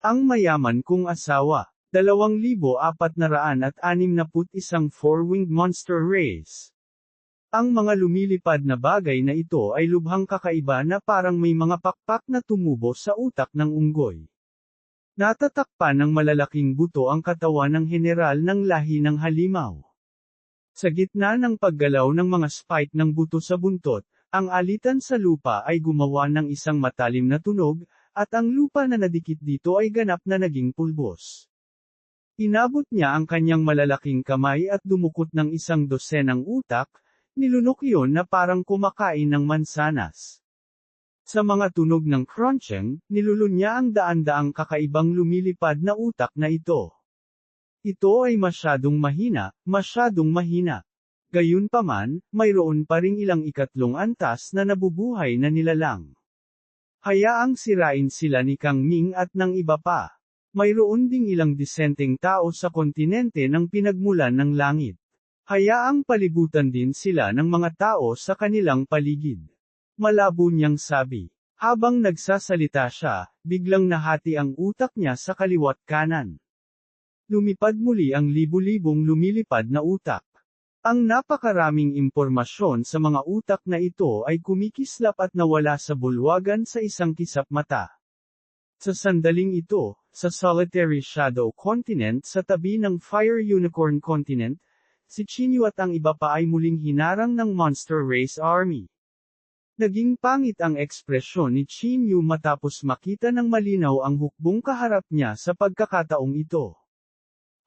Ang mayaman kong asawa. 2,461 four-winged monster race. Ang mga lumilipad na bagay na ito ay lubhang kakaiba na parang may mga pakpak na tumubo sa utak ng unggoy. Natatakpan ng malalaking buto ang katawan ng general ng lahi ng halimaw. Sa gitna ng paggalaw ng mga spike ng buto sa buntot, ang alitan sa lupa ay gumawa ng isang matalim na tunog, at ang lupa na nadikit dito ay ganap na naging pulbos. Inabot niya ang kanyang malalaking kamay at dumukot ng 12 utak, nilunok iyon na parang kumakain ng mansanas. Sa mga tunog ng crunching, nilulun niya ang daan-daang kakaibang lumilipad na utak na ito. Ito ay masyadong mahina, masyadong mahina. Gayunpaman, mayroon pa ring ilang ikatlong antas na nabubuhay na nilalang. Hayaang sirain sila ni Kang Ming at ng iba pa. Mayroon ding ilang disenteng tao sa kontinente ng pinagmulan ng langit. Hayaang palibutan din sila ng mga tao sa kanilang paligid. Malabo niyang sabi. Habang nagsasalita siya, biglang nahati ang utak niya sa kaliwat kanan. Lumipad muli ang libu-libong lumilipad na utak. Ang napakaraming impormasyon sa mga utak na ito ay kumikislap at nawala sa bulwagan sa isang kisap mata. Sa sandaling ito, sa Solitary Shadow Continent sa tabi ng Fire Unicorn Continent, si Chinyu at ang iba pa ay muling hinarang ng Monster Race Army. Naging pangit ang ekspresyon ni Chinyu matapos makita ng malinaw ang hukbong kaharap niya sa pagkakataong ito.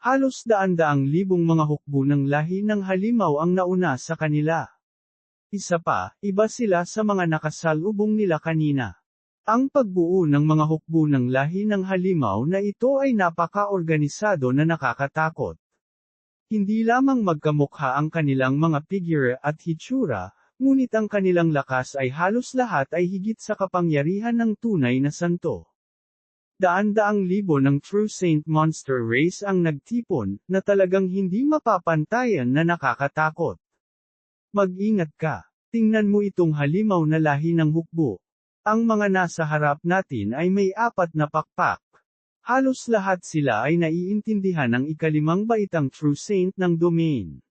Halos daan-daang libong mga hukbo ng lahi ng halimaw ang nauna sa kanila. Isa pa, iba sila sa mga nakasalubong nila kanina. Ang pagbuo ng mga hukbo ng lahi ng halimaw na ito ay napaka-organisado na nakakatakot. Hindi lamang magkamukha ang kanilang mga figure at hitsura, ngunit ang kanilang lakas ay halos lahat ay higit sa kapangyarihan ng tunay na santo. Daan-daang libo ng True Saint Monster Race ang nagtipon, na talagang hindi mapapantayan na nakakatakot. Mag-ingat ka. Tingnan mo itong halimaw na lahi ng hukbo. Ang mga nasa harap natin ay may 4 na pakpak. Halos lahat sila ay naiintindihan ng ikalimang baitang True Saint ng domain.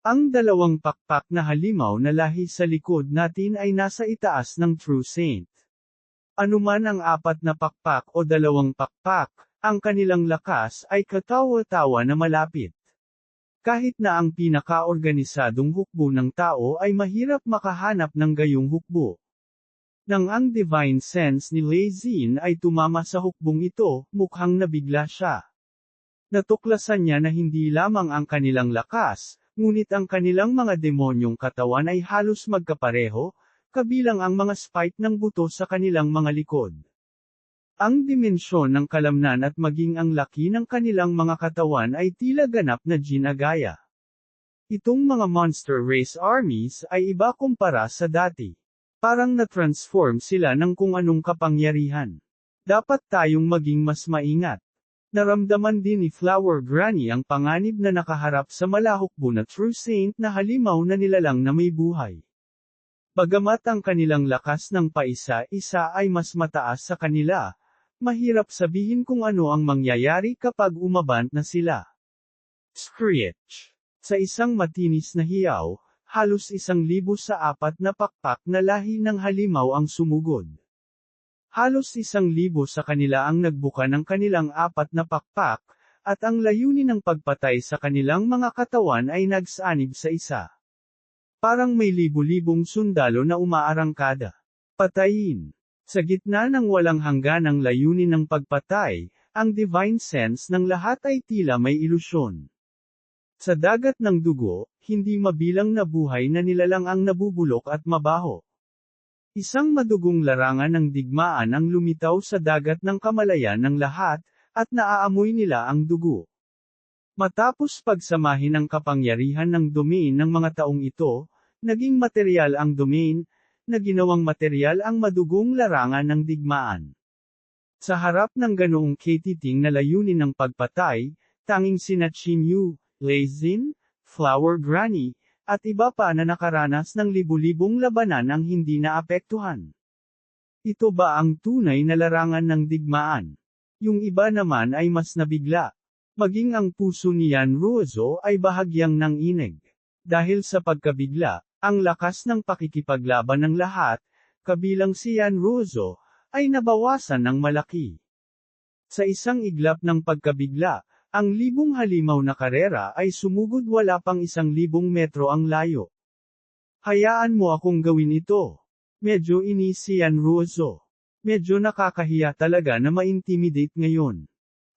Ang 2 pakpak na halimaw na lahi sa likod natin ay nasa itaas ng True Saint. Anuman ang 4 na pakpak o 2 pakpak, ang kanilang lakas ay katawa-tawa na malapit. Kahit na ang pinaka-organisadong hukbo ng tao ay mahirap makahanap ng gayong hukbo. Nang ang divine sense ni Lei Xin ay tumama sa hukbong ito, mukhang nabigla siya. Natuklasan niya na hindi lamang ang kanilang lakas, ngunit ang kanilang mga demonyong katawan ay halos magkapareho, kabilang ang mga spike ng buto sa kanilang mga likod. Ang dimensyon ng kalamnan at maging ang laki ng kanilang mga katawan ay tila ganap na ginagaya. Itong mga Monster Race Armies ay iba kumpara sa dati. Parang na-transform sila ng kung anong kapangyarihan. Dapat tayong maging mas maingat. Naramdaman din ni Flower Granny ang panganib na nakaharap sa malahukbo na True Saint na halimaw na nilalang na may buhay. Bagamat ang kanilang lakas ng paisa-isa ay mas mataas sa kanila, mahirap sabihin kung ano ang mangyayari kapag umabant na sila. Screech. Sa isang matinis na hiyaw, halos 1,000 sa 4 na pakpak na lahi ng halimaw ang sumugod. Halos 1,000 sa kanila ang nagbuka ng kanilang 4 na pakpak, at ang layunin ng pagpatay sa kanilang mga katawan ay nagsanib sa isa. Parang may libu-libong sundalo na umaarangkada. Patayin. Sa gitna ng walang hangganang layunin ng pagpatay, ang divine sense ng lahat ay tila may ilusyon. Sa dagat ng dugo, hindi mabilang na buhay na nilalang ang nabubulok at mabaho. Isang madugong larangan ng digmaan ang lumitaw sa dagat ng kamalayan ng lahat, at naaamoy nila ang dugo. Matapos pagsamahin ang kapangyarihan ng domain ng mga taong ito, naging material ang domain, na ginawang material ang madugong larangan ng digmaan. Sa harap ng ganoong katiting na layunin ng pagpatay, tanging sina Chinyu, Lei Xin, Flower Granny, at iba pa na nakaranas ng libu-libong labanan ang hindi naapektuhan. Ito ba ang tunay na larangan ng digmaan? Yung iba naman ay mas nabigla. Maging ang puso ni Yan Ruozo ay bahagyang nanginig. Dahil sa pagkabigla, ang lakas ng pakikipaglaban ng lahat, kabilang si Yan Ruozo, ay nabawasan ng malaki. Sa isang iglap ng pagkabigla, ang libong halimaw na karera ay sumugod wala pang 1,000 metro ang layo. Hayaan mo akong gawin ito. Medyo inis si Yan Ruozo. Medyo nakakahiya talaga na ma-intimidate ngayon.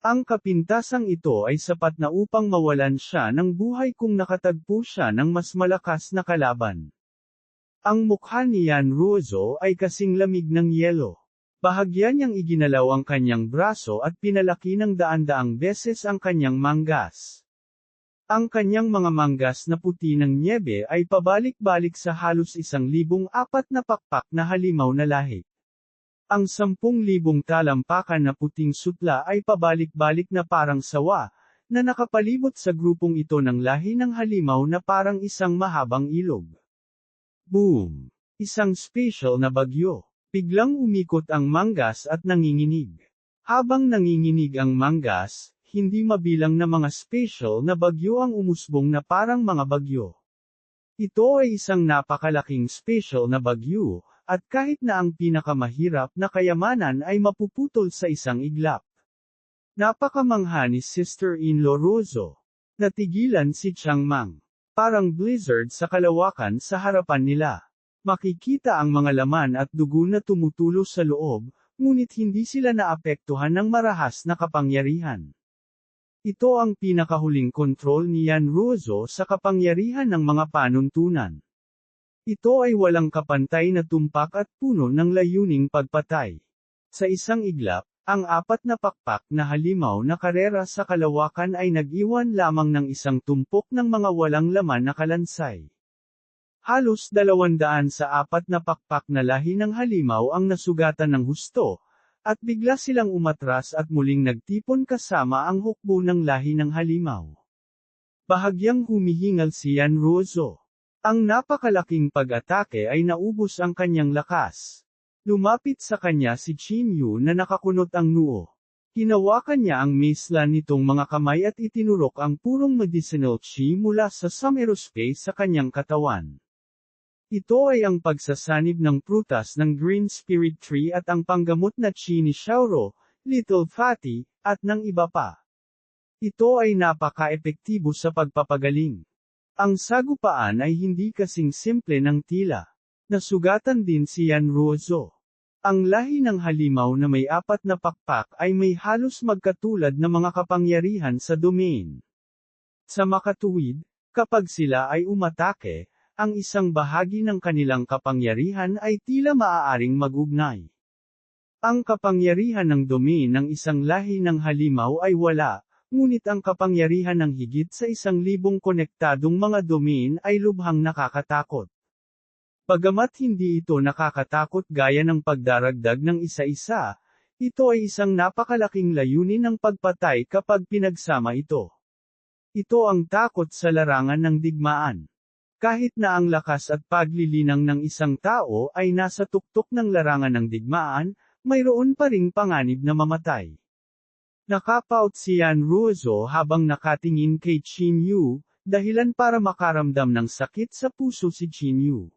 Ang kapintasang ito ay sapat na upang mawalan siya ng buhay kung nakatagpo siya ng mas malakas na kalaban. Ang mukha ni Yan Ruozo ay kasing lamig ng yelo. Bahagya niyang iginalaw ang kanyang braso at pinalaki ng daan-daang beses ang kanyang manggas. Ang kanyang mga manggas na puti ng nyebe ay pabalik-balik sa halos 1,400 na pakpak na halimaw na lahi. Ang 10,000 talampakan na puting sutla ay pabalik-balik na parang sawa, na nakapalibot sa grupong ito ng lahi ng halimaw na parang isang mahabang ilog. Boom! Isang special na bagyo. Biglang umikot ang manggas at nanginginig. Habang nanginginig ang manggas, hindi mabilang na mga special na bagyo ang umusbong na parang mga bagyo. Ito ay isang napakalaking special na bagyo, at kahit na ang pinakamahirap na kayamanan ay mapuputol sa isang iglap. Napakamangha ni Sister-in-law Ruozo. Natigilan si Changmang. Parang blizzard sa kalawakan sa harapan nila. Makikita ang mga laman at dugo na tumutulo sa loob, ngunit hindi sila naapektuhan ng marahas na kapangyarihan. Ito ang pinakahuling kontrol ni Yan Ruozo sa kapangyarihan ng mga panuntunan. Ito ay walang kapantay na tumpak at puno ng layuning pagpatay. Sa isang iglap, ang 4 na pakpak na halimaw na karera sa kalawakan ay nag-iwan lamang ng isang tumpok ng mga walang laman na kalansay. Halos 200 sa 4 na pakpak na lahi ng halimaw ang nasugatan ng husto, at bigla silang umatras at muling nagtipon kasama ang hukbo ng lahi ng halimaw. Bahagyang humihingal si Yan Ruozo. Ang napakalaking pag-atake ay naubos ang kanyang lakas. Lumapit sa kanya si Qin Yu na nakakunot ang noo. Hinawakan niya ang misla nitong mga kamay at itinurok ang purong medicinal chi mula sa some aerospace sa kanyang katawan. Ito ay ang pagsasanib ng prutas ng green spirit tree at ang panggamot na chi ni Xiaoro, Little Fatty, at ng iba pa. Ito ay napaka-epektibo sa pagpapagaling. Ang sagupaan ay hindi kasing simple ng tila. Nasugatan din si Yan Ruozo. Ang lahi ng halimaw na may 4 na pakpak ay may halos magkatulad na mga kapangyarihan sa domain. Sa makatuwid, kapag sila ay umatake, ang isang bahagi ng kanilang kapangyarihan ay tila maaaring magugnay. Ang kapangyarihan ng domain ng isang lahi ng halimaw ay wala, ngunit ang kapangyarihan ng higit sa 1,000 konektadong mga domain ay lubhang nakakatakot. Bagamat hindi ito nakakatakot gaya ng pagdaragdag ng isa-isa, ito ay isang napakalaking layunin ng pagpatay kapag pinagsama ito. Ito ang takot sa larangan ng digmaan. Kahit na ang lakas at paglilinang ng isang tao ay nasa tuktok ng larangan ng digmaan, mayroon pa ring panganib na mamatay. Nakapout si Yan Ruozo habang nakatingin kay Qin Yu, dahilan para makaramdam ng sakit sa puso si Qin Yu.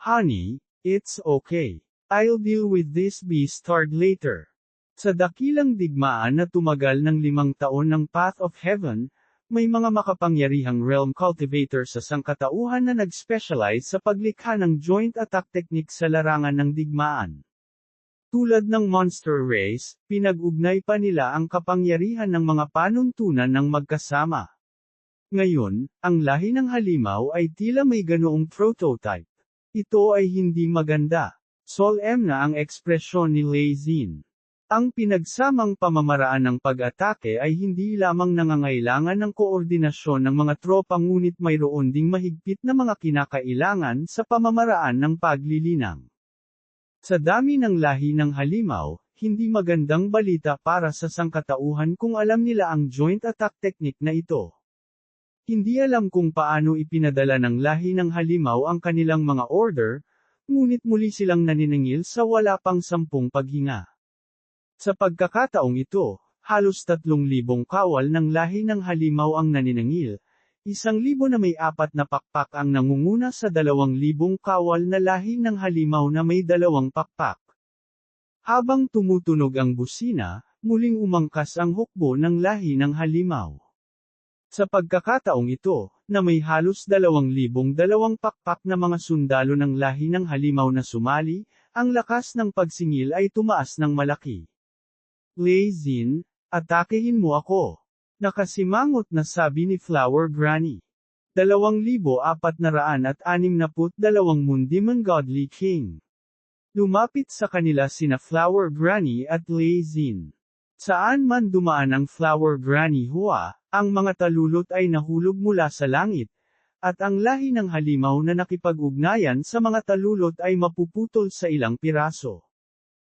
Honey, it's okay. I'll deal with this beast later. Sa dakilang digmaan na tumagal ng 5 taon ng Path of Heaven, may mga makapangyarihang realm cultivator sa sangkatauhan na nag-specialize sa paglikha ng joint attack technique sa larangan ng digmaan. Tulad ng monster race, pinag-ugnay pa nila ang kapangyarihan ng mga panuntunan ng magkasama. Ngayon, ang lahi ng halimaw ay tila may ganoong prototype. Ito ay hindi maganda. Solemn na ang ekspresyon ni Lei Xin. Ang pinagsamang pamamaraan ng pag-atake ay hindi lamang nangangailangan ng koordinasyon ng mga tropa ngunit mayroon ding mahigpit na mga kinakailangan sa pamamaraan ng paglilinang. Sa dami ng lahi ng halimaw, hindi magandang balita para sa sangkatauhan kung alam nila ang joint attack technique na ito. Hindi alam kung paano ipinadala ng lahi ng halimaw ang kanilang mga order, ngunit muli silang naniningil sa wala pang 10 paghinga. Sa pagkakataong ito, halos 3,000 kawal ng lahi ng halimaw ang naniningil, 1,000 na may 4 na pakpak ang nangunguna sa 2,000 kawal na lahi ng halimaw na may 2 pakpak. Habang tumutunog ang busina, muling umangkas ang hukbo ng lahi ng halimaw. Sa pagkakataong ito, na may halos 2,200 pakpak na mga sundalo ng lahi ng halimaw na sumali, ang lakas ng pagsingil ay tumaas ng malaki. Lei Xin, atakehin mo ako. Nakasimangot na sabi ni Flower Granny. 2,462 Mundimon Godly King. Lumapit sa kanila sina Flower Granny at Lei Xin. Saan man dumaan ang Flower Granny Hua, ang mga talulot ay nahulog mula sa langit, at ang lahi ng halimaw na nakipag-ugnayan sa mga talulot ay mapuputol sa ilang piraso.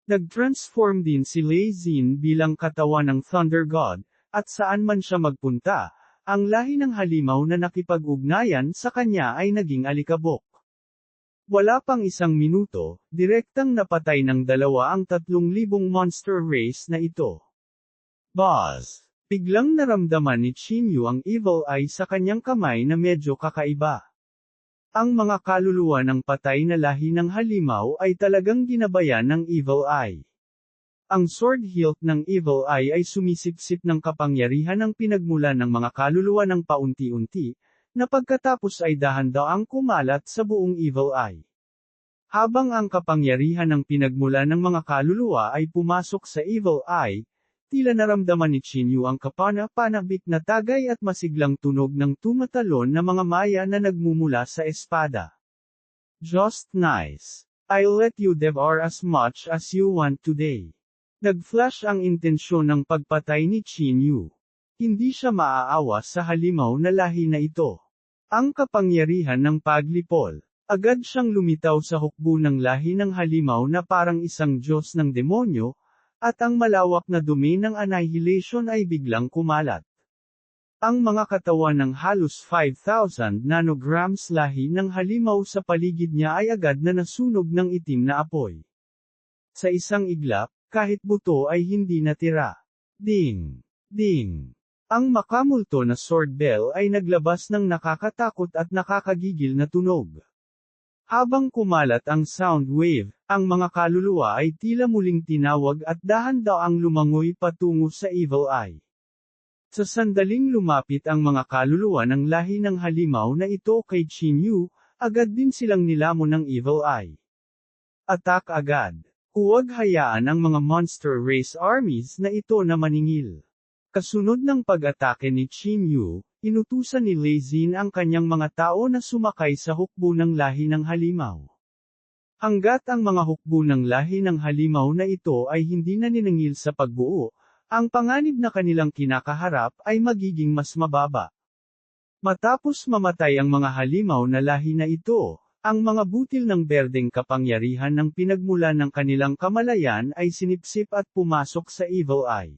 Nag-transform din si Lei Xin bilang katawan ng Thunder God, at saan man siya magpunta, ang lahi ng halimaw na nakipag-ugnayan sa kanya ay naging alikabok. Wala pang 1 minuto, direktang napatay ng 2 ang 3,000 monster race na ito. Buzz! Biglang naramdaman ni Chinyu ang evil eye sa kanyang kamay na medyo kakaiba. Ang mga kaluluwa ng patay na lahi ng halimaw ay talagang ginabayan ng evil eye. Ang sword hilt ng evil eye ay sumisipsip ng kapangyarihan ng pinagmulan ng mga kaluluwa ng paunti-unti, na pagkatapos ay dahan-daang kumalat sa buong evil eye. Habang ang kapangyarihan ng pinagmulan ng mga kaluluwa ay pumasok sa evil eye, tila naramdaman ni Chinyu ang kapana-panabik na tagay at masiglang tunog ng tumatalon na mga maya na nagmumula sa espada. Just nice. I'll let you devour as much as you want today. Nag-flash ang intensyon ng pagpatay ni Chinyu. Hindi siya maaawa sa halimaw na lahi na ito. Ang kapangyarihan ng paglipol. Agad siyang lumitaw sa hukbo ng lahi ng halimaw na parang isang Diyos ng demonyo, at ang malawak na dumi ng annihilation ay biglang kumalat. Ang mga katawan ng halos 5,000 nanograms lahi ng halimaw sa paligid niya ay agad na nasunog ng itim na apoy. Sa isang iglap, kahit buto ay hindi natira. Ding! Ding! Ang makamulto na sword bell ay naglabas ng nakakatakot at nakakagigil na tunog. Habang kumalat ang sound wave, ang mga kaluluwa ay tila muling tinawag at dahan-daang lumangoy patungo sa evil eye. Sa sandaling lumapit ang mga kaluluwa ng lahi ng halimaw na ito kay Chinyu, agad din silang nilamon ng evil eye. Attack agad. Huwag hayaan ang mga monster race armies na ito na maningil. Kasunod ng pag-atake ni Chinyu, inutusan ni Lei Xin ang kanyang mga tao na sumakay sa hukbo ng lahi ng halimaw. Hanggat ang mga hukbo ng lahi ng halimaw na ito ay hindi naniningil sa pagbuo, ang panganib na kanilang kinakaharap ay magiging mas mababa. Matapos mamatay ang mga halimaw na lahi na ito, ang mga butil ng berdeng kapangyarihan ng pinagmulan ng kanilang kamalayan ay sinipsip at pumasok sa evil eye.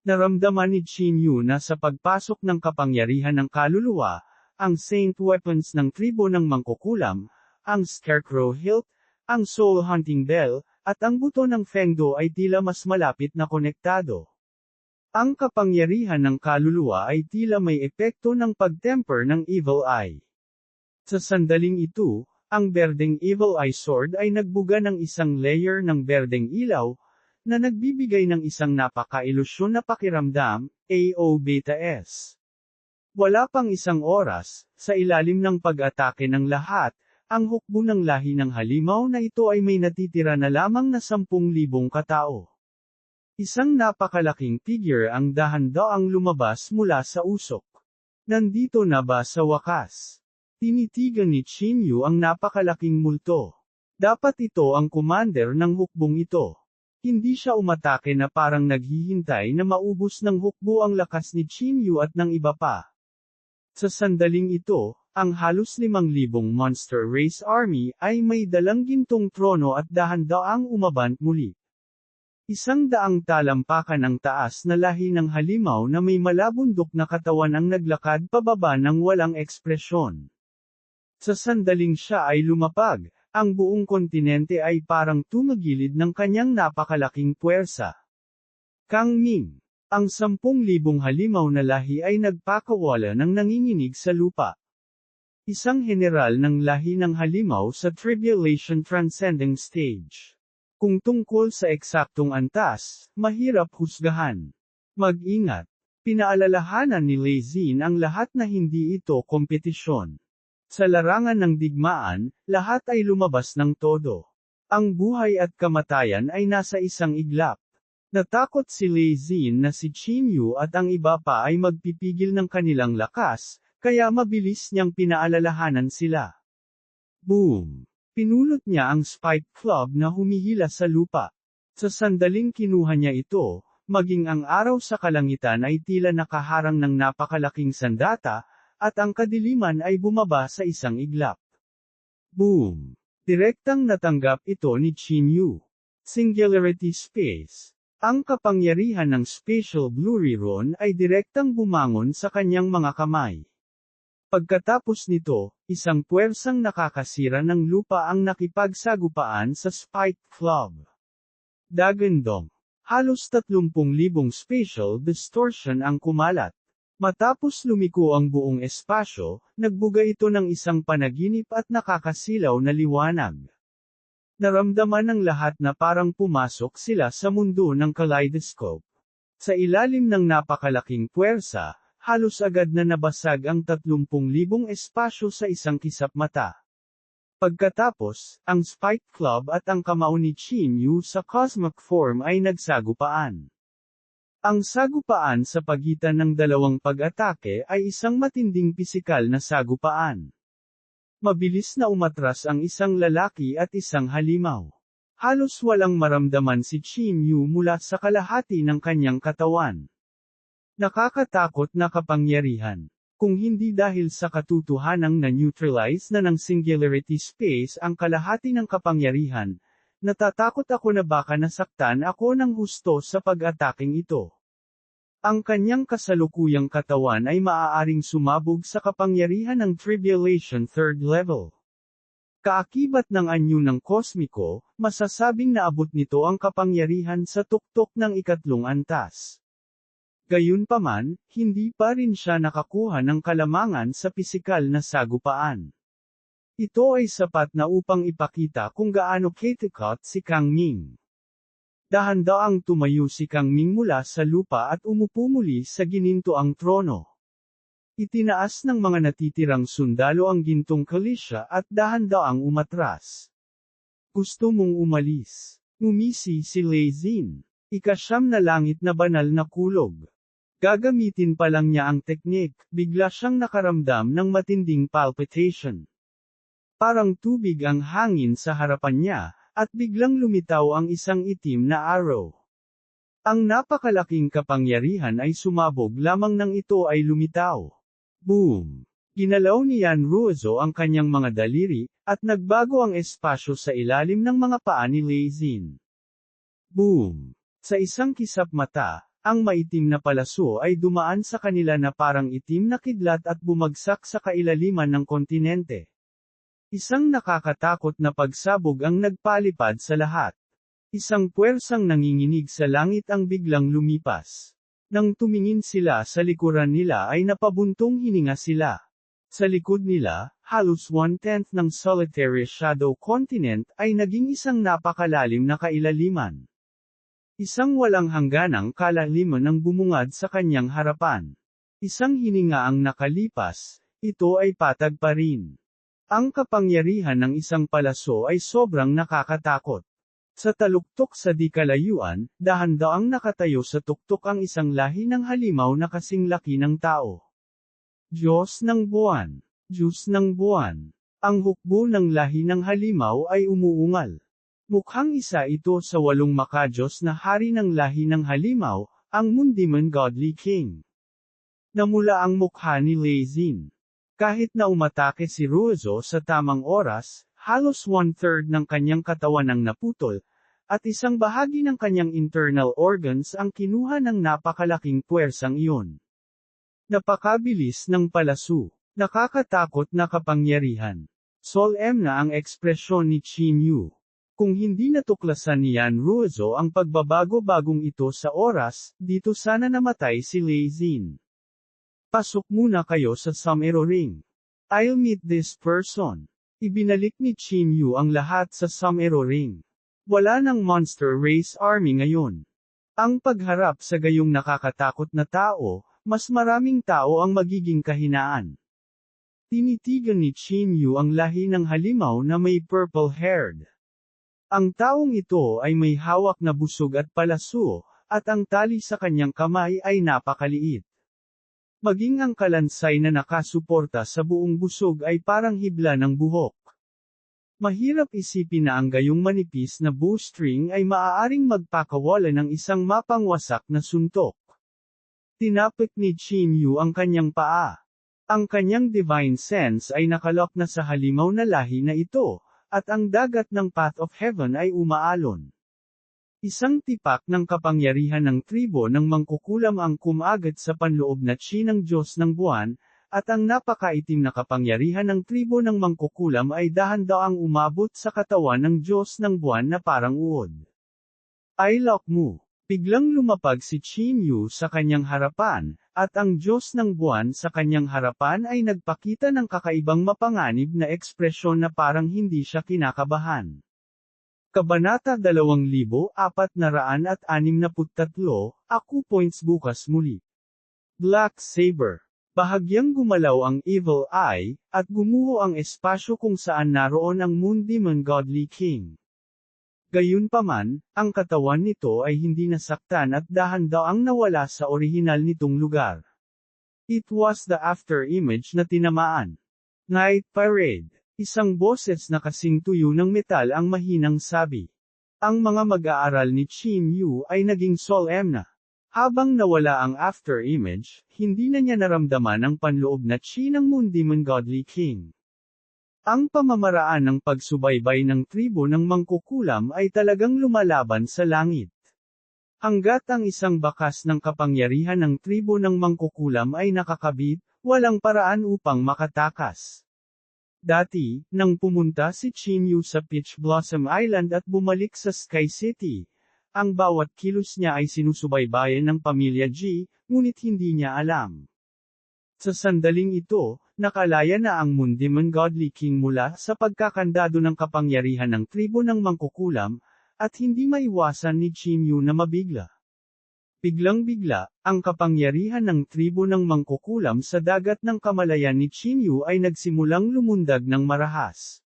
Naramdaman ni Chinyu na sa pagpasok ng kapangyarihan ng kaluluwa, ang Saint Weapons ng tribo ng Mangkukulam, ang Scarecrow Hilt, ang Soul Hunting Bell, at ang buto ng Fengdo ay tila mas malapit na konektado. Ang kapangyarihan ng kaluluwa ay tila may epekto ng pagtemper ng Evil Eye. Sa sandaling ito, ang berdeng Evil Eye Sword ay nagbuga ng isang layer ng berdeng ilaw, na nagbibigay ng isang napaka-ilusyon na pakiramdam, AO Beta S. Wala pang 1 oras, sa ilalim ng pag-atake ng lahat, ang hukbo ng lahi ng halimaw na ito ay may natitira na lamang na 10,000 katao. Isang napakalaking figure ang dahan-daang lumabas mula sa usok. Nandito na ba sa wakas? Tinitigan ni Chinyu ang napakalaking multo. Dapat ito ang commander ng hukbong ito. Hindi siya umatake na parang naghihintay na maubos ng hukbo ang lakas ni Chinyu at ng iba pa. Sa sandaling ito, ang halos 5,000 monster race army ay may dalang gintong trono at dahan-daang umabant muli. 100 talampakan ang taas na lahi ng halimaw na may malabundok na katawan ang naglakad pababa ng walang ekspresyon. Sa sandaling siya ay lumapag, ang buong kontinente ay parang tumagilid ng kanyang napakalaking puwersa. Kang Ming. Ang 10,000 halimaw na lahi ay nagpakawala ng nanginginig sa lupa. Isang general ng lahi ng halimaw sa Tribulation Transcending Stage. Kung tungkol sa eksaktong antas, mahirap husgahan. Mag-ingat. Pinaalalahanan ni Lei Xin ang lahat na hindi ito kompetisyon. Sa larangan ng digmaan, lahat ay lumabas ng todo. Ang buhay at kamatayan ay nasa isang iglap. Natakot si Lei Xin na si Qin Yu at ang iba pa ay magpipigil ng kanilang lakas, kaya mabilis niyang pinaalalahanan sila. Boom! Pinulot niya ang spike club na humihila sa lupa. Sa sandaling kinuha niya ito, maging ang araw sa kalangitan ay tila nakaharang ng napakalaking sandata, at ang kadiliman ay bumaba sa isang iglap. Boom! Direktang natanggap ito ni Qin Yu. Singularity Space. Ang kapangyarihan ng Spatial Blue Riron ay direktang bumangon sa kanyang mga kamay. Pagkatapos nito, isang puwersang nakakasira ng lupa ang nakipagsagupaan sa Spike Club. Dagandong. Halos 30,000 spatial distortion ang kumalat. Matapos lumiko ang buong espasyo, nagbuga ito ng isang panaginip at nakakasilaw na liwanag. Naramdaman ng lahat na parang pumasok sila sa mundo ng kaleidoscope. Sa ilalim ng napakalaking puwersa, halos agad na nabasag ang 30,000 espasyo sa isang kisap mata. Pagkatapos, ang Spike Club at ang kamao ni Qin Yu sa cosmic form ay nagsagupaan. Ang sagupaan sa pagitan ng dalawang pag-atake ay isang matinding pisikal na sagupaan. Mabilis na umatras ang isang lalaki at isang halimaw. Halos walang maramdaman si Qin Yu mula sa kalahati ng kanyang katawan. Nakakatakot na kapangyarihan. Kung hindi dahil sa katotohanang na-neutralize na ng singularity space ang kalahati ng kapangyarihan, natatakot ako na baka nasaktan ako ng husto sa pag-ataking ito. Ang kanyang kasalukuyang katawan ay maaaring sumabog sa kapangyarihan ng Tribulation Third Level. Kaakibat ng anyo ng kosmiko, masasabing naabot nito ang kapangyarihan sa tuktok ng ikatlong antas. Gayunpaman, hindi pa rin siya nakakuha ng kalamangan sa pisikal na sagupaan. Ito ay sapat na upang ipakita kung gaano katikot si Kang Ming. Dahan-daang tumayo si Kang Ming mula sa lupa at umupo muli sa ginintoang trono. Itinaas ng mga natitirang sundalo ang gintong kalisya at dahan-daang umatras. Gusto mong umalis? Ngumisi si Lei Xin. Ika-9 na langit na banal na kulog. Gagamitin pa lang niya ang teknik, bigla siyang nakaramdam ng matinding palpitation. Parang tubig ang hangin sa harapan niya, at biglang lumitaw ang isang itim na arrow. Ang napakalaking kapangyarihan ay sumabog lamang nang ito ay lumitaw. Boom! Ginalaw ni Yan Ruozo ang kanyang mga daliri, at nagbago ang espasyo sa ilalim ng mga paa ni Lei Xin. Boom! Sa isang kisap mata, ang maitim na palaso ay dumaan sa kanila na parang itim na kidlat at bumagsak sa kailaliman ng kontinente. Isang nakakatakot na pagsabog ang nagpalipad sa lahat. Isang puwersang nanginginig sa langit ang biglang lumipas. Nang tumingin sila sa likuran nila ay napabuntong hininga sila. Sa likod nila, halos 1/10 ng solitary shadow continent ay naging isang napakalalim na kailaliman. Isang walang hangganang kalaliman ang bumungad sa kanyang harapan. Isang hininga ang nakalipas, ito ay patag pa rin. Ang kapangyarihan ng isang palaso ay sobrang nakakatakot. Sa taluktok sa di kalayuan, dahan-daang nakatayo sa tuktok ang isang lahi ng halimaw na kasing laki ng tao. Diyos ng buwan. Diyos ng buwan. Ang hukbo ng lahi ng halimaw ay umuungal. Mukhang isa ito sa 8 makadiyos na hari ng lahi ng halimaw, ang Mundiman Godly King. Namula ang mukha ni Lei Xin. Kahit na umatake si Ruozo sa tamang oras, halos 1/3 ng kanyang katawan ang naputol, at isang bahagi ng kanyang internal organs ang kinuha ng napakalaking puwersang iyon. Napakabilis ng palaso. Nakakatakot na kapangyarihan. Solemn na ang ekspresyon ni Qin Yu. Kung hindi natuklasan ni Yan Ruozo ang pagbabago-bagong ito sa oras, dito sana namatay si Lei Xin. Pasok muna kayo sa Sumero Ring. I'll meet this person. Ibinalik ni Qin Yu ang lahat sa Sumero Ring. Wala ng Monster Race Army ngayon. Ang pagharap sa gayong nakakatakot na tao, mas maraming tao ang magiging kahinaan. Tinitigan ni Qin Yu ang lahi ng halimaw na may purple-haired. Ang taong ito ay may hawak na busog at palaso, at ang tali sa kanyang kamay ay napakaliit. Maging ang kalansay na nakasuporta sa buong busog ay parang hibla ng buhok. Mahirap isipin na ang gayong manipis na bowstring ay maaaring magpakawala ng isang mapangwasak na suntok. Tinapik ni Qin Yu ang kanyang paa. Ang kanyang divine sense ay nakalok na sa halimaw na lahi na ito, at ang dagat ng Path of Heaven ay umaalon. Isang tipak ng kapangyarihan ng tribo ng mangkukulam ang kumagat sa panloob na chi ng Diyos ng buwan, at ang napakaitim na kapangyarihan ng tribo ng mangkukulam ay dahan-daang umabot sa katawan ng Diyos ng buwan na parang uod. I lock mo. Biglang lumapag si Qin Yu sa kanyang harapan, at ang Diyos ng buwan sa kanyang harapan ay nagpakita ng kakaibang mapanganib na ekspresyon na parang hindi siya kinakabahan. Kabanata 2463, Aku Points bukas muli. Black Saber. Bahagyang gumalaw ang Evil Eye, at gumuho ang espasyo kung saan naroon ang Moon Demon Godly King. Gayunpaman, ang katawan nito ay hindi nasaktan at dahan-daang nawala sa orihinal nitong lugar. It was the after-image na tinamaan. Night Parade. Isang boses na kasing tuyo ng metal ang mahinang sabi. Ang mga mag-aaral ni Qin Yu ay naging solemn na. Habang nawala ang after-image, hindi na niya naramdaman ang panloob na chi ng Moon Demon Godly King. Ang pamamaraan ng pagsubaybay ng tribo ng mangkukulam ay talagang lumalaban sa langit. Hanggat ang isang bakas ng kapangyarihan ng tribo ng mangkukulam ay nakakabit, walang paraan upang makatakas. Dati, nang pumunta si Qin Yu sa Peach Blossom Island at bumalik sa Sky City, ang bawat kilos niya ay sinusubaybayan ng pamilya G, ngunit hindi niya alam. Sa sandaling ito, nakalaya na ang Moon Demon Godly King mula sa pagkakandado ng kapangyarihan ng tribo ng mangkukulam, at hindi maiwasan ni Qin Yu na mabigla. Biglang-bigla, ang kapangyarihan ng tribo ng mangkukulam sa dagat ng kamalayan ni Qin Yu ay nagsimulang lumundag ng marahas.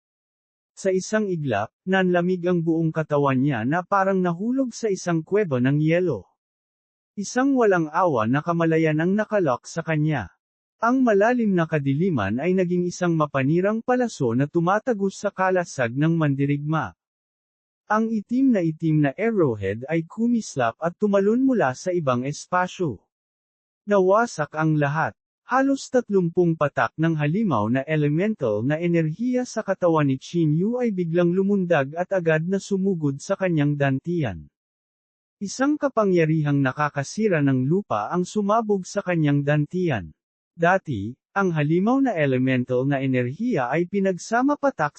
Sa isang iglap, nanlamig ang buong katawan niya na parang nahulog sa isang kuweba ng yelo. Isang walang awa na kamalayan ang nakalok sa kanya. Ang malalim na kadiliman ay naging isang mapanirang palaso na tumatagos sa kalasag ng mandirigma. Ang itim na arrowhead ay kumislap at tumalon mula sa ibang espasyo. Nawasak ang lahat. Halos 30 patak ng halimaw na elemental na enerhiya sa katawan ni Qin Yu ay biglang lumundag at agad na sumugod sa kanyang dantian. Isang kapangyarihang nakakasira ng lupa ang sumabog sa kanyang dantian. Dati, ang halimaw na elemental na enerhiya ay pinagsama patak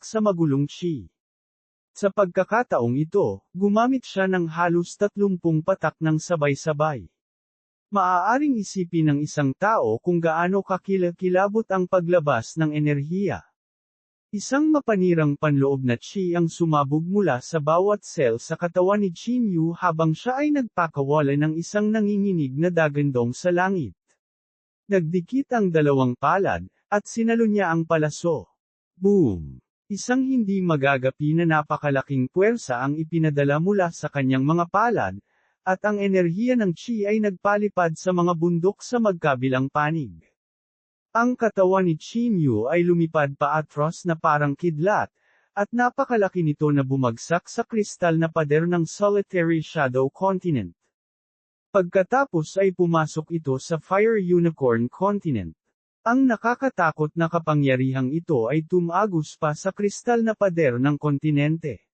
sa magulong chi. Sa pagkakataong ito, gumamit siya ng halos 30 patak ng sabay-sabay. Maaaring isipin ng isang tao kung gaano kakilakilabot ang paglabas ng enerhiya. Isang mapanirang panloob na chi ang sumabog mula sa bawat cell sa katawan ni Qin Yu habang siya ay nagpakawala ng isang nanginginig na dagandong sa langit. Nagdikit ang dalawang palad, at sinalo niya ang palaso. Boom! Isang hindi magagapi na napakalaking puwersa ang ipinadala mula sa kanyang mga palad, at ang enerhiya ng chi ay nagpalipad sa mga bundok sa magkabilang panig. Ang katawan ni Qin Yu ay lumipad paatros na parang kidlat, at napakalaki nito na bumagsak sa kristal na pader ng Solitary Shadow Continent. Pagkatapos ay pumasok ito sa Fire Unicorn Continent. Ang nakakatakot na kapangyarihang ito ay tumagos pa sa kristal na pader ng kontinente.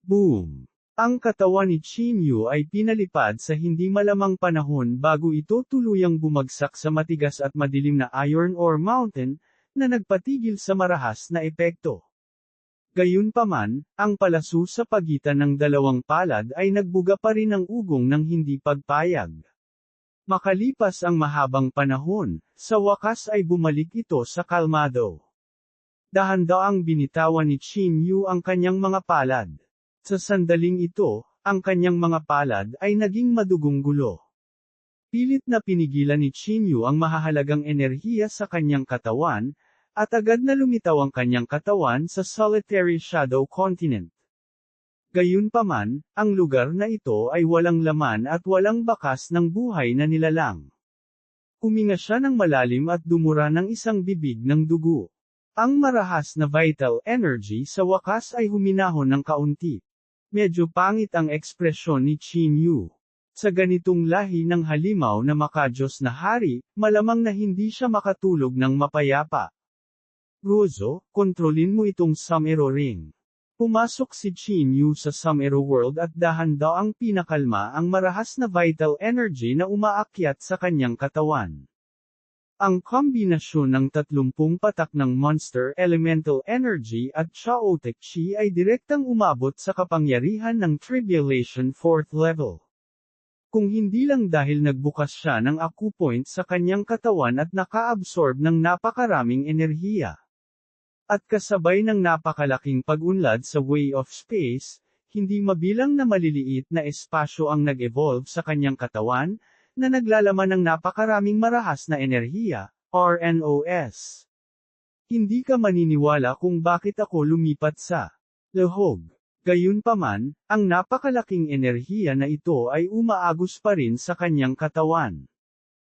Boom! Ang katawan ni Qin Yu ay pinalipad sa hindi malamang panahon bago ito tuluyang bumagsak sa matigas at madilim na iron ore mountain, na nagpatigil sa marahas na epekto. Gayunpaman, ang palaso sa pagitan ng dalawang palad ay nagbuga pa rin ng ugong ng hindi pagpayag. Makalipas ang mahabang panahon, sa wakas ay bumalik ito sa kalmado. Dahan-daang binitawan ni Qin Yu ang kanyang mga palad. Sa sandaling ito, ang kanyang mga palad ay naging madugong gulo. Pilit na pinigilan ni Qin Yu ang mahahalagang enerhiya sa kanyang katawan, at agad na lumitaw ang kanyang katawan sa Solitary Shadow Continent. Gayunpaman, ang lugar na ito ay walang laman at walang bakas ng buhay na nilalang. Huminga siya ng malalim at dumura ng isang bibig ng dugo. Ang marahas na vital energy sa wakas ay huminahon ng kaunti. Medyo pangit ang ekspresyon ni Qin Yu. Sa ganitong lahi ng halimaw na makadiyos na hari, malamang na hindi siya makatulog ng mapayapa. Ruozo, kontrolin mo itong Sumero Ring. Pumasok si Qin Yu sa Sumero World at dahan-daang pinakalma ang marahas na vital energy na umaakyat sa kanyang katawan. Ang kombinasyon ng 30 patak ng Monster Elemental Energy at Chaotic Chi ay direktang umabot sa kapangyarihan ng Tribulation 4th level. Kung hindi lang dahil nagbukas siya ng acupoint sa kanyang katawan at naka-absorb ng napakaraming enerhiya. At kasabay ng napakalaking pag-unlad sa way of space, hindi mabilang na maliliit na espasyo ang nag-evolve sa kanyang katawan, na naglalaman ng napakaraming marahas na enerhiya, RNOS. Hindi ka maniniwala kung bakit ako lumipat sa lahog. Gayunpaman, ang napakalaking enerhiya na ito ay umaagos pa rin sa kanyang katawan.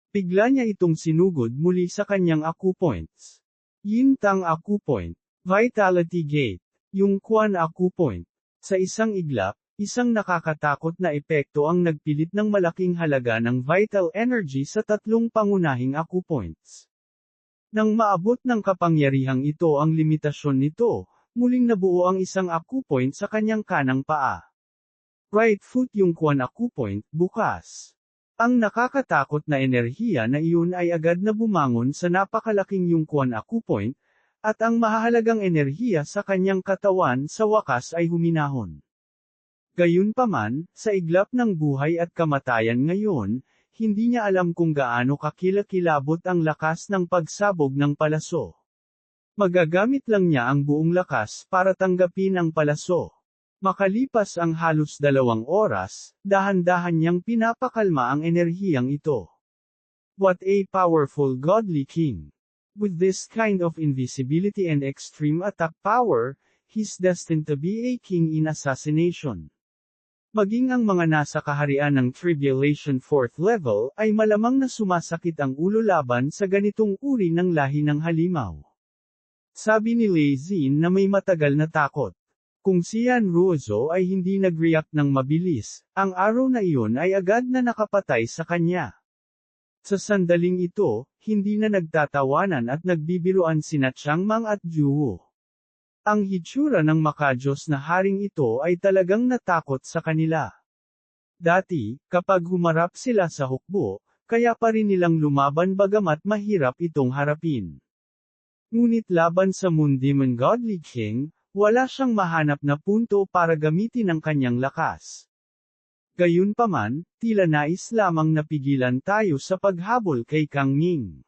Bigla niya itong sinugod muli sa kanyang acupoints. Yintang Acupoint, Vitality Gate, yung Quan Acupoint. Sa isang iglap, isang nakakatakot na epekto ang nagpilit ng malaking halaga ng vital energy sa 3 pangunahing acupoints. Nang maabot ng kapangyarihang ito ang limitasyon nito, muling nabuo ang isang acupoint sa kanyang kanang paa. Right foot yung Quan Acupoint, bukas. Ang nakakatakot na enerhiya na iyon ay agad na bumangon sa napakalaking Yungquan Acupoint, at ang mahahalagang enerhiya sa kanyang katawan sa wakas ay huminahon. Gayunpaman, sa iglap ng buhay at kamatayan ngayon, hindi niya alam kung gaano kakilakilabot ang lakas ng pagsabog ng palaso. Magagamit lang niya ang buong lakas para tanggapin ang palaso. Makalipas ang halos 2 oras, dahan-dahan niyang pinapakalma ang enerhiyang ito. What a powerful godly king! With this kind of invisibility and extreme attack power, he's destined to be a king in assassination. Maging ang mga nasa kaharian ng Tribulation 4th level ay malamang na sumasakit ang ulo laban sa ganitong uri ng lahi ng halimaw. Sabi ni Lei Xin na may matagal na takot. Kung si Yan Ruozo ay hindi nag-react ng mabilis, ang araw na iyon ay agad na nakapatay sa kanya. Sa sandaling ito, hindi na nagtatawanan at nagbibiruan sina Changmang at Juwo. Ang hitsura ng makadiyos na haring ito ay talagang natakot sa kanila. Dati, kapag humarap sila sa hukbo, kaya pa rin nilang lumaban bagamat mahirap itong harapin. Ngunit laban sa Moon Demon Godly King, wala siyang mahanap na punto para gamitin ang kanyang lakas. Gayunpaman, tila nais lamang napigilan tayo sa paghabol kay Kang Ning.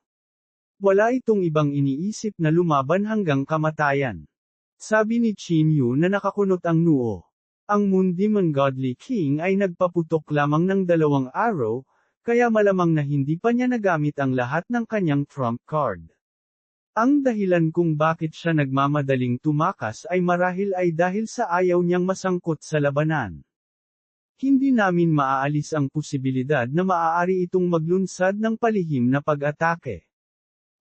Wala itong ibang iniisip na lumaban hanggang kamatayan. Sabi ni Qin Yu na nakakunot ang noo. Ang Moon Demon Godly King ay nagpaputok lamang ng 2 araw, kaya malamang na hindi pa niya nagamit ang lahat ng kanyang trump card. Ang dahilan kung bakit siya nagmamadaling tumakas ay marahil ay dahil sa ayaw niyang masangkot sa labanan. Hindi namin maaalis ang posibilidad na maaari itong maglunsad ng palihim na pag-atake.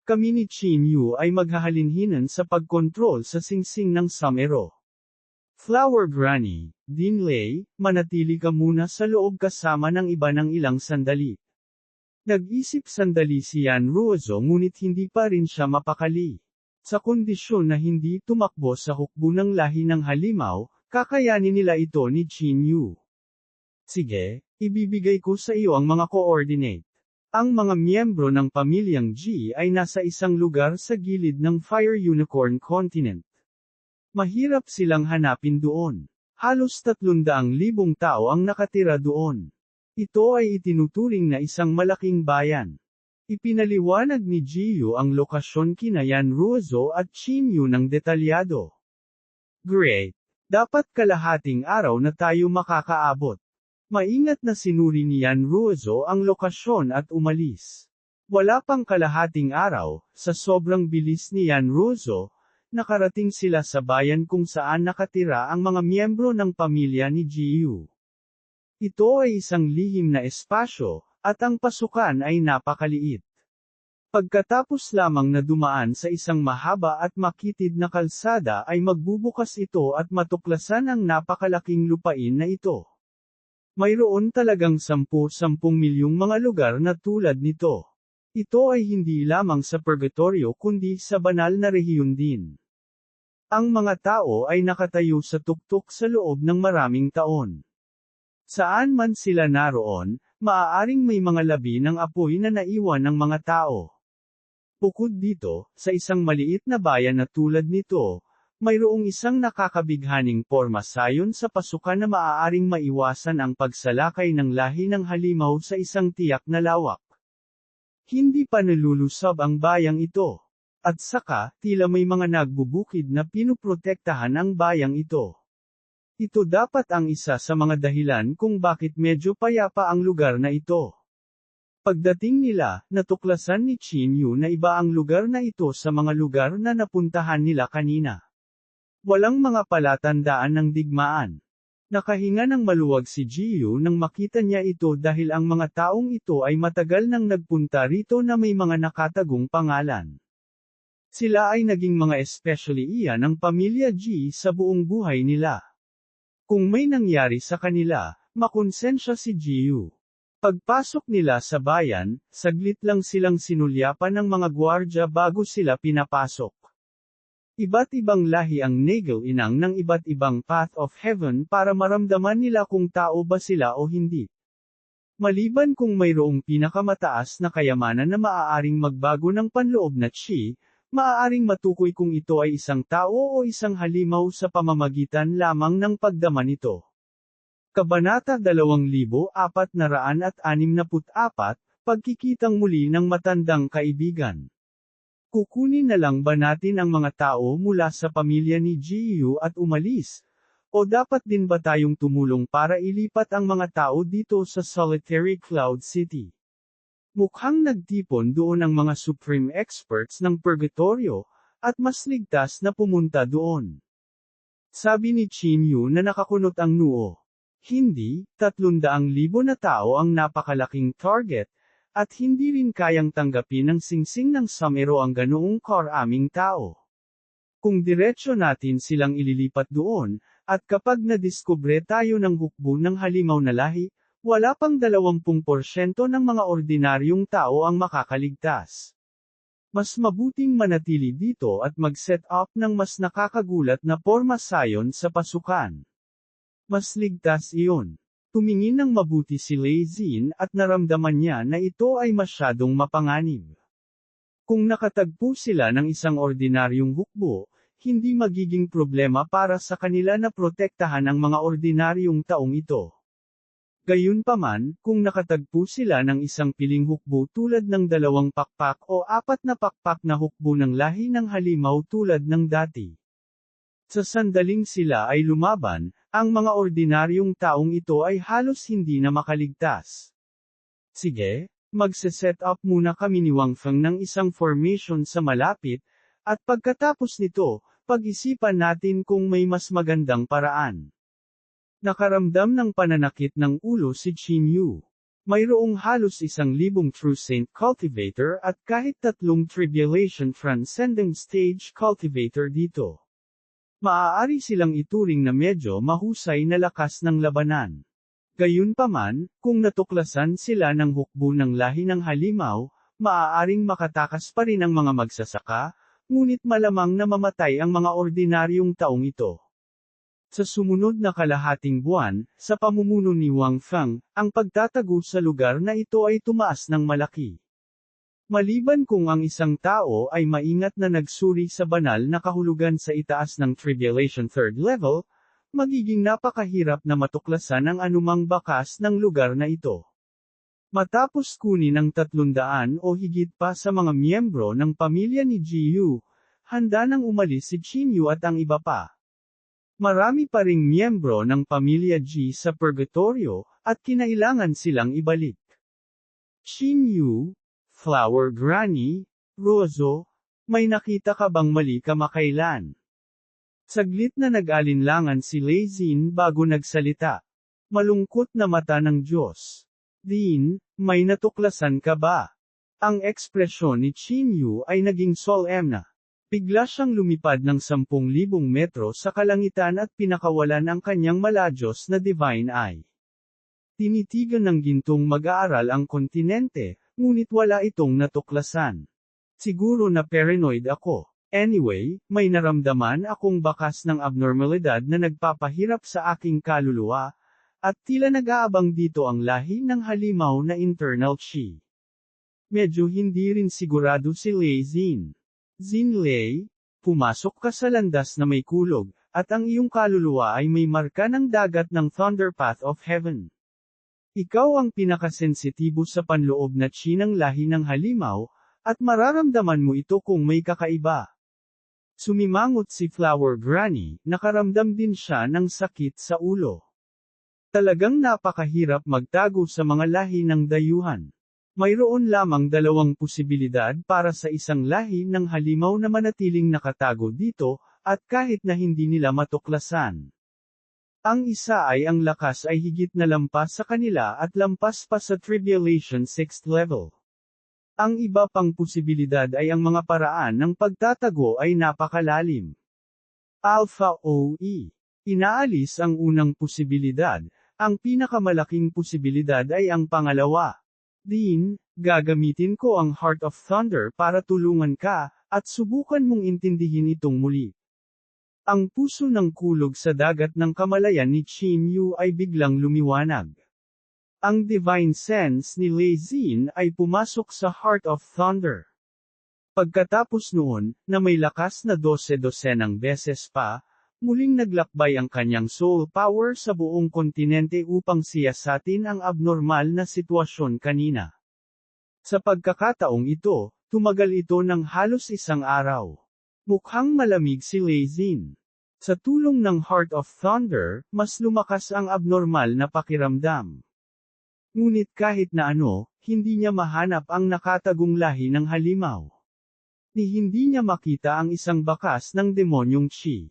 Kami ni Qin Yu ay maghahalinhinan sa pagkontrol sa singsing ng Sumero. Flower Granny, Din Lei, manatili ka muna sa loob kasama ng iba ng ilang sandali. Nag-isip sandali si Yan Ruozo ngunit hindi pa rin siya mapakali. Sa kondisyon na hindi tumakbo sa hukbo ng lahi ng halimaw, kakayanin nila ito ni Qin Yu. Sige, ibibigay ko sa iyo ang mga coordinate. Ang mga miyembro ng pamilyang G ay nasa isang lugar sa gilid ng Fire Unicorn Continent. Mahirap silang hanapin doon. Halos 300,000 tao ang nakatira doon. Ito ay itinuturing na isang malaking bayan. Ipinaliwanag ni Jiyu ang lokasyon kina Yan Ruozo at Chin Yu ng detalyado. Great! Dapat kalahating araw na tayo makakaabot. Maingat na sinuri ni Yan Ruozo ang lokasyon at umalis. Wala pang kalahating araw, sa sobrang bilis ni Yan Ruozo, nakarating sila sa bayan kung saan nakatira ang mga miyembro ng pamilya ni Jiyu. Ito ay isang lihim na espasyo, at ang pasukan ay napakaliit. Pagkatapos lamang na dumaan sa isang mahaba at makitid na kalsada ay magbubukas ito at matuklasan ang napakalaking lupain na ito. Mayroon talagang 10 milyong mga lugar na tulad nito. Ito ay hindi lamang sa purgatorio kundi sa banal na rehiyon din. Ang mga tao ay nakatayo sa tuktok sa loob ng maraming taon. Saan man sila naroon, maaaring may mga labi ng apoy na naiwan ng mga tao. Bukod dito, sa isang maliit na bayan na tulad nito, mayroong isang nakakabighaning porma sayon sa pasukan na maaaring maiwasan ang pagsalakay ng lahi ng halimaw sa isang tiyak na lawak. Hindi pa nalulusob ang bayang ito. At saka, tila may mga nagbubukid na pinuprotektahan ang bayang ito. Ito dapat ang isa sa mga dahilan kung bakit medyo payapa ang lugar na ito. Pagdating nila, natuklasan ni Chin Yu na iba ang lugar na ito sa mga lugar na napuntahan nila kanina. Walang mga palatandaan ng digmaan. Nakahinga ng maluwag si Jiyu nang makita niya ito dahil ang mga taong ito ay matagal nang nagpunta rito na may mga nakatagong pangalan. Sila ay naging mga especially iyan ng pamilya Ji sa buong buhay nila. Kung may nangyari sa kanila, makonsensya si Jiyu. Pagpasok nila sa bayan, saglit lang silang sinulyapan ng mga gwardya bago sila pinapasok. Iba't ibang lahi ang Nagel Inang ng iba't ibang path of heaven para maramdaman nila kung tao ba sila o hindi. Maliban kung mayroong pinakamataas na kayamanan na maaaring magbago ng panloob na chi, maaaring matukoy kung ito ay isang tao o isang halimaw sa pamamagitan lamang ng pagdama nito. Kabanata 2464, Pagkikitang muli ng matandang kaibigan. Kukunin na lang ba natin ang mga tao mula sa pamilya ni Jiyu at umalis? O dapat din ba tayong tumulong para ilipat ang mga tao dito sa Solitary Cloud City? Mukhang nagtipon doon ang mga supreme experts ng purgatorio, at mas ligtas na pumunta doon. Sabi ni Chin Yu na nakakunot ang noo. Hindi, 300,000 na tao ang napakalaking target, at hindi rin kayang tanggapin ng singsing ng Samero ang ganoong karaming tao. Kung diretsyo natin silang ililipat doon, at kapag nadiskubre tayo ng hukbo ng halimaw na lahi, wala pang 20% ng mga ordinaryong tao ang makakaligtas. Mas mabuting manatili dito at mag-set up ng mas nakakagulat na porma sayon sa pasukan. Mas ligtas iyon. Tumingin ng mabuti si Lei Xin at naramdaman niya na ito ay masyadong mapanganib. Kung nakatagpo sila ng isang ordinaryong hukbo, hindi magiging problema para sa kanila na protektahan ang mga ordinaryong taong ito. Gayunpaman, kung nakatagpo sila ng isang piling hukbo tulad ng 2 pakpak o 4 na pakpak na hukbo ng lahi ng halimaw tulad ng dati. Sa sandaling sila ay lumaban, ang mga ordinaryong taong ito ay halos hindi na makaligtas. Sige, magse-set up muna kami ni Wang Feng ng isang formation sa malapit, at pagkatapos nito, pag-isipan natin kung may mas magandang paraan. Nakaramdam ng pananakit ng ulo si Chin Yu. Mayroong halos 1,000 True Saint Cultivator at kahit 3 Tribulation Transcending Stage Cultivator dito. Maaari silang ituring na medyo mahusay na lakas ng labanan. Gayunpaman, kung natuklasan sila ng hukbo ng lahi ng halimaw, maaaring makatakas pa rin ang mga magsasaka, ngunit malamang na mamatay ang mga ordinaryong taong ito. Sa sumunod na kalahating buwan, sa pamumuno ni Wang Feng, ang pagtatago sa lugar na ito ay tumaas ng malaki. Maliban kung ang isang tao ay maingat na nagsuri sa banal na kahulugan sa itaas ng tribulation third level, magiging napakahirap na matuklasan ang anumang bakas ng lugar na ito. Matapos kunin ang 300 o higit pa sa mga miyembro ng pamilya ni Jiyu, handa nang umalis si Chinyu at ang iba pa. Marami pa ring miyembro ng pamilya Ji sa purgatorio, at kinailangan silang ibalik. Chinyu, Flower Granny, Rozo, may nakita ka bang mali kamakailan? Saglit na nag-alinlangan si Lei Xin bago nagsalita. Malungkot na mata ng Diyos. Din, may natuklasan ka ba? Ang ekspresyon ni Chinyu ay naging solemn na. Bigla siyang lumipad ng 10,000 metro sa kalangitan at pinakawalan ang kanyang maladyos na divine eye. Tinitigan ng gintong mag-aaral ang kontinente, ngunit wala itong natuklasan. Siguro na paranoid ako. Anyway, may naramdaman akong bakas ng abnormalidad na nagpapahirap sa aking kaluluwa, at tila nag-aabang dito ang lahi ng halimaw na internal chi. Medyo hindi rin sigurado si Lei Xin. Xin Lei, pumasok ka sa landas na may kulog, at ang iyong kaluluwa ay may marka ng dagat ng Thunder Path of Heaven. Ikaw ang pinakasensitibo sa panloob na chi ng lahi ng halimaw, at mararamdaman mo ito kung may kakaiba. Sumimangot si Flower Granny, nakaramdam din siya ng sakit sa ulo. Talagang napakahirap magtago sa mga lahi ng dayuhan. Mayroon lamang 2 posibilidad para sa isang lahi ng halimaw na manatiling nakatago dito, at kahit na hindi nila matuklasan. Ang isa ay ang lakas ay higit na lampas sa kanila at lampas pa sa tribulation 6th level. Ang iba pang posibilidad ay ang mga paraan ng pagtatago ay napakalalim. Alpha OE. Inaalis ang unang posibilidad, ang pinakamalaking posibilidad ay ang pangalawa. Din, gagamitin ko ang Heart of Thunder para tulungan ka, at subukan mong intindihin itong muli. Ang puso ng kulog sa dagat ng kamalayan ni Chinyu ay biglang lumiwanag. Ang divine sense ni Lei Xin ay pumasok sa Heart of Thunder. Pagkatapos noon, na may lakas na 12-dosenang beses pa, muling naglakbay ang kanyang soul power sa buong kontinente upang siyasatin ang abnormal na sitwasyon kanina. Sa pagkakataong ito, tumagal ito ng halos 1 araw. Mukhang malamig si Lei Xin. Sa tulong ng Heart of Thunder, mas lumakas ang abnormal na pakiramdam. Ngunit kahit na ano, hindi niya mahanap ang nakatagong lahi ng halimaw. Hindi niya makita ang isang bakas ng demonyong chi.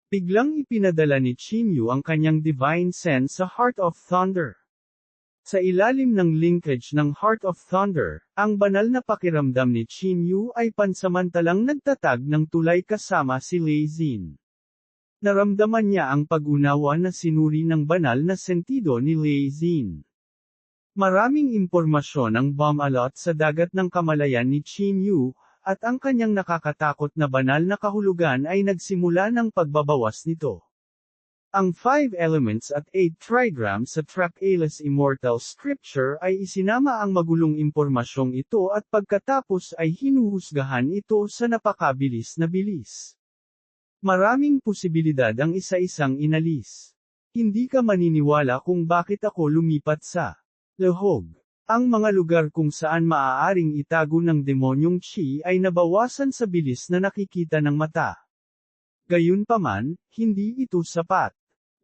Biglang ipinadala ni Chinyu ang kanyang divine sense sa Heart of Thunder. Sa ilalim ng linkage ng Heart of Thunder, ang banal na pakiramdam ni Chinyu ay pansamantalang nagtatag ng tulay kasama si Lei Xin. Naramdaman niya ang pag-unawa na sinuri ng banal na sentido ni Lei Xin. Maraming impormasyon ang bumalot sa dagat ng kamalayan ni Chinyu, at ang kanyang nakakatakot na banal na kahulugan ay nagsimula ng pagbabawas nito. Ang 5 elements at 8 trigrams sa Tractatus Immortal Scripture ay isinama ang magulong impormasyong ito at pagkatapos ay hinuhusgahan ito sa napakabilis na bilis. Maraming posibilidad ang isa-isang inalis. Hindi ka maniniwala kung bakit ako lumipat sa Lahog. Ang mga lugar kung saan maaaring itago ng demonyong chi ay nabawasan sa bilis na nakikita ng mata. Gayunpaman, hindi ito sapat.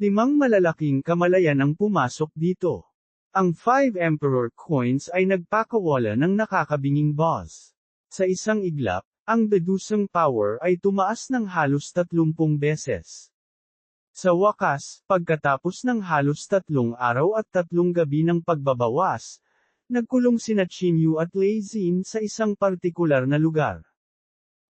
5 malalaking kamalayan ang pumasok dito. Ang 5 Emperor coins ay nagpakawala ng nakakabinging buzz. Sa isang iglap, ang dedusang power ay tumaas ng halos 30 beses. Sa wakas, pagkatapos ng halos 3 araw at 3 gabi ng pagbabawas, nagkulong sina Chinyu at Lei Xin sa isang partikular na lugar.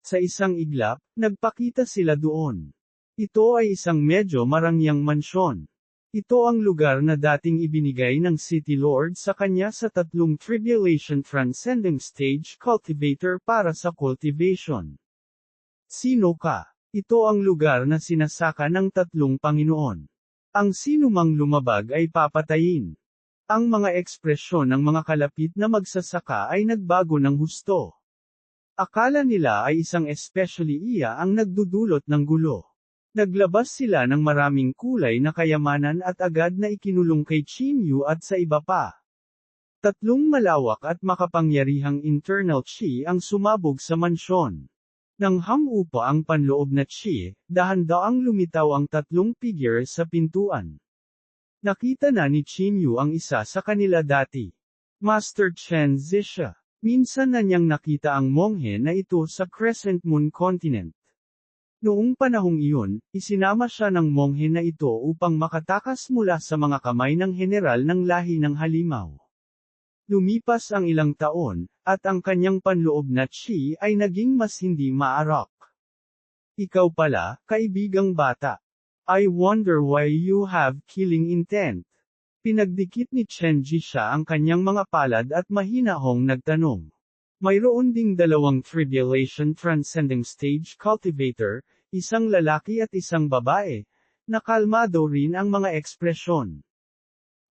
Sa isang iglap, nagpakita sila doon. Ito ay isang medyo marangyang mansyon. Ito ang lugar na dating ibinigay ng City Lord sa kanya sa 3 Tribulation Transcending Stage Cultivator para sa cultivation. Sino ka? Ito ang lugar na sinasaka ng 3 Panginoon. Ang sinumang lumabag ay papatayin. Ang mga ekspresyon ng mga kalapit na magsasaka ay nagbago ng husto. Akala nila ay isang especially iya ang nagdudulot ng gulo. Naglabas sila ng maraming kulay na kayamanan at agad na ikinulong kay Qin Yu at sa iba pa. Tatlong malawak at makapangyarihang internal chi ang sumabog sa mansyon. Nang hamupa ang panloob na chi, dahan-daang lumitaw ang tatlong figure sa pintuan. Nakita na ni Qin Yu ang isa sa kanila dati. Master Chen Zixia. Minsan na niyang nakita ang monghe na ito sa Crescent Moon Continent. Noong panahong iyon, isinama siya ng monghe na ito upang makatakas mula sa mga kamay ng general ng lahi ng halimaw. Lumipas ang ilang taon, at ang kanyang panloob na chi ay naging mas hindi maarak. Ikaw pala, kaibigang bata. I wonder why you have killing intent. Pinagdikit ni Chen Zixia ang kanyang mga palad at mahinahong nagtanong. Mayroon ding dalawang tribulation transcending stage cultivator, isang lalaki at isang babae, na kalmado rin ang mga ekspresyon.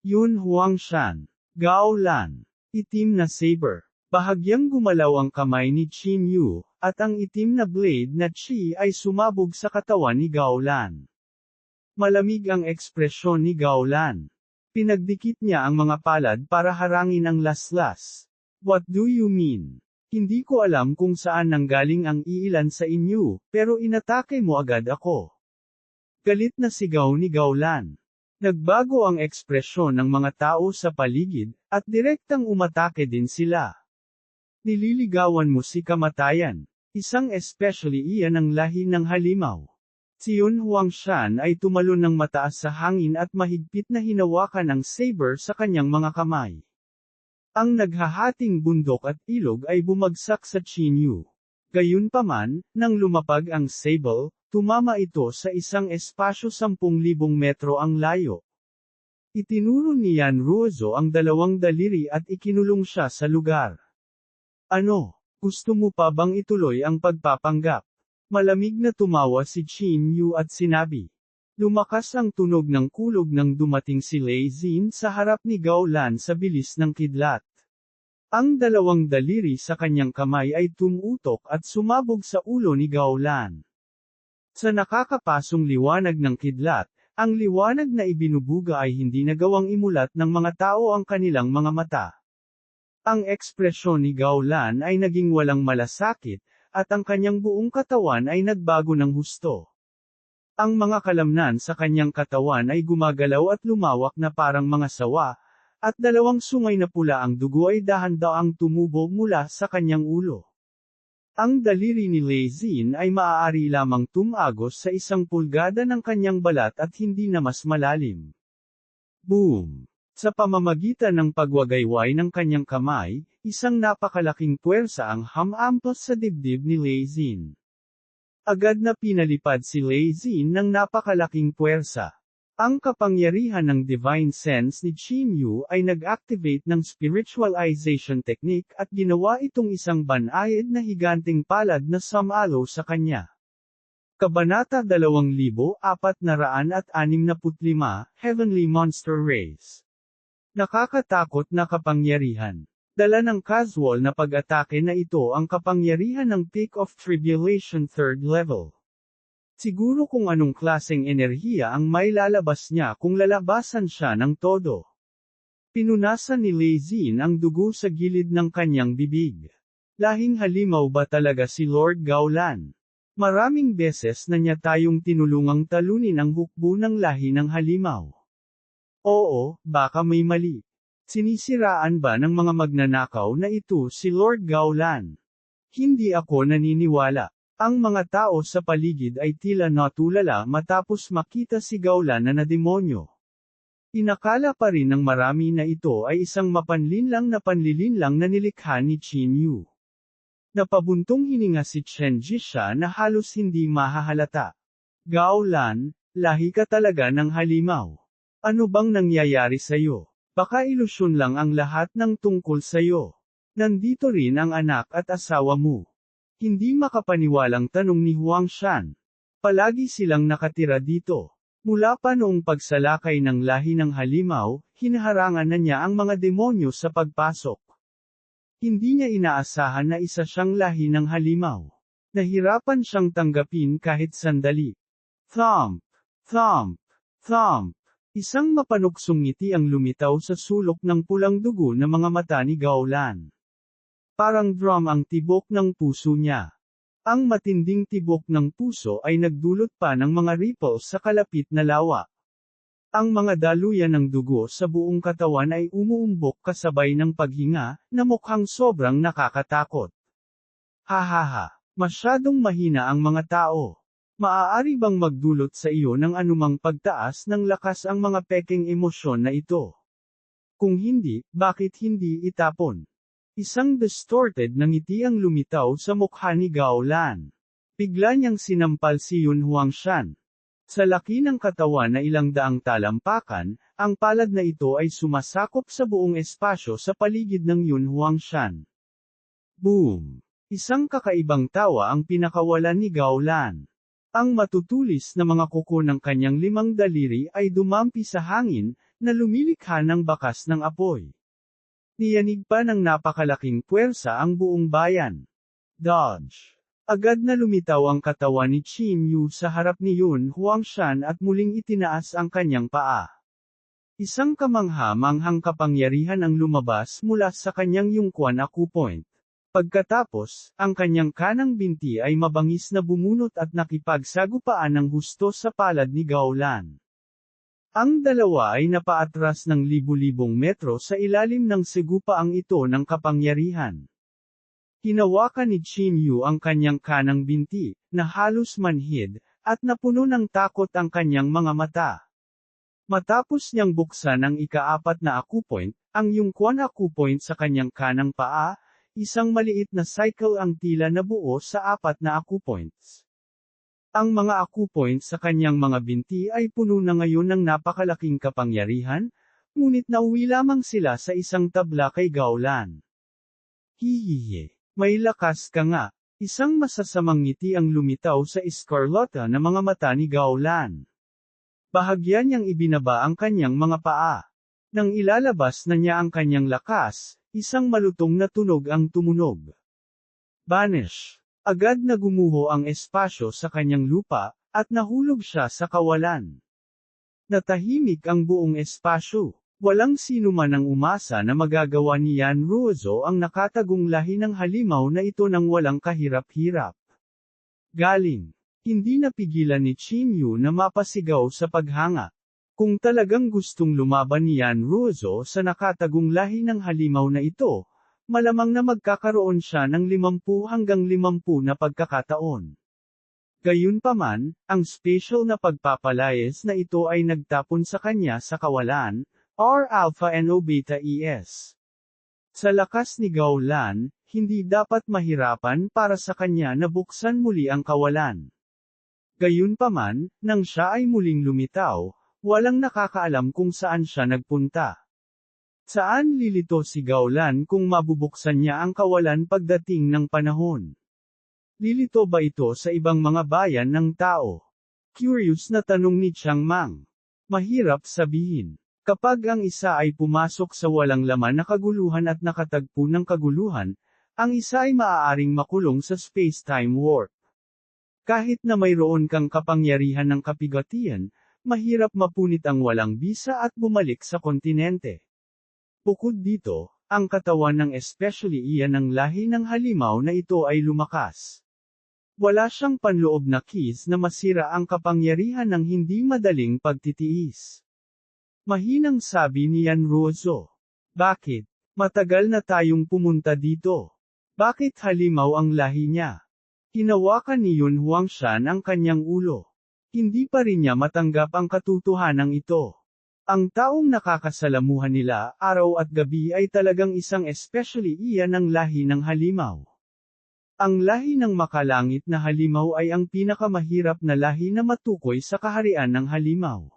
Yun Huangshan. Gao Lan. Itim na saber. Bahagyang gumalaw ang kamay ni Qin Yu, at ang itim na blade na chi ay sumabog sa katawan ni Gao Lan. Malamig ang ekspresyon ni Gao Lan. Pinagdikit niya ang mga palad para harangin ang laslas. What do you mean? Hindi ko alam kung saan nanggaling ang iilan sa inyo, pero inatake mo agad ako. Galit na sigaw ni Gao Lan. Nagbago ang ekspresyon ng mga tao sa paligid, at direktang umatake din sila. Nililigawan mo si kamatayan. Isang especially iyan ang lahi ng halimaw. Si Yun Huangshan ay tumalon ng mataas sa hangin at mahigpit na hinawakan ang saber sa kanyang mga kamay. Ang naghahating bundok at ilog ay bumagsak sa Qin Yu. Gayunpaman, nang lumapag ang sable, tumama ito sa isang espasyo 10,000 metro ang layo. Itinuro ni Yan Ruozo ang dalawang daliri at ikinulong siya sa lugar. Ano, gusto mo pa bang ituloy ang pagpapanggap? Malamig na tumawa si Qin Yu at sinabi. Lumakas ang tunog ng kulog nang dumating si Lei Xin sa harap ni Gao Lan sa bilis ng kidlat. Ang dalawang daliri sa kanyang kamay ay tumutok at sumabog sa ulo ni Gao Lan. Sa nakakapasong liwanag ng kidlat, ang liwanag na ibinubuga ay hindi nagawang imulat ng mga tao ang kanilang mga mata. Ang ekspresyon ni Gao Lan ay naging walang malasakit, at ang kanyang buong katawan ay nagbago ng husto. Ang mga kalamnan sa kanyang katawan ay gumagalaw at lumawak na parang mga sawa, at dalawang sungay na pula ang dugo ay dahan-daang tumubo mula sa kanyang ulo. Ang daliri ni Lei Xin ay maaari lamang tumagos sa 1 pulgada ng kanyang balat at hindi na mas malalim. Boom! Sa pamamagitan ng pagwagayway ng kanyang kamay, isang napakalaking puwersa ang hamampos sa dibdib ni Lei Xin. Agad na pinalipad si Lei Xin ng napakalaking puwersa. Ang kapangyarihan ng divine sense ni Qin Yu ay nag-activate ng spiritualization technique at ginawa itong isang banayad na higanting palad na sumalo sa kanya. Kabanata 2465, Heavenly Monster Race. Nakakatakot na kapangyarihan. Dala ng casual na pag-atake na ito ang kapangyarihan ng Peak of Tribulation 3rd level. Siguro kung anong klaseng enerhiya ang may lalabas niya kung lalabasan siya ng todo. Pinunasan ni Lei Xin ang dugo sa gilid ng kanyang bibig. Lahing halimaw ba talaga si Lord Gao Lan? Maraming beses na niya tayong tinulungang talunin ang hukbo ng lahi ng halimaw. Oo, baka may mali. Sinisiraan ba ng mga magnanakaw na ito si Lord Gao Lan? Hindi ako naniniwala. Ang mga tao sa paligid ay tila natulala matapos makita si Gao Lan na nademonyo. Inakala pa rin ng marami na ito ay isang mapanlinlang na panlilinlang na nilikha ni Qin Yu. Napabuntong hininga si Chen Zixia na halos hindi mahahalata. Gao Lan, lahi ka talaga ng halimaw. Ano bang nangyayari sa'yo? Baka ilusyon lang ang lahat ng tungkol sa'yo. Nandito rin ang anak at asawa mo. Hindi makapaniwalang tanong ni Huangshan. Palagi silang nakatira dito. Mula pa noong pagsalakay ng lahi ng halimaw, hinaharangan na niya ang mga demonyo sa pagpasok. Hindi niya inaasahan na isa siyang lahi ng halimaw. Nahirapan siyang tanggapin kahit sandali. Thump! Thump! Thump! Isang mapanuksong ngiti ang lumitaw sa sulok ng pulang dugo na mga mata ni Gaulan. Parang drum ang tibok ng puso niya. Ang matinding tibok ng puso ay nagdulot pa ng mga ripples sa kalapit na lawa. Ang mga daluyan ng dugo sa buong katawan ay umuumbok kasabay ng paghinga, na mukhang sobrang nakakatakot. Hahaha, masyadong mahina ang mga tao. Maaari bang magdulot sa iyo ng anumang pagtaas ng lakas ang mga pekeng emosyon na ito? Kung hindi, bakit hindi itapon? Isang distorted na ngiti ang lumitaw sa mukha ni Gaulan. Bigla niyang sinampal si Yun Huangshan. Sa laki ng katawan na ilang daang talampakan, ang palad na ito ay sumasakop sa buong espasyo sa paligid ng Yun Huangshan. Boom! Isang kakaibang tawa ang pinakawalan ni Gaulan. Ang matutulis na mga kuko ng kanyang 5 daliri ay dumampi sa hangin, na lumilikha ng bakas ng apoy. Niyanig pa ng napakalaking puwersa ang buong bayan. Dodge! Agad na lumitaw ang katawan ni Qin Yu sa harap ni Yun Huangshan at muling itinaas ang kanyang paa. Isang kamangha-manghang kapangyarihan ang lumabas mula sa kanyang yungkuan acupoint. Pagkatapos, ang kanyang kanang binti ay mabangis na bumunot at nakipagsagupaan ng husto sa palad ni Gaulan. Ang dalawa ay napaatras ng libu-libong metro sa ilalim ng segupaang ito ng kapangyarihan. Hinawakan ni Qin Yu ang kanyang kanang binti, na halos manhid, at napuno ng takot ang kanyang mga mata. Matapos niyang buksan ang ika-4 na acupoint, ang yungkuan acupoint sa kanyang kanang paa, isang maliit na cycle ang tila na buo sa 4 na acupoints. Ang mga acupoints sa kanyang mga binti ay puno na ngayon ng napakalaking kapangyarihan, ngunit nauwi lamang sila sa isang tabla kay Gaulan. Hihihi, may lakas ka nga. Isang masasamang ngiti ang lumitaw sa iskarlota na mga mata ni Gaulan. Bahagya niyang ibinaba ang kanyang mga paa. Nang ilalabas na niya ang kanyang lakas, isang malutong na tunog ang tumunog. Banish! Agad na gumuho ang espasyo sa kanyang lupa, at nahulog siya sa kawalan. Natahimik ang buong espasyo. Walang sino man ang umasa na magagawa ni Yan Ruozo ang nakatagong lahi ng halimaw na ito nang walang kahirap-hirap. Galing. Hindi napigilan ni Qin Yu na mapasigaw sa paghanga. Kung talagang gustong lumaban ni Yan Ruozo sa nakatagong lahi ng halimaw na ito, malamang na magkakaroon siya ng 50 hanggang 50 na pagkakataon. Gayunpaman, ang special na pagpapalayas na ito ay nagtapon sa kanya sa kawalan, R-alpha no beta ES. Sa lakas ni Gaulan, hindi dapat mahirapan para sa kanya na buksan muli ang kawalan. Gayunpaman, nang siya ay muling lumitaw, walang nakakaalam kung saan siya nagpunta. Saan lilito si Gaulan kung mabubuksan niya ang kawalan pagdating ng panahon? Lilito ba ito sa ibang mga bayan ng tao? Curious na tanong ni Chiang Mang. Mahirap sabihin. Kapag ang isa ay pumasok sa walang laman na kaguluhan at nakatagpo ng kaguluhan, ang isa ay maaaring makulong sa space-time warp. Kahit na mayroon kang kapangyarihan ng kapigatian, mahirap mapunit ang walang bisa at bumalik sa kontinente. Bukod dito, ang katawan ng especially iyan ng lahi ng halimaw na ito ay lumakas. Wala siyang panloob na keys na masira ang kapangyarihan ng hindi madaling pagtitiis. Mahinang sabi ni Yan Ruozo. Bakit? Matagal na tayong pumunta dito. Bakit halimaw ang lahi niya? Hinawakan ni Yun Huangshan ang kanyang ulo. Hindi pa rin niya matanggap ang katotohanan ito. Ang taong nakakasalamuhan nila, araw at gabi ay talagang isang especially iyan ng lahi ng halimaw. Ang lahi ng makalangit na halimaw ay ang pinakamahirap na lahi na matukoy sa kaharian ng halimaw.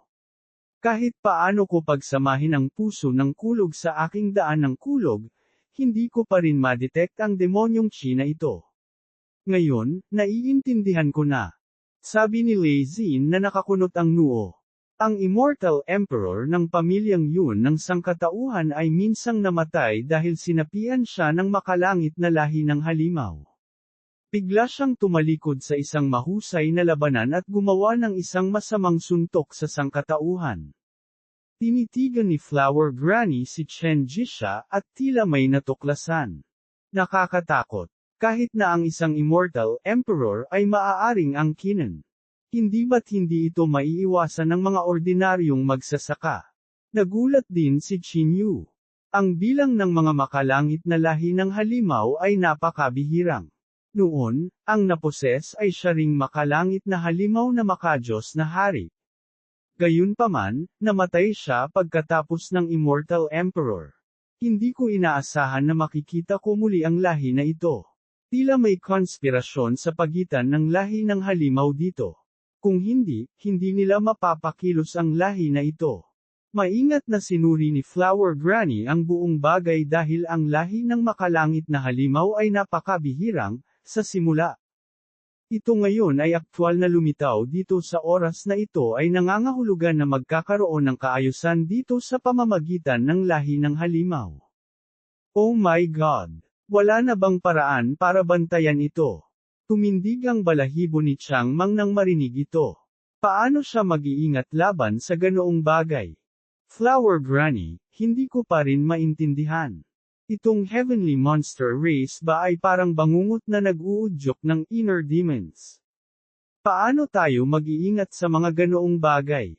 Kahit paano ko pagsamahin ang puso ng kulog sa aking daan ng kulog, hindi ko pa rin madetect ang demonyong Qi na ito. Ngayon, naiintindihan ko na. Sabi ni Lei Xin na nakakunot ang noo. Ang Immortal Emperor ng pamilyang yun ng sangkatauhan ay minsang namatay dahil sinapian siya ng makalangit na lahi ng halimaw. Bigla siyang tumalikod sa isang mahusay na labanan at gumawa ng isang masamang suntok sa sangkatauhan. Tinitigan ni Flower Granny si Chen Jisha at tila may natuklasan. Nakakatakot. Kahit na ang isang Immortal Emperor ay maaaring angkinin. Hindi ba't hindi ito maiiwasan ng mga ordinaryong magsasaka? Nagulat din si Qin Yu. Ang bilang ng mga makalangit na lahi ng halimaw ay napakabihirang. Noon, ang naposes ay siya ring makalangit na halimaw na makadiyos na hari. Gayunpaman, namatay siya pagkatapos ng Immortal Emperor. Hindi ko inaasahan na makikita ko muli ang lahi na ito. Tila may konspirasyon sa pagitan ng lahi ng halimaw dito. Kung hindi nila mapapakilos ang lahi na ito. Maingat na sinuri ni Flower Granny ang buong bagay dahil ang lahi ng makalangit na halimaw ay napakabihirang, sa simula. Ito ngayon ay aktwal na lumitaw dito sa oras na ito ay nangangahulugan na magkakaroon ng kaayusan dito sa pamamagitan ng lahi ng halimaw. Oh my God! Wala na bang paraan para bantayan ito? Tumindig ang balahibo ni Chang Mang nang marinig ito. Paano siya mag-iingat laban sa ganoong bagay? Flower Granny, hindi ko pa rin maintindihan. Itong heavenly monster race ba ay parang bangungot na nag-uudyok ng inner demons? Paano tayo mag-iingat sa mga ganoong bagay?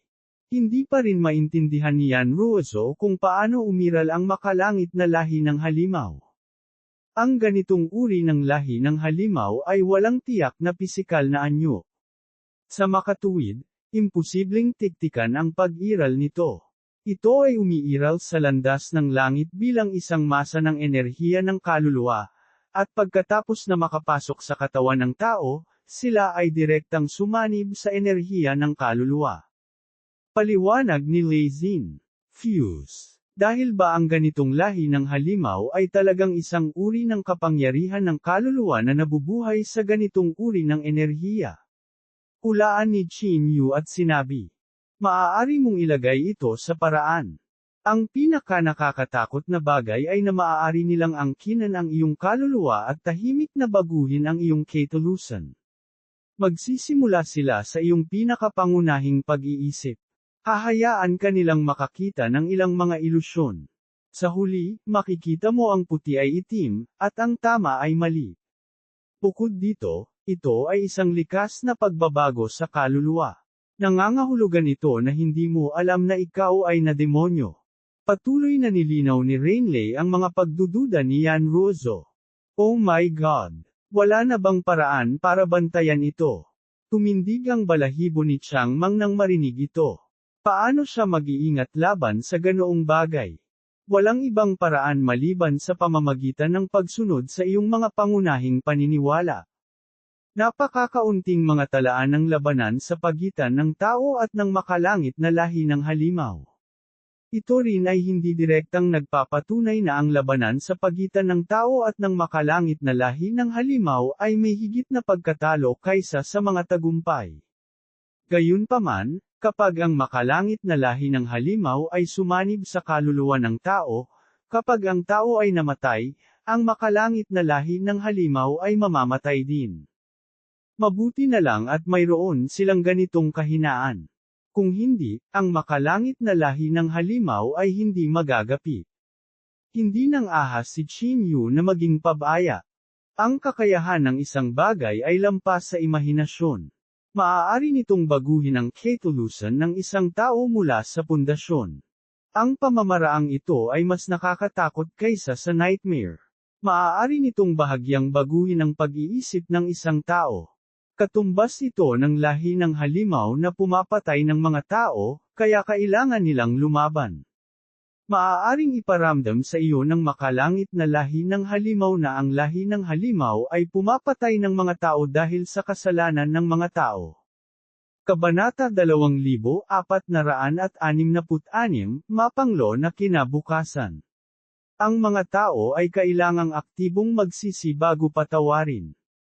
Hindi pa rin maintindihan ni Yan Ruozo kung paano umiral ang makalangit na lahi ng halimaw. Ang ganitong uri ng lahi ng halimaw ay walang tiyak na pisikal na anyo. Sa makatuwid, imposibleng tiktikan ang pag-iral nito. Ito ay umiiral sa landas ng langit bilang isang masa ng enerhiya ng kaluluwa, at pagkatapos na makapasok sa katawan ng tao, sila ay direktang sumanib sa enerhiya ng kaluluwa. Paliwanag ni Lei Xin. Fuse. Dahil ba ang ganitong lahi ng halimaw ay talagang isang uri ng kapangyarihan ng kaluluwa na nabubuhay sa ganitong uri ng enerhiya? Hulaan ni Qin Yu at sinabi. Maaari mong ilagay ito sa paraan. Ang pinaka-nakakatakot na bagay ay na maaari nilang angkinan ang iyong kaluluwa at tahimik na baguhin ang iyong ketulusan. Magsisimula sila sa iyong pinakapangunahing pag-iisip. Hahayaan ka nilang makakita ng ilang mga ilusyon. Sa huli, makikita mo ang puti ay itim, at ang tama ay mali. Bukod dito, ito ay isang likas na pagbabago sa kaluluwa. Nangangahulugan ito na hindi mo alam na ikaw ay nademonyo. Patuloy na nilinaw ni Rainley ang mga pagdududa ni Yan Ruozo. Oh my God! Wala na bang paraan para bantayan ito? Tumindig ang balahibo ni Chang Mang nang marinig ito. Paano siya mag-iingat laban sa ganoong bagay? Walang ibang paraan maliban sa pamamagitan ng pagsunod sa iyong mga pangunahing paniniwala. Napakakaunting mga talaan ng labanan sa pagitan ng tao at ng makalangit na lahi ng halimaw. Ito rin ay hindi direktang nagpapatunay na ang labanan sa pagitan ng tao at ng makalangit na lahi ng halimaw ay may higit na pagkatalo kaysa sa mga tagumpay. Gayunpaman, kapag ang makalangit na lahi ng halimaw ay sumanib sa kaluluwa ng tao, kapag ang tao ay namatay, ang makalangit na lahi ng halimaw ay mamamatay din. Mabuti na lang at mayroon silang ganitong kahinaan. Kung hindi, ang makalangit na lahi ng halimaw ay hindi magagapi. Hindi nang ahas si Qin Yu na maging pabaya. Ang kakayahan ng isang bagay ay lampas sa imahinasyon. Maaari nitong baguhin ang ketulusan ng isang tao mula sa pundasyon. Ang pamamaraang ito ay mas nakakatakot kaysa sa nightmare. Maaari nitong bahagyang baguhin ang pag-iisip ng isang tao. Katumbas ito ng lahi ng halimaw na pumapatay ng mga tao, kaya kailangan nilang lumaban. Maaaring iparamdam sa iyo ng makalangit na lahi ng halimaw na ang lahi ng halimaw ay pumapatay ng mga tao dahil sa kasalanan ng mga tao. Kabanata 2466, Mapanglo na kinabukasan. Ang mga tao ay kailangang aktibong magsisi bago patawarin.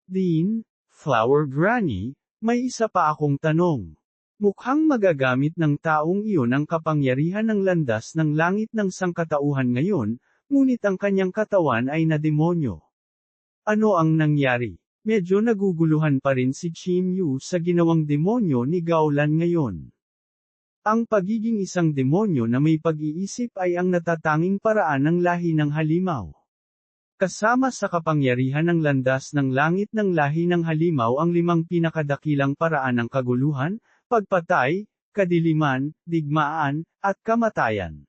Dean, Flower Granny, may isa pa akong tanong. Mukhang magagamit ng taong iyon ang kapangyarihan ng landas ng langit ng sangkatauhan ngayon, ngunit ang kanyang katawan ay nademonyo. Ano ang nangyari? Medyo naguguluhan pa rin si Qin Yu sa ginawang demonyo ni Gao Lan ngayon. Ang pagiging isang demonyo na may pag-iisip ay ang natatanging paraan ng lahi ng halimaw. Kasama sa kapangyarihan ng landas ng langit ng lahi ng halimaw ang 5 pinakadakilang paraan ng kaguluhan, pagpatay, kadiliman, digmaan, at kamatayan.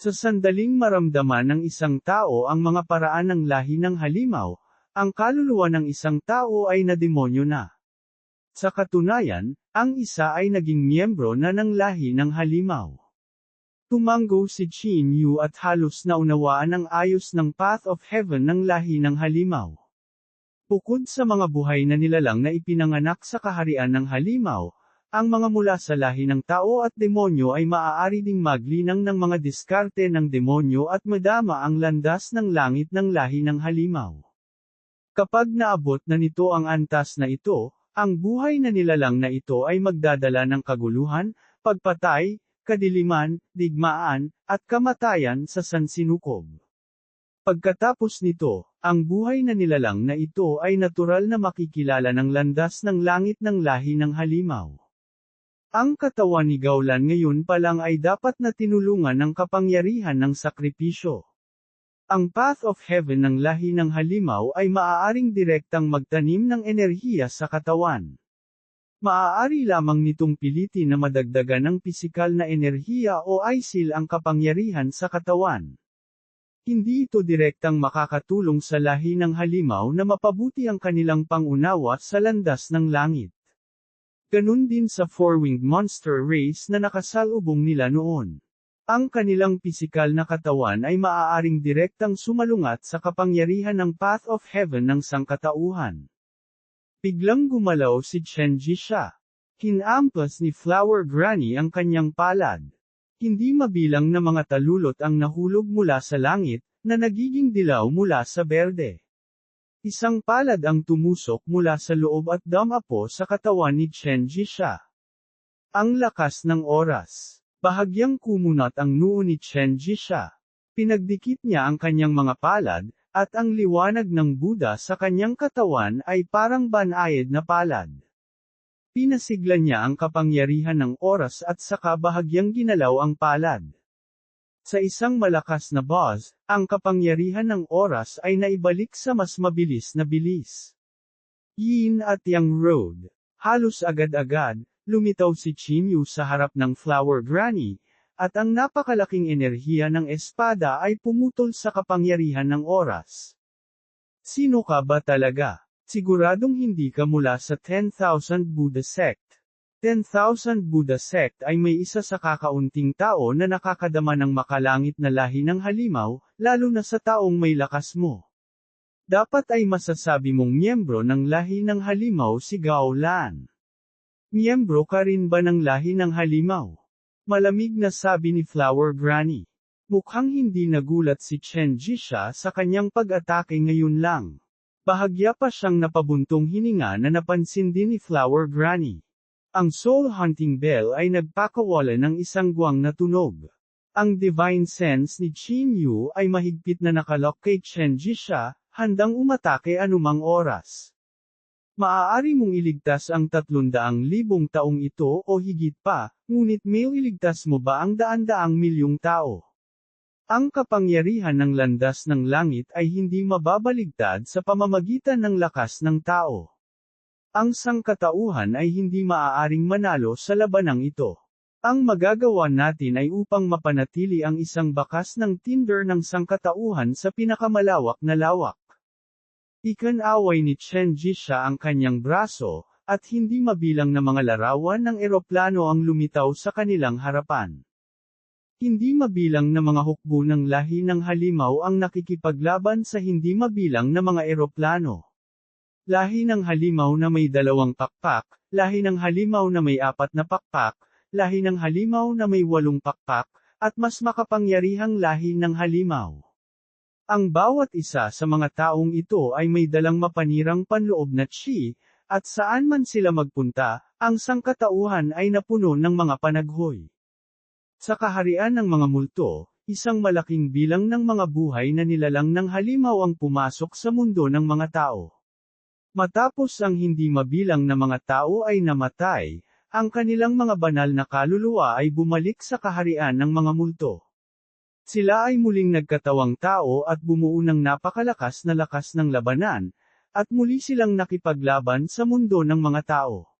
Sa sandaling maramdaman ng isang tao ang mga paraan ng lahi ng halimaw, ang kaluluwa ng isang tao ay nademonyo na. Sa katunayan, ang isa ay naging miyembro na ng lahi ng halimaw. Tumango si Qin Yu at halos naunawaan ang ayos ng Path of Heaven ng lahi ng halimaw. Bukod sa mga buhay na nilalang na ipinanganak sa kaharian ng halimaw, ang mga mula sa lahi ng tao at demonyo ay maaari ding maglinang ng mga diskarte ng demonyo at madama ang landas ng langit ng lahi ng halimaw. Kapag naabot na nito ang antas na ito, ang buhay na nilalang na ito ay magdadala ng kaguluhan, pagpatay, kadiliman, digmaan, at kamatayan sa sansinukob. Pagkatapos nito, ang buhay na nilalang na ito ay natural na makikilala ng landas ng langit ng lahi ng halimaw. Ang katawan ni Gao Lan ngayon pa lang ay dapat na tinulungan ng kapangyarihan ng sakripisyo. Ang Path of Heaven ng lahi ng halimaw ay maaaring direktang magtanim ng enerhiya sa katawan. Maaari lamang nitong pilitin na madagdagan ng pisikal na enerhiya o ISIL ang kapangyarihan sa katawan. Hindi ito direktang makakatulong sa lahi ng halimaw na mapabuti ang kanilang pangunawa sa landas ng langit. Ganun din sa four-winged monster race na nakasalubong nila noon. Ang kanilang pisikal na katawan ay maaaring direktang sumalungat sa kapangyarihan ng Path of Heaven ng sangkatauhan. Biglang gumalaw si Chen Jisha. Hinampas ni Flower Granny ang kanyang palad. Hindi mabilang na mga talulot ang nahulog mula sa langit, na nagiging dilaw mula sa berde. Isang palad ang tumusok mula sa loob at damapo sa katawan ni Chen Jisha. Ang lakas ng oras. Bahagyang kumunat ang noo ni Chen Jisha. Pinagdikit niya ang kanyang mga palad, at ang liwanag ng Buddha sa kanyang katawan ay parang banayad na palad. Pinasigla niya ang kapangyarihan ng oras at saka bahagyang ginalaw ang palad. Sa isang malakas na buzz, ang kapangyarihan ng oras ay naibalik sa mas mabilis na bilis. Yin at Yang Road. Halos agad-agad, lumitaw si Qin Yu sa harap ng Flower Granny, at ang napakalaking enerhiya ng espada ay pumutol sa kapangyarihan ng oras. Sino ka ba talaga? Siguradong hindi ka mula sa 10,000 Buddha Sect. 10,000 Buddha Sect ay may isa sa kakaunting tao na nakakadama ng makalangit na lahi ng halimaw, lalo na sa taong may lakas mo. Dapat ay masasabi mong miyembro ng lahi ng halimaw si Gao Lan. Miyembro ka rin ba ng lahi ng halimaw? Malamig na sabi ni Flower Granny. Mukhang hindi nagulat si Chen Jisha sa kanyang pag-atake ngayon lang. Bahagya pa siyang napabuntong hininga na napansin din ni Flower Granny. Ang soul hunting bell ay nagpakawala ng isang guwang na tunog. Ang divine sense ni Qin Yu ay mahigpit na nakalock kay Chen Jisha, handang umatake anumang oras. Maaari mong iligtas ang 300,000 taong ito o higit pa, ngunit may iligtas mo ba ang daan-daang milyong tao? Ang kapangyarihan ng landas ng langit ay hindi mababaligtad sa pamamagitan ng lakas ng tao. Ang sangkatauhan ay hindi maaaring manalo sa labanang ito. Ang magagawa natin ay upang mapanatili ang isang bakas ng tinder ng sangkatauhan sa pinakamalawak na lawak. Ikinaway ni Chen Jisha ang kanyang braso, at hindi mabilang na mga larawan ng eroplano ang lumitaw sa kanilang harapan. Hindi mabilang na mga hukbo ng lahi ng halimaw ang nakikipaglaban sa hindi mabilang na mga eroplano. Lahi ng halimaw na may 2 pakpak, lahi ng halimaw na may 4 na pakpak, lahi ng halimaw na may 8 pakpak, at mas makapangyarihang lahi ng halimaw. Ang bawat isa sa mga taong ito ay may dalang mapanirang panloob na chi, at saan man sila magpunta, Ang sangkatauhan ay napuno ng mga panaghoy. Sa kaharian ng mga multo, isang malaking bilang ng mga buhay na nilalang ng halimaw ang pumasok sa mundo ng mga tao. Matapos ang hindi mabilang na mga tao ay namatay, ang kanilang mga banal na kaluluwa ay bumalik sa kaharian ng mga multo. Sila ay muling nagkatawang tao at bumuo ng napakalakas na lakas ng labanan, at muli silang nakipaglaban sa mundo ng mga tao.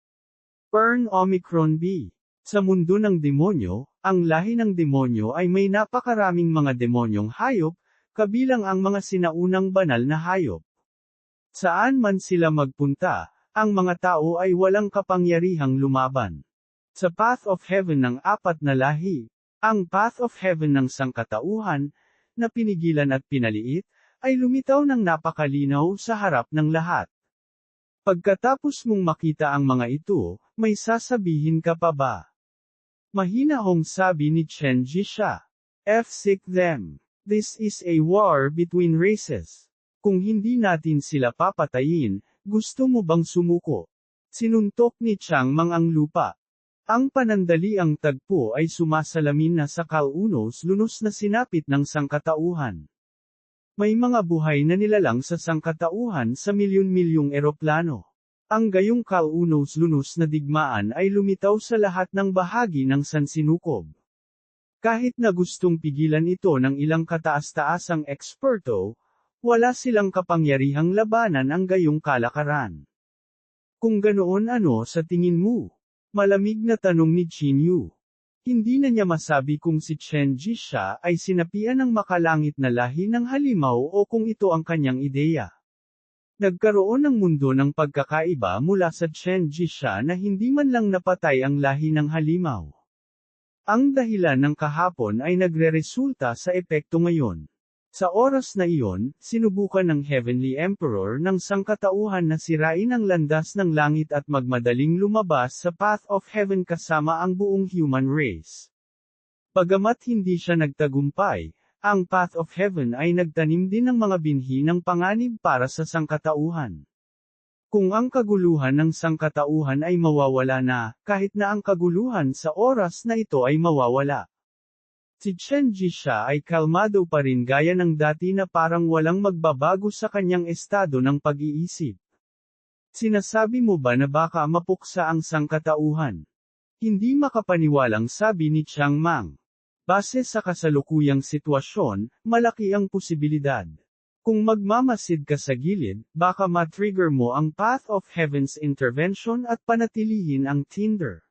Pern Omicron B. Sa mundo ng demonyo, ang lahi ng demonyo ay may napakaraming mga demonyong hayop, kabilang ang mga sinaunang banal na hayop. Saan man sila magpunta, ang mga tao ay walang kapangyarihang lumaban. Sa Path of Heaven ng apat na lahi, ang Path of Heaven ng sangkatauhan, na pinigilan at pinaliit, ay lumitaw ng napakalinaw sa harap ng lahat. Pagkatapos mong makita ang mga ito, may sasabihin ka pa ba? Mahinahong sabi ni Chen Jisha. F-sick them. This is a war between races. Kung hindi natin sila papatayin, gusto mo bang sumuko? Sinuntok ni Chang Mang ang lupa. Ang panandaliang tagpo ay sumasalamin na sa kaunos-lunos na sinapit ng sangkatauhan. May mga buhay na nilalang sa sangkatauhan sa milyon-milyong eroplano. Ang gayong kaunos-lunos na digmaan ay lumitaw sa lahat ng bahagi ng sansinukob. Kahit na gustong pigilan ito ng ilang kataas-taasang eksperto, wala silang kapangyarihang labanan ang gayong kalakaran. Kung ganoon ano sa tingin mo? Malamig na tanong ni Qin Yu. Hindi na niya masabi kung si Chen Jisha ay sinapian ng makalangit na lahi ng halimaw o kung ito ang kanyang ideya. Nagkaroon ng mundo ng pagkakaiba mula sa Chen Jisha na hindi man lang napatay ang lahi ng halimaw. Ang dahilan ng kahapon ay nagreresulta sa epekto ngayon. Sa oras na iyon, sinubukan ng Heavenly Emperor ng sangkatauhan na sirain ang landas ng langit at magmadaling lumabas sa Path of Heaven kasama ang buong human race. Bagamat hindi siya nagtagumpay, ang Path of Heaven ay nagtanim din ng mga binhi ng panganib para sa sangkatauhan. Kung ang kaguluhan ng sangkatauhan ay mawawala na, kahit na ang kaguluhan sa oras na ito ay mawawala. Si Chen Jisha ay kalmado pa rin gaya ng dati na parang walang magbabago sa kanyang estado ng pag-iisip. Sinasabi mo ba na baka mapuksa ang sangkatauhan? Hindi makapaniwalang sabi ni Chang Mang. Base sa kasalukuyang sitwasyon, malaki ang posibilidad. Kung magmamasid ka sa gilid, baka matrigger mo ang Path of Heaven's intervention at panatilihin ang Tinder.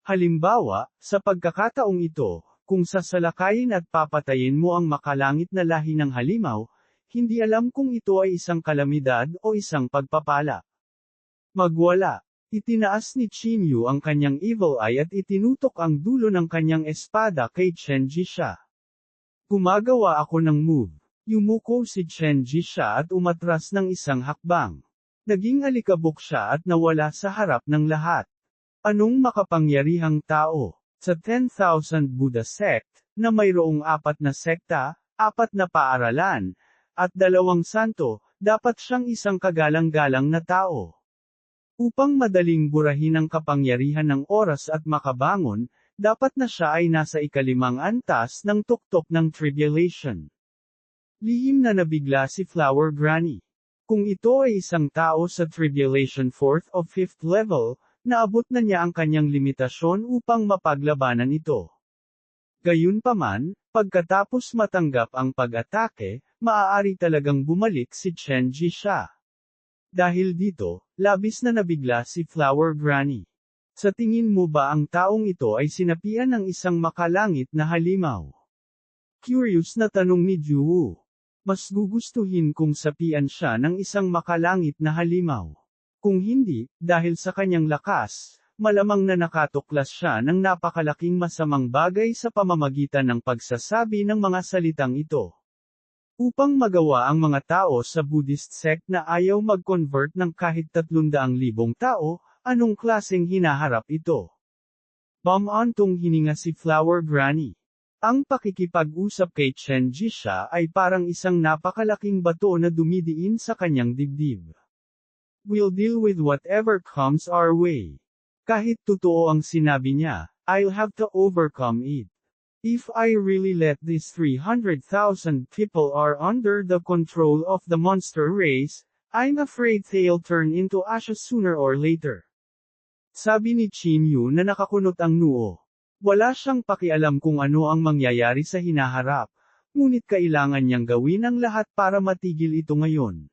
Halimbawa, sa pagkakataong ito, kung sasalakayin at papatayin mo ang makalangit na lahi ng halimaw, hindi alam kung ito ay isang kalamidad o isang pagpapala. Magwala. Itinaas ni Qin Yu ang kanyang evil eye at itinutok ang dulo ng kanyang espada kay Chen Jisha. Gumagawa ako ng move. Yumuko si Chen Jisha at umatras ng isang hakbang. Naging alikabok siya at nawala sa harap ng lahat. Anong makapangyarihang tao? Sa 10,000 Buddha sect, na mayroong 4 na sekta, 4 na paaralan, at 2 santo, dapat siyang isang kagalang-galang na tao. Upang madaling burahin ang kapangyarihan ng oras at makabangon, dapat na siya ay nasa ikalimang antas ng tuktok ng tribulation. Lihim na nabigla si Flower Granny. Kung ito ay isang tao sa tribulation 4th o 5th level, naabot na niya ang kanyang limitasyon upang mapaglabanan ito. Gayunpaman, pagkatapos matanggap ang pag-atake, maaari talagang bumalik si Chen Jisha. Dahil dito, labis na nabigla si Flower Granny. Sa tingin mo ba ang taong ito ay sinapian ng isang makalangit na halimaw? Curious na tanong ni Ju. Mas gugustuhin kung sapian siya ng isang makalangit na halimaw. Kung hindi, dahil sa kanyang lakas, malamang na nakatuklas siya ng napakalaking masamang bagay sa pamamagitan ng pagsasabi ng mga salitang ito. Upang magawa ang mga tao sa Buddhist sect na ayaw mag-convert ng kahit 300,000 tao, anong klaseng hinaharap ito? Bumantong hininga si Flower Granny. Ang pakikipag-usap kay Chen Jisha ay parang isang napakalaking bato na dumidiin sa kanyang dibdib. We'll deal with whatever comes our way. Kahit totoo ang sinabi niya, I'll have to overcome it. If I really let these 300,000 people are under the control of the monster race, I'm afraid they'll turn into ashes sooner or later. Sabi ni Qin Yu na nakakunot ang noo. Wala siyang pakialam kung ano ang mangyayari sa hinaharap, ngunit kailangan niyang gawin ang lahat para matigil ito ngayon.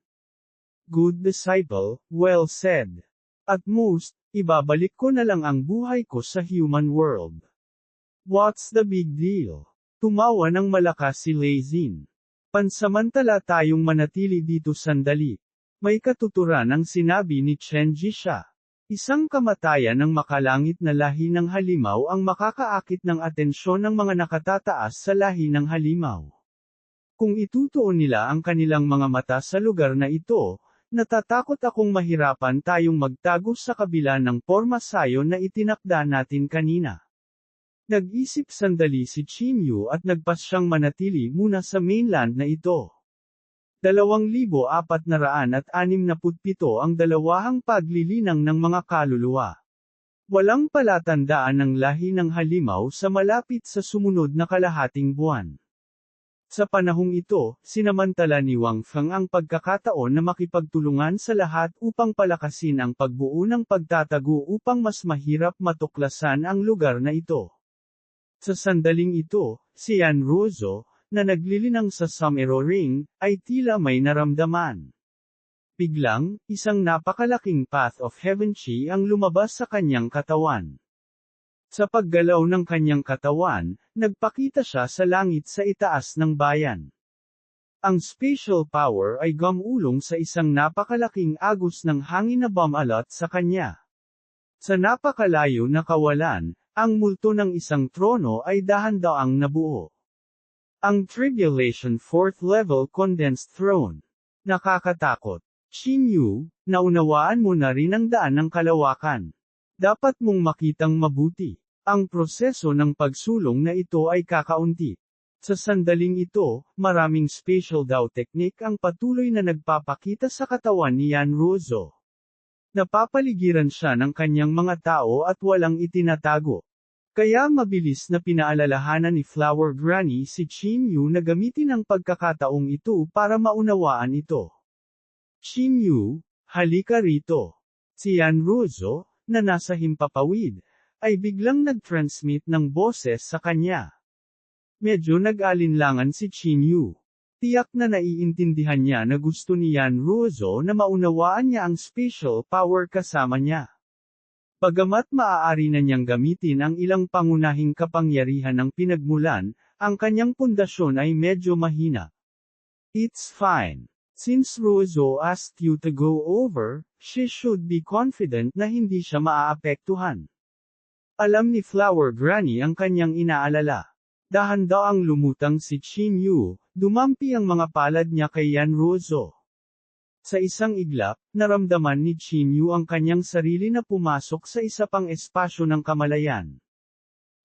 Good disciple, well said. At most, ibabalik ko na lang ang buhay ko sa human world. What's the big deal? Tumawa ng malakas si Lei Xin. Pansamantala tayong manatili dito sandali. May katuturan ang sinabi ni Chen Jixia. Isang kamatayan ng makalangit na lahi ng halimaw ang makakaakit ng atensyon ng mga nakatataas sa lahi ng halimaw. Kung itutuon nila ang kanilang mga mata sa lugar na ito, natatakot akong mahirapan tayong magtago sa kabila ng porma sayon na itinakda natin kanina. Nag-isip sandali si Qin Yu at nagpasyang manatili muna sa mainland na ito. 2,467 ang dalawahang paglilinang ng mga kaluluwa. Walang palatandaan ng lahi ng halimaw sa malapit sa sumunod na kalahating buwan. Sa panahong ito, sinamantala ni Wang Feng ang pagkakataon na makipagtulungan sa lahat upang palakasin ang pagbuo ng pagtatago upang mas mahirap matuklasan ang lugar na ito. Sa sandaling ito, si Yan Ruozhou, na naglilinang sa Sumero Ring, ay tila may naramdaman. Biglang, isang napakalaking path of heaven chi ang lumabas sa kanyang katawan. Sa paggalaw ng kanyang katawan, nagpakita siya sa langit sa itaas ng bayan. Ang spatial power ay gumulong sa isang napakalaking agos ng hangin na bumalot sa kanya. Sa napakalayo na kawalan, ang multo ng isang trono ay dahan-daang nabuo. Ang Tribulation 4th Level Condensed Throne. Nakakatakot. Qin Yu, naunawaan mo na rin ang daan ng kalawakan. Dapat mong makitang mabuti. Ang proseso ng pagsulong na ito ay kakaunti. Sa sandaling ito, maraming spatial Dao technique ang patuloy na nagpapakita sa katawan ni Yan Ruozhou. Napapaligiran siya ng kanyang mga tao at walang itinatago. Kaya mabilis na pinaalalahanan ni Flower Granny si Qin Yu na gamitin ang pagkakataong ito para maunawaan ito. Qin Yu, halika rito. Si Yan Ruozhou, na nasa himpapawid, ay biglang nag-transmit ng boses sa kanya. Medyo nag-alinlangan si Qin Yu. Tiyak na naiintindihan niya na gusto ni Yan Ruozhou na maunawaan niya ang spatial power kasama niya. Bagamat maaari na niyang gamitin ang ilang pangunahing kapangyarihan ng pinagmulan, ang kanyang pundasyon ay medyo mahina. It's fine. Since Ruozhou asked you to go over, she should be confident na hindi siya maaapektuhan. Alam ni Flower Granny ang kanyang inaalala. Dahan-daang lumutang si Qin Yu, dumampi ang mga palad niya kay Yan Ruozhou. Sa isang iglap, naramdaman ni Qin Yu ang kanyang sarili na pumasok sa isa pang espasyo ng kamalayan.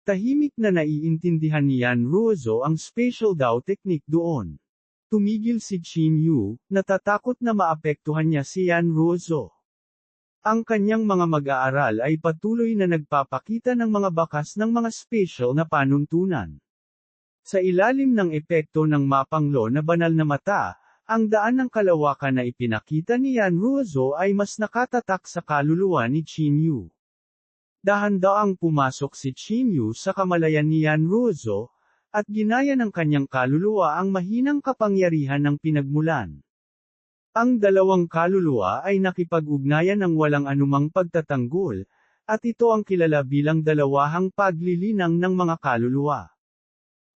Tahimik na naiintindihan ni Yan Ruozhou ang spatial Dao technique doon. Tumigil si Qin Yu, natatakot na maapektuhan niya si Yan Ruozhou. Ang kanyang mga mag-aaral ay patuloy na nagpapakita ng mga bakas ng mga spatial na panuntunan. Sa ilalim ng epekto ng mapanglo na banal na mata, ang daan ng kalawakan na ipinakita ni Yan Ruozhou ay mas nakatatak sa kaluluwa ni Qin Yu. Dahan-daang pumasok si Qin Yu sa kamalayan ni Yan Ruozhou, at ginaya ng kanyang kaluluwa ang mahinang kapangyarihan ng pinagmulan. Ang dalawang kaluluwa ay nakipag-ugnayan ng walang anumang pagtatanggol, at ito ang kilala bilang dalawahang paglilinang ng mga kaluluwa.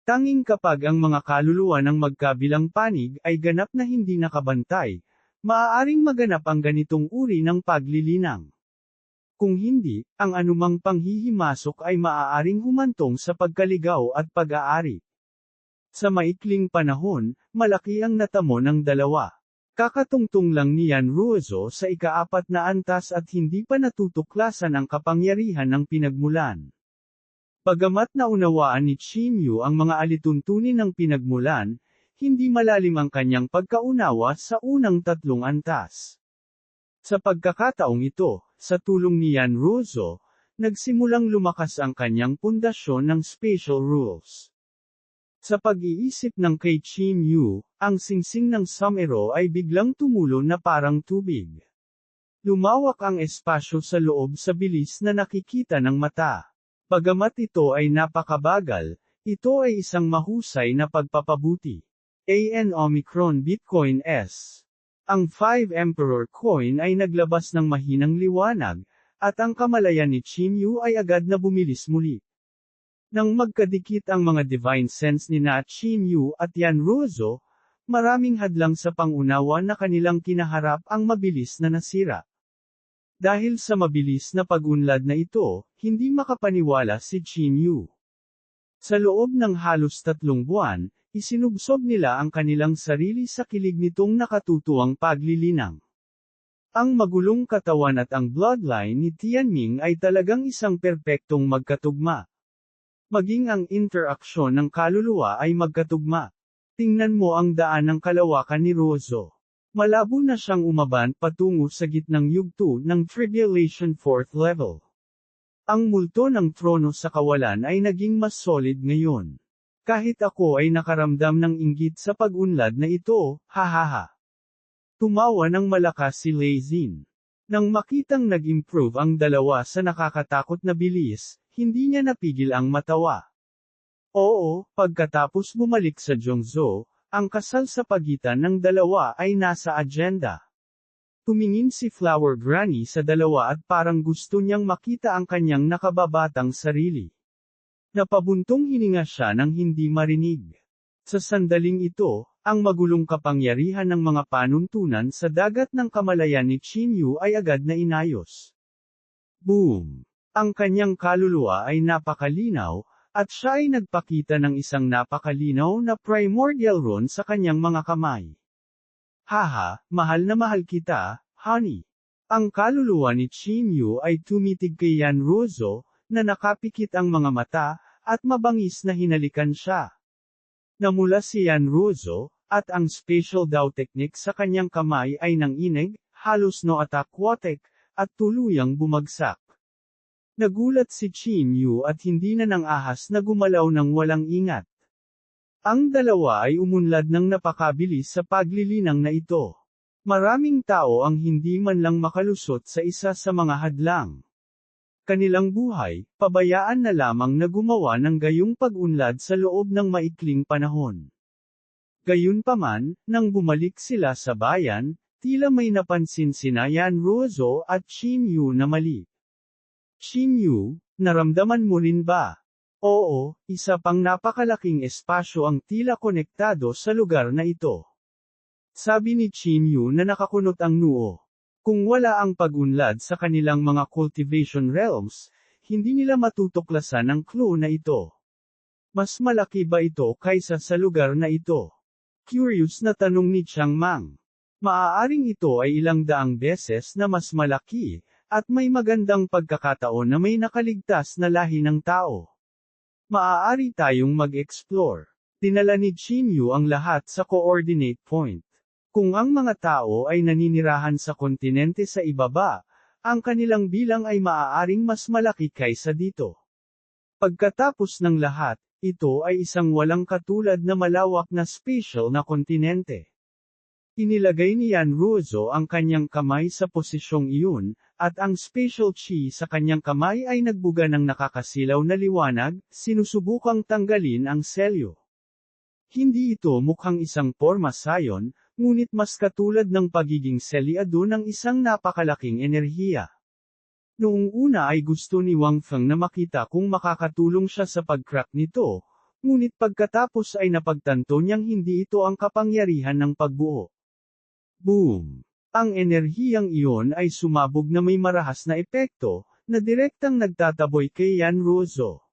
Tanging kapag ang mga kaluluwa ng magkabilang panig ay ganap na hindi nakabantay, maaaring maganap ang ganitong uri ng paglilinang. Kung hindi, ang anumang panghihimasok ay maaaring humantong sa pagkaligaw at pag-aari. Sa maikling panahon, malaki ang natamo ng dalawa. Kakatungtong lang ni Yan Ruozhou sa ika-4 na antas at hindi pa natutuklasan ang kapangyarihan ng pinagmulan. Bagamat naunawaan ni Qin Yu ang mga alituntunin ng pinagmulan, hindi malalim ang kanyang pagkaunawa sa unang 3 antas. Sa pagkakataong ito, sa tulong ni Yan Ruozhou, nagsimulang lumakas ang kanyang pundasyon ng spatial rules. Sa pag-iisip ng kay Qin Yu, ang singsing ng Sumero ay biglang tumulo na parang tubig. Lumawak ang espasyo sa loob sa bilis na nakikita ng mata. Bagamat ito ay napakabagal, ito ay isang mahusay na pagpapabuti. AN Omicron Bitcoin S. Ang 5 Emperor coin ay naglabas ng mahinang liwanag, at ang kamalayan ni Qin Yu ay agad na bumilis muli. Nang magkadikit ang mga divine sense ni na Qin Yu at Yan Ruozo, maraming hadlang sa pangunawa na kanilang kinaharap ang mabilis na nasira. Dahil sa mabilis na pag-unlad na ito, hindi makapaniwala si Qin Yu. Sa loob ng halos 3 buwan, isinubsob nila ang kanilang sarili sa kilig nitong nakatutuwang paglilinang. Ang magulong katawan at ang bloodline ni Tianming ay talagang isang perpektong magkatugma. Maging ang interaksyon ng kaluluwa ay magkatugma. Tingnan mo ang daan ng kalawakan ni Ruozo. Malabo na siyang umaban patungo sa gitnang yugto ng Tribulation 4th level. Ang multo ng trono sa kawalan ay naging mas solid ngayon. Kahit ako ay nakaramdam ng inggit sa pag-unlad na ito, hahaha. Tumawa ng malakas si Lei Xin. Nang makitang nag-improve ang dalawa sa nakakatakot na bilis, hindi niya napigil ang matawa. Oo, pagkatapos bumalik sa Zhongzhou, ang kasal sa pagitan ng dalawa ay nasa agenda. Tumingin si Flower Granny sa dalawa at parang gusto niyang makita ang kanyang nakababatang sarili. Napabuntong hininga siya nang hindi marinig. Sa sandaling ito, ang magulong kapangyarihan ng mga panuntunan sa dagat ng kamalayan ni Qin Yu ay agad na inayos. Boom! Ang kanyang kaluluwa ay napakalinaw, at siya ay nagpakita ng isang napakalinaw na primordial rune sa kanyang mga kamay. Haha, mahal na mahal kita, honey. Ang kaluluwa ni Qin Yu ay tumitig kay Yan Ruozo, na nakapikit ang mga mata, at mabangis na hinalikan siya. Namula si Yan Ruozo, at ang special Dao technique sa kanyang kamay ay nanginig, halos no atakwatek, at tuluyang bumagsak. Nagulat si Qin Yu at hindi na nang ahas na gumalaw ng walang ingat. Ang dalawa ay umunlad ng napakabilis sa paglilinang na ito. Maraming tao ang hindi man lang makalusot sa isa sa mga hadlang. Kanilang buhay, pabayaan na lamang na gumawa ng gayong pag-unlad sa loob ng maikling panahon. Gayunpaman, nang bumalik sila sa bayan, tila may napansin sina Yan Ruozo at Qin Yu na mali. Qin Yu, naramdaman mo rin ba? Oo, isa pang napakalaking espasyo ang tila konektado sa lugar na ito. Sabi ni Qin Yu na nakakunot ang noo. Kung wala ang pag-unlad sa kanilang mga cultivation realms, hindi nila matutuklasan ang clue na ito. Mas malaki ba ito kaysa sa lugar na ito? Curious na tanong ni Chiang Mang. Maaaring ito ay ilang daang beses na mas malaki, at may magandang pagkakataon na may nakaligtas na lahi ng tao. Maaari tayong mag-explore. Dinala ni Qin Yu ang lahat sa coordinate point. Kung ang mga tao ay naninirahan sa kontinente sa ibaba, ang kanilang bilang ay maaaring mas malaki kaysa dito. Pagkatapos ng lahat, ito ay isang walang katulad na malawak na spatial na kontinente. Inilagay ni Yan Ruozo ang kanyang kamay sa posisyong iyon, at ang spatial chi sa kanyang kamay ay nagbuga ng nakakasilaw na liwanag, sinusubukang tanggalin ang selyo. Hindi ito mukhang isang porma sayon, ngunit mas katulad ng pagiging selyado ng isang napakalaking enerhiya. Noong una ay gusto ni Wang Feng na makita kung makakatulong siya sa pag-crack nito, ngunit pagkatapos ay napagtanto niyang hindi ito ang kapangyarihan ng pagbuo. Boom! Ang enerhiyang iyon ay sumabog na may marahas na epekto, na direktang nagtataboy kay Yan Ruozo.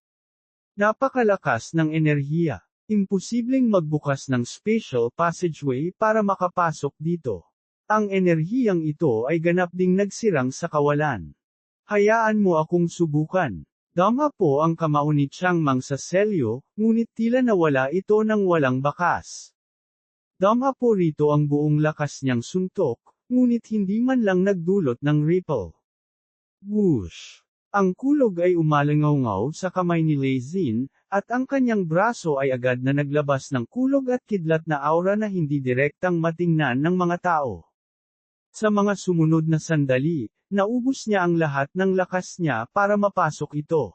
Napakalakas ng enerhiya. Imposibleng magbukas ng spatial passageway para makapasok dito. Ang enerhiyang ito ay ganap ding nagsirang sa kawalan. Hayaan mo akong subukan. Dama po ang kamao ni Chiang Mang sa selyo, ngunit tila nawala ito ng walang bakas. Dama po rito ang buong lakas niyang suntok, ngunit hindi man lang nagdulot ng ripple. Whoosh! Ang kulog ay umalangaw sa kamay ni Lei Xin, at ang kanyang braso ay agad na naglabas ng kulog at kidlat na aura na hindi direktang matingnan ng mga tao. Sa mga sumunod na sandali, naubos niya ang lahat ng lakas niya para mapasok ito.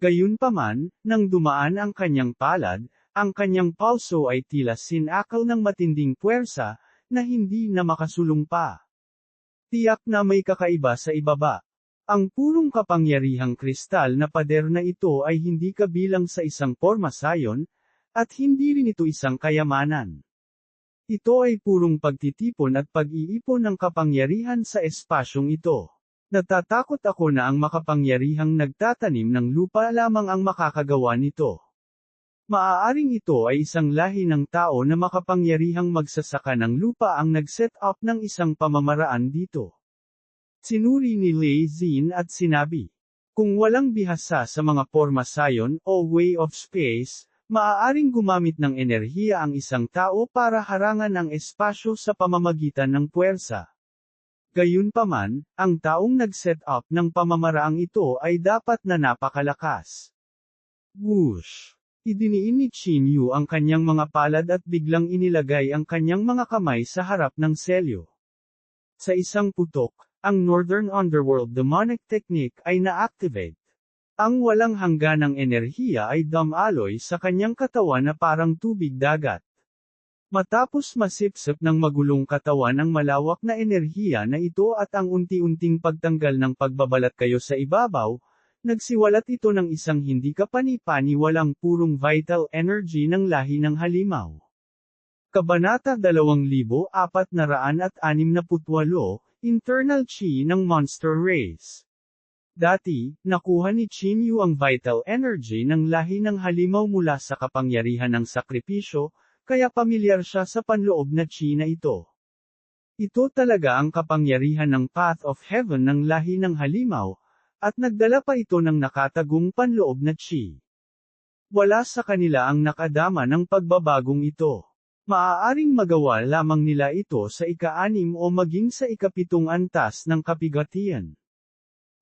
Gayunpaman, nang dumaan ang kanyang palad, ang kanyang pulso ay tila sinakal ng matinding puwersa, na hindi na makasulong pa. Tiyak na may kakaiba sa ibaba. Ang purong kapangyarihang kristal na pader na ito ay hindi kabilang sa isang pormasayon, at hindi rin ito isang kayamanan. Ito ay purong pagtitipon at pag-iipon ng kapangyarihan sa espasyong ito. Natatakot ako na ang makapangyarihang nagtatanim ng lupa lamang ang makakagawa nito. Maaaring ito ay isang lahi ng tao na makapangyarihang magsasaka ng lupa ang nag-set up ng isang pamamaraan dito. Sinuri ni Lei Xin at sinabi, kung walang bihasa sa mga pormasayon o way of space, maaaring gumamit ng enerhiya ang isang tao para harangan ang espasyo sa pamamagitan ng puwersa. Gayunpaman, ang taong nag-set up ng pamamaraang ito ay dapat na napakalakas. Whoosh! Idiniin ni Qin Yu ang kanyang mga palad at biglang inilagay ang kanyang mga kamay sa harap ng selyo. Sa isang putok, ang Northern Underworld Demonic Technique ay na-activate. Ang walang hangganang enerhiya ay dumaloy sa kanyang katawan na parang tubig dagat. Matapos masipsip ng magulong katawan ang malawak na enerhiya na ito at ang unti-unting pagtanggal ng pagbabalat kayo sa ibabaw, nagsiwalat ito ng isang hindi kapani-paniwalang purong vital energy ng lahi ng halimaw. Kabanata 2468, Internal Chi ng Monster Race. Dati, nakuha ni Qin Yu ang vital energy ng lahi ng halimaw mula sa kapangyarihan ng sakripisyo, kaya pamilyar siya sa panloob na chi na ito. Ito talaga ang kapangyarihan ng Path of Heaven ng lahi ng halimaw, at nagdala pa ito ng nakatagong panloob na chi. Wala sa kanila ang nakadama ng pagbabagong ito. Maaaring magawa lamang nila ito sa ika-6 o maging sa ika-7 antas ng kapigatian.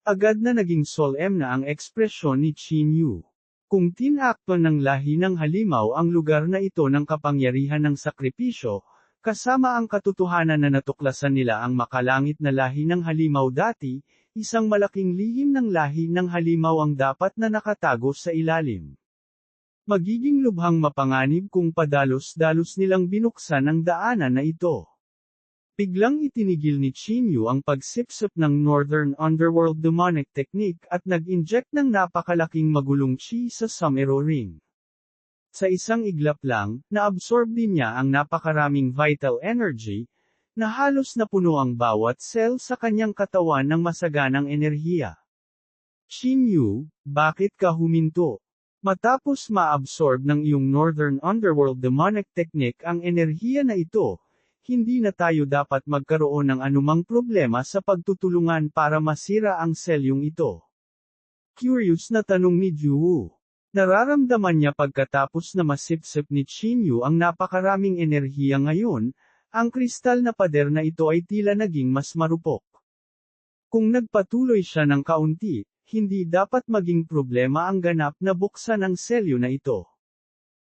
Agad na naging solemn na ang ekspresyon ni Qin Yu. Kung tinakpan ng lahi ng halimaw ang lugar na ito ng kapangyarihan ng sakripisyo, kasama ang katotohanan na natuklasan nila ang makalangit na lahi ng halimaw dati, isang malaking lihim ng lahi ng halimaw ang dapat na nakatago sa ilalim. Magiging lubhang mapanganib kung padalos-dalos nilang binuksan ang daanan na ito. Biglang itinigil ni Qin Yu ang pagsipsip ng Northern Underworld Demonic Technique at nag-inject ng napakalaking magulong chi sa Sumero Ring. Sa isang iglap lang, naabsorb din niya ang napakaraming vital energy, na halos napuno ang bawat cell sa kanyang katawan ng masaganang enerhiya. Qin Yu, bakit ka huminto? Matapos ma-absorb ng iyong Northern Underworld Demonic Technique ang enerhiya na ito, hindi na tayo dapat magkaroon ng anumang problema sa pagtutulungan para masira ang selyong ito. Curious na tanong ni Ju. Nararamdaman niya pagkatapos na masipsip ni Qin Yu ang napakaraming enerhiya ngayon, ang kristal na pader na ito ay tila naging mas marupok. Kung nagpatuloy siya ng kaunti, hindi dapat maging problema ang ganap na buksan ang selyo na ito.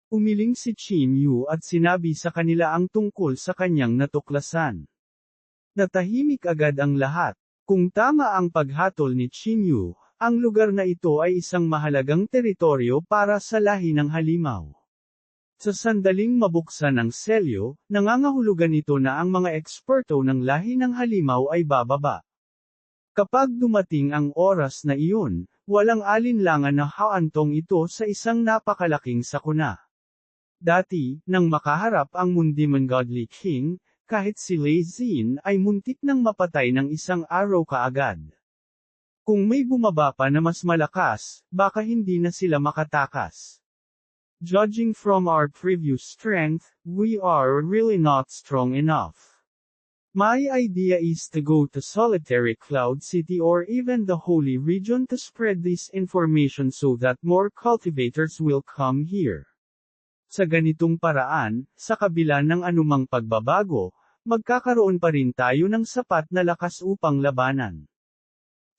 Umiling si Qin Yu at sinabi sa kanila ang tungkol sa kanyang natuklasan. Natahimik agad ang lahat. Kung tama ang paghatol ni Qin Yu, ang lugar na ito ay isang mahalagang teritoryo para sa lahi ng halimaw. Sa sandaling mabuksan ang selyo, nangangahulugan ito na ang mga eksperto ng lahi ng halimaw ay bababa. Kapag dumating ang oras na iyon, walang alinlangan na haantong ito sa isang napakalaking sakuna. Dati, nang makaharap ang Mundiman Godly King, kahit si Lei Xin ay muntik nang mapatay ng isang araw kaagad. Kung may bumaba pa na mas malakas, baka hindi na sila makatakas. Judging from our previous strength, we are really not strong enough. My idea is to go to Solitary Cloud City or even the Holy Region to spread this information so that more cultivators will come here. Sa ganitong paraan, sa kabila ng anumang pagbabago, magkakaroon pa rin tayo ng sapat na lakas upang labanan.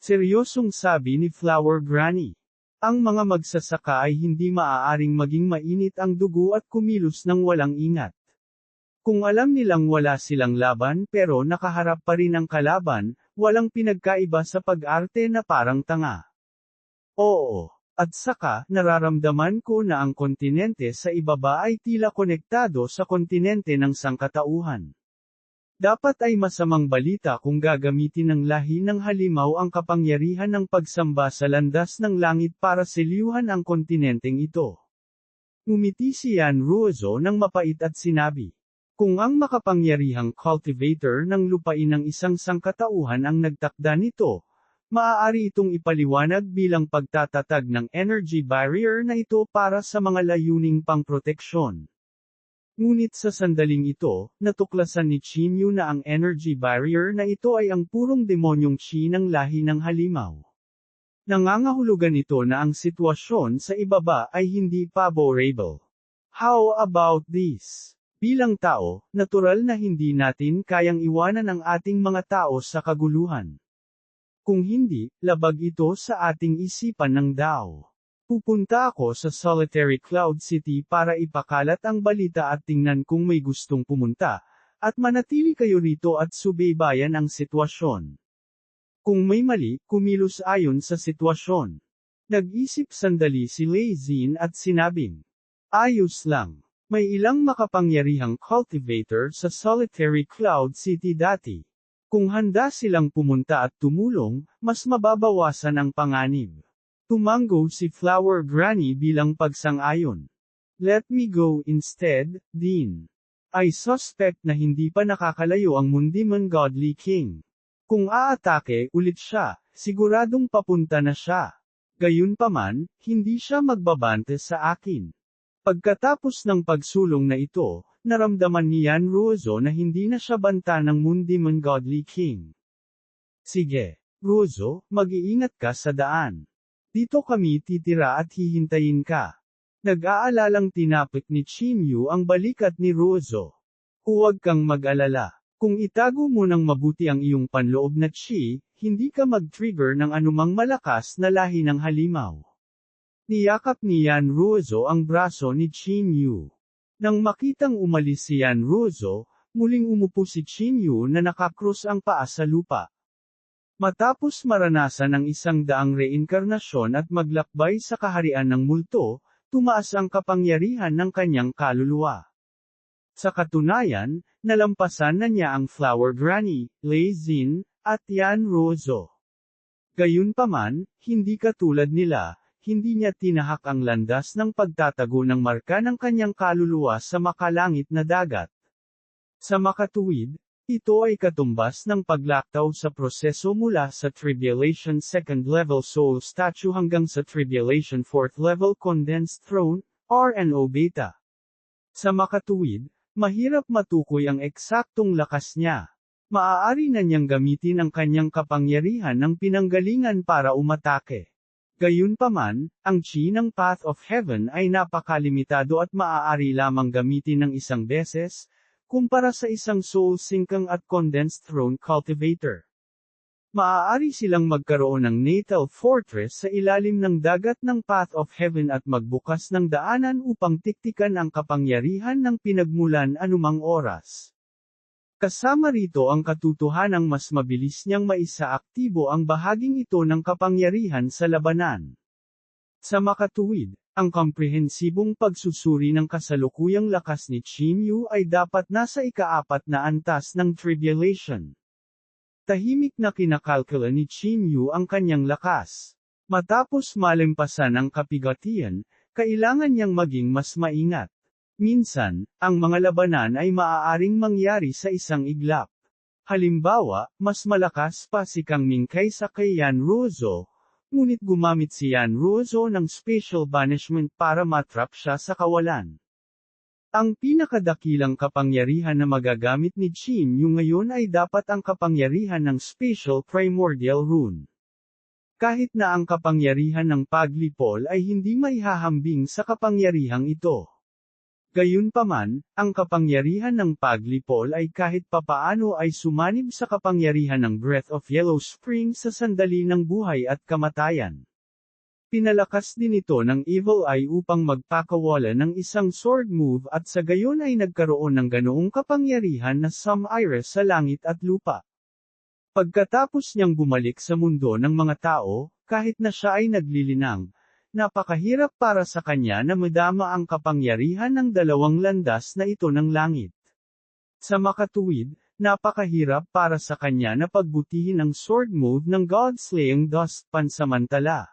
Seryosong sabi ni Flower Granny. Ang mga magsasaka ay hindi maaaring maging mainit ang dugo at kumilos ng walang ingat. Kung alam nilang wala silang laban pero nakaharap pa rin ang kalaban, walang pinagkaiba sa pag-arte na parang tanga. Oo. At saka, nararamdaman ko na ang kontinente sa ibaba ay tila konektado sa kontinente ng sangkatauhan. Dapat ay masamang balita kung gagamitin ng lahi ng halimaw ang kapangyarihan ng pagsamba sa landas ng langit para selyuhan ang kontinenteng ito. Ngumiti si Yan Ruozo ng mapait at sinabi, kung ang makapangyarihang cultivator ng lupain ng isang sangkatauhan ang nagtakda nito, maaari itong ipaliwanag bilang pagtatatag ng energy barrier na ito para sa mga layuning pangproteksyon. Ngunit sa sandaling ito, natuklasan ni Qin Yu na ang energy barrier na ito ay ang purong demonyong Qi ng lahi ng halimaw. Nangangahulugan ito na ang sitwasyon sa ibaba ay hindi favorable. How about this? Bilang tao, natural na hindi natin kayang iwanan ang ating mga tao sa kaguluhan. Kung hindi, labag ito sa ating isipan ng Dao. Pupunta ako sa Solitary Cloud City para ipakalat ang balita at tingnan kung may gustong pumunta, at manatili kayo rito at subaybayan ang sitwasyon. Kung may mali, kumilos ayon sa sitwasyon. Nag-isip sandali si Lei Xin at sinabing, ayos lang. May ilang makapangyarihang cultivator sa Solitary Cloud City dati. Kung handa silang pumunta at tumulong, mas mababawasan ang panganib. Tumango si Flower Granny bilang pagsang-ayon. Let me go instead, Dean. I suspect na hindi pa nakakalayo ang Mundiman Godly King. Kung aatake ulit siya, siguradong papunta na siya. Gayunpaman, hindi siya magbabante sa akin. Pagkatapos ng pagsulong na ito, naramdaman ni Yan Ruozo na hindi na siya banta ng Mundiman Godly King. Sige, Ruozo, mag-iingat ka sa daan. Dito kami titira at hihintayin ka. Nag-aalalang tinapik ni Qin Yu ang balikat ni Ruozo. Huwag kang mag-alala. Kung itago mo ng mabuti ang iyong panloob na Qi, hindi ka mag-trigger ng anumang malakas na lahi ng halimaw. Niyakap ni Yan Ruozo ang braso ni Qin Yu. Nang makitang umalis si Yan Ruozo, muling umupo si Qin Yu na nakakrus ang paa sa lupa. Matapos maranasan ang 100 reinkarnasyon at maglakbay sa kaharian ng multo, tumaas ang kapangyarihan ng kanyang kaluluwa. Sa katunayan, nalampasan na niya ang Flower Granny, Lei Xin, at Yan Ruozo. Gayunpaman, hindi katulad nila, hindi niya tinahak ang landas ng pagtatago ng marka ng kanyang kaluluwa sa makalangit na dagat. Sa makatuwid, ito ay katumbas ng paglaktaw sa proseso mula sa Tribulation 2nd Level Soul Statue hanggang sa Tribulation 4th Level Condensed Throne, RNO Beta. Sa makatuwid, mahirap matukoy ang eksaktong lakas niya. Maaari na niyang gamitin ang kanyang kapangyarihan ng pinanggalingan para umatake. Gayunpaman, ang Qi ng Path of Heaven ay napakalimitado at maaari lamang gamitin ng isang beses, kumpara sa isang Soul Sinkang at Condensed Throne Cultivator. Maaari silang magkaroon ng natal fortress sa ilalim ng dagat ng Path of Heaven at magbukas ng daanan upang tiktikan ang kapangyarihan ng pinagmulan anumang oras. Kasama rito ang katotohanang mas mabilis niyang maisaaktibo ang bahaging ito ng kapangyarihan sa labanan. Sa makatuwid, ang komprehensibong pagsusuri ng kasalukuyang lakas ni Qin Yu ay dapat nasa ika-4 na antas ng Tribulation. Tahimik na kinakalkula ni Qin Yu ang kanyang lakas. Matapos malimpasan ang kapigatian, kailangan niyang maging mas maingat. Minsan, ang mga labanan ay maaaring mangyari sa isang iglap. Halimbawa, mas malakas pa si Kang Ming kaysa kay Yan Ruozo, ngunit gumamit si Yan Ruozo ng special banishment para matrap siya sa kawalan. Ang pinakadakilang kapangyarihan na magagamit ni Qin Yu ngayon ay dapat ang kapangyarihan ng Special Primordial Rune. Kahit na ang kapangyarihan ng paglipol ay hindi maihahambing sa kapangyarihang ito. Gayunpaman, ang kapangyarihan ng paglipol ay kahit papaano ay sumanib sa kapangyarihan ng Breath of Yellow Spring sa sandali ng buhay at kamatayan. Pinalakas din ito ng Evil Eye upang magpakawala ng isang sword move at sa gayon ay nagkaroon ng ganoong kapangyarihan na sumire sa langit at lupa. Pagkatapos niyang bumalik sa mundo ng mga tao, kahit na siya ay naglilinang, napakahirap para sa kanya na madama ang kapangyarihan ng dalawang landas na ito ng langit. Sa makatuwid, napakahirap para sa kanya na pagbutihin ang sword move ng God-slaying Dust pansamantala.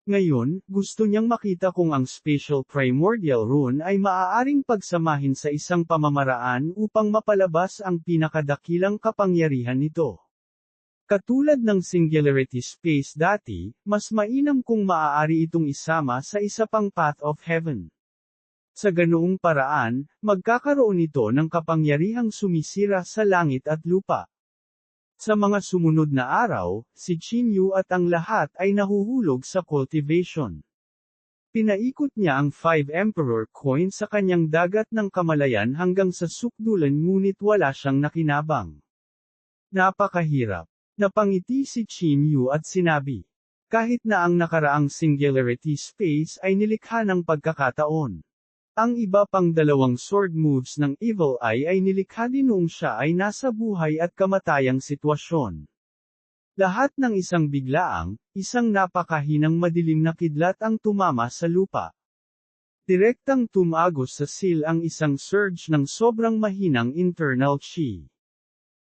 Ngayon, gusto niyang makita kung ang Spatial Primordial Rune ay maaaring pagsamahin sa isang pamamaraan upang mapalabas ang pinakadakilang kapangyarihan nito. Katulad ng Singularity Space dati, mas mainam kung maaari itong isama sa isa pang Path of Heaven. Sa ganoong paraan, magkakaroon ito ng kapangyarihang sumisira sa langit at lupa. Sa mga sumunod na araw, si Chinyu at ang lahat ay nahuhulog sa cultivation. Pinaikot niya ang 5 Emperor coin sa kanyang dagat ng kamalayan hanggang sa sukdulan ngunit wala siyang nakinabang. Napakahirap. Napangiti si Chinyu at sinabi, kahit na ang nakaraang Singularity Space ay nilikha ng pagkakataon. Ang iba pang dalawang sword moves ng Evil Eye ay nilikha din noong siya ay nasa buhay at kamatayang sitwasyon. Lahat ng isang biglaang, isang napakahinang madilim na kidlat ang tumama sa lupa. Direktang tumagos sa seal ang isang surge ng sobrang mahinang internal chi.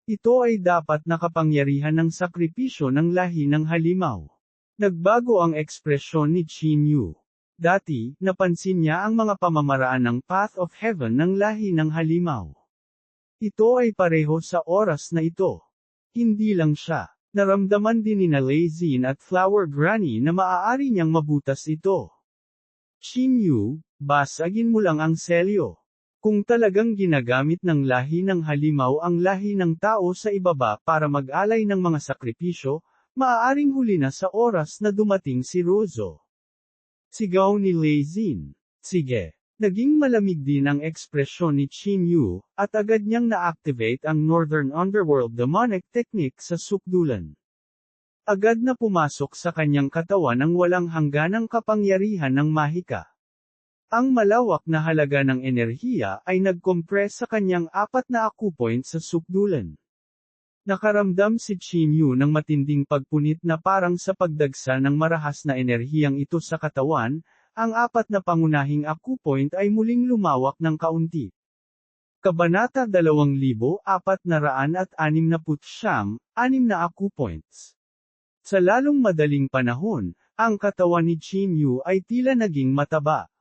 Ito ay dapat na kapangyarihan ng sakripisyo ng lahi ng halimaw. Nagbago ang ekspresyon ni Chinyu. Dati, napansin niya ang mga pamamaraan ng Path of Heaven ng lahi ng halimaw. Ito ay pareho sa oras na ito. Hindi lang siya. Naramdaman din ni Lei Xin at Flower Granny na maaari niyang mabutas ito. Chinyu, basagin mo lang ang selyo. Kung talagang ginagamit ng lahi ng halimaw ang lahi ng tao sa ibaba para mag-alay ng mga sakripisyo, maaaring huli na sa oras na dumating si Rozo. Sigaw ni Lei Xin. Sige. Naging malamig din ang ekspresyon ni Chinyu, at agad niyang na-activate ang Northern Underworld Demonic Technique sa sukdulan. Agad na pumasok sa kanyang katawan ang walang hangganang kapangyarihan ng mahika. Ang malawak na halaga ng enerhiya ay nag-compress sa kanyang 4 na acupoint sa sukdulan. Nakaramdam si Chinyu ng matinding pagpunit na parang sa pagdagsa ng marahas na enerhiyang ito sa katawan, ang 4 na pangunahing acupoint ay muling lumawak ng kaunti. Kabanata 2469, 6 na acupoints. Sa lalong madaling panahon, ang katawan ni Chinyu ay tila naging mataba.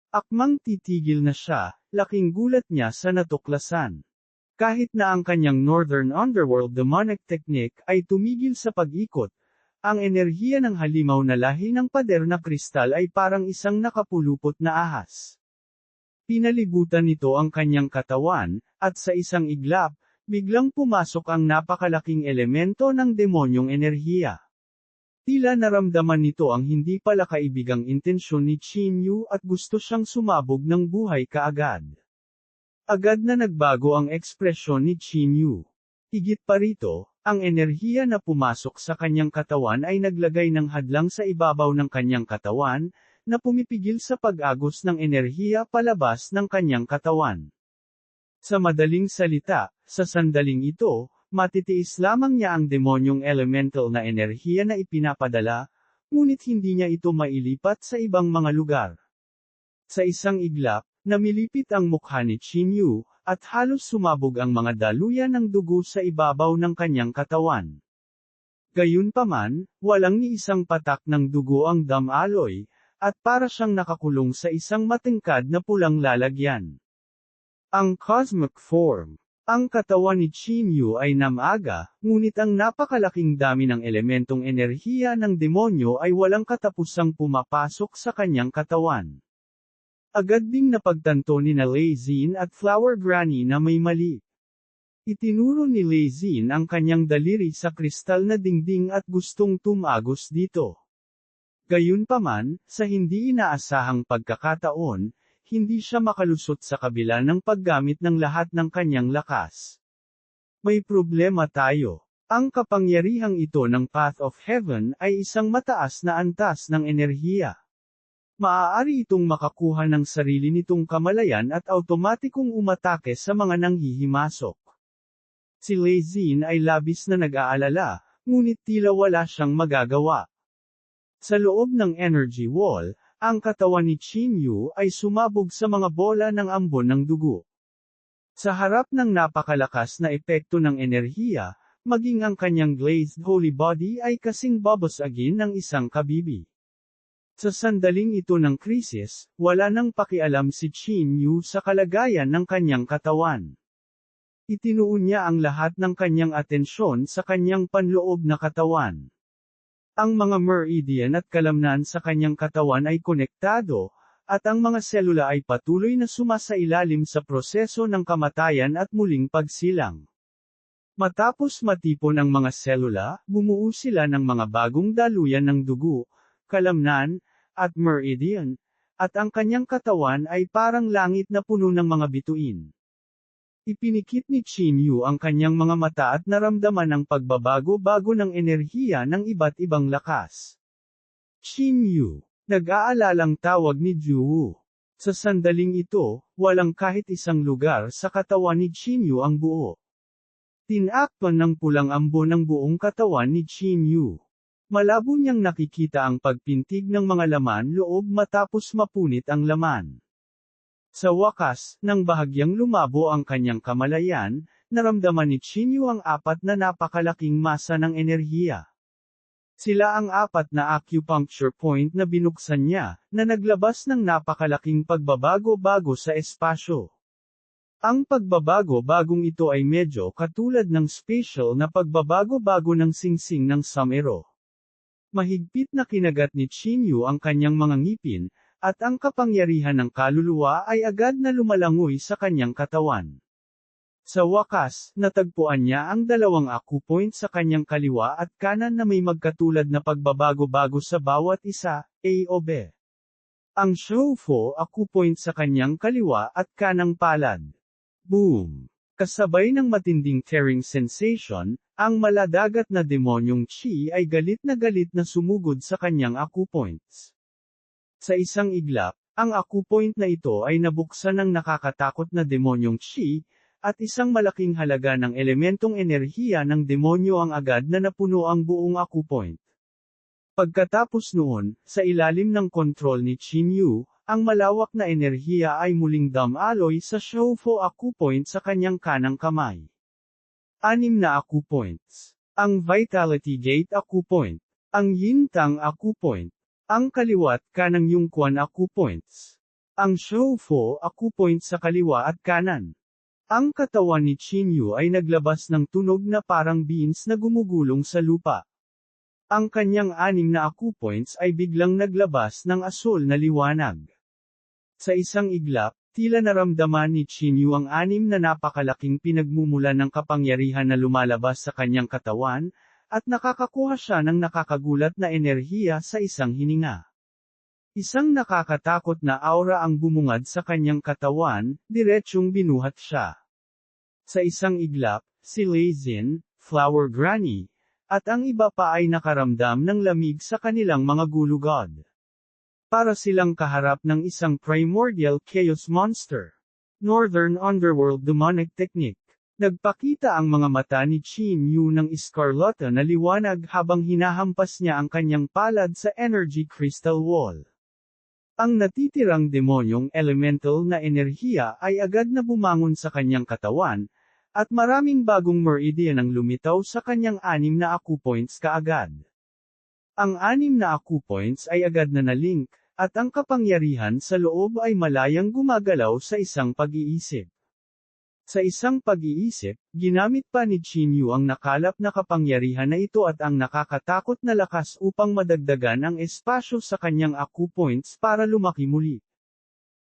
Akmang titigil na siya, laking gulat niya sa natuklasan. Kahit na ang kanyang Northern Underworld Demonic Technique ay tumigil sa pag-ikot, ang enerhiya ng halimaw na lahi ng pader na kristal ay parang isang nakapulupot na ahas. Pinalibutan nito ang kanyang katawan, at sa isang iglap, biglang pumasok ang napakalaking elemento ng demonyong enerhiya. Tila naramdaman nito ang hindi pala kaibigang intensyon ni Chinyu at gusto siyang sumabog ng buhay kaagad. Agad na nagbago ang ekspresyon ni Chinyu. Higit pa rito, ang enerhiya na pumasok sa kanyang katawan ay naglagay ng hadlang sa ibabaw ng kanyang katawan, na pumipigil sa pag-agos ng enerhiya palabas ng kanyang katawan. Sa madaling salita, sa sandaling ito, matitiis lamang niya ang demonyong elemental na enerhiya na ipinapadala, ngunit hindi niya ito mailipat sa ibang mga lugar. Sa isang iglap, namilipit ang mukha ni Chinyu, at halos sumabog ang mga daluyan ng dugo sa ibabaw ng kanyang katawan. Gayunpaman, walang ni isang patak ng dugo ang damaloy, at para siyang nakakulong sa isang matingkad na pulang lalagyan. Ang Cosmic Form. Ang katawan ni Chinyu ay namaga, ngunit ang napakalaking dami ng elementong enerhiya ng demonyo ay walang katapusang pumapasok sa kanyang katawan. Agad ding napagtanto ni Lei Xin at Flower Granny na may mali. Itinuro ni Lei Xin ang kanyang daliri sa kristal na dingding at gustong tumagos dito. Gayunpaman, sa hindi inaasahang pagkakataon, hindi siya makalusot sa kabila ng paggamit ng lahat ng kanyang lakas. May problema tayo. Ang kapangyarihang ito ng Path of Heaven ay isang mataas na antas ng enerhiya. Maaari itong makakuha ng sarili nitong kamalayan at automatikong umatake sa mga nanghihimasok. Si Lei Xin ay labis na nag-aalala, ngunit tila wala siyang magagawa. Sa loob ng energy wall, ang katawan ni Qin Yu ay sumabog sa mga bola ng ambon ng dugo. Sa harap ng napakalakas na epekto ng enerhiya, maging ang kanyang glazed holy body ay kasing babasagin ng isang kabibi. Sa sandaling ito ng krisis, wala nang pakialam si Qin Yu sa kalagayan ng kanyang katawan. Itinuon niya ang lahat ng kanyang atensyon sa kanyang panloob na katawan. Ang mga meridian at kalamnan sa kanyang katawan ay konektado, at ang mga selula ay patuloy na sumasailalim sa proseso ng kamatayan at muling pagsilang. Matapos matipon ang mga selula, bumuo sila ng mga bagong daluyan ng dugo, kalamnan, at meridian, at ang kanyang katawan ay parang langit na puno ng mga bituin. Ipinikit ni Qin Yu ang kanyang mga mata at naramdaman ang pagbabago-bago ng enerhiya ng iba't ibang lakas. Qin Yu, nag-aalalang tawag ni Ju. Sa sandaling ito, walang kahit isang lugar sa katawan ni Qin Yu ang buo. Tinakpan ng pulang ambon ng buong katawan ni Qin Yu. Malabo niyang nakikita ang pagpintig ng mga laman loob matapos mapunit ang laman. Sa wakas, nang bahagyang lumabo ang kanyang kamalayan, naramdaman ni Qin Yu ang apat na napakalaking masa ng enerhiya. Sila ang apat na acupuncture point na binuksan niya, na naglabas ng napakalaking pagbabago-bago sa espasyo. Ang pagbabago-bagong ito ay medyo katulad ng spatial na pagbabago-bago ng singsing ng Samero. Mahigpit na kinagat ni Qin Yu ang kanyang mga ngipin, at ang kapangyarihan ng kaluluwa ay agad na lumalangoy sa kanyang katawan. Sa wakas, natagpuan niya ang dalawang acupoint sa kanyang kaliwa at kanan na may magkatulad na pagbabago-bago sa bawat isa, A o B. Ang Shoufo acupoint sa kanyang kaliwa at kanang palad. Boom! Kasabay ng matinding tearing sensation, ang maladagat na demonyong Qi ay galit na sumugod sa kanyang acupoints. Sa isang iglap, ang acupoint na ito ay nabuksan ng nakakatakot na demonyong Qi, at isang malaking halaga ng elementong enerhiya ng demonyo ang agad na napuno ang buong acupoint. Pagkatapos noon, sa ilalim ng kontrol ni Qin Yu, ang malawak na enerhiya ay muling dumaloy sa Shoufo acupoint sa kanyang kanang kamay. 6 na acupoints. Ang Vitality Gate acupoint. Ang Yintang acupoint. Ang kaliwa't kanang Yungquan acupoints. Ang Shoufo acupoint sa kaliwa at kanan. Ang katawan ni Qin Yu ay naglabas ng tunog na parang beans na gumugulong sa lupa. Ang kanyang 6 na acupoints ay biglang naglabas ng asul na liwanag. Sa isang iglap, tila naramdaman ni Qin Yu ang 6 na napakalaking pinagmumulan ng kapangyarihan na lumalabas sa kanyang katawan, at nakakakuha siya ng nakakagulat na enerhiya sa isang hininga. Isang nakakatakot na aura ang bumungad sa kanyang katawan, diretsyong binuhat siya. Sa isang iglap, si Lei Xin, Flower Granny, at ang iba pa ay nakaramdam ng lamig sa kanilang mga gulugod. Para silang kaharap ng isang primordial chaos monster. Northern Underworld Demonic Technique. Nagpakita ang mga mata ni Qin Yu ng iskarlata na liwanag habang hinahampas niya ang kanyang palad sa energy crystal wall. Ang natitirang demonyong elemental na enerhiya ay agad na bumangon sa kanyang katawan, at maraming bagong meridian ang lumitaw sa kanyang 6 na acupoints kaagad. Ang 6 na acupoints ay agad na nalink, at ang kapangyarihan sa loob ay malayang gumagalaw sa isang pag-iisip. Sa isang pag-iisip, ginamit pa ni Qin Yu ang nakalap na kapangyarihan na ito at ang nakakatakot na lakas upang madagdagan ang espasyo sa kanyang acupoints para lumaki muli.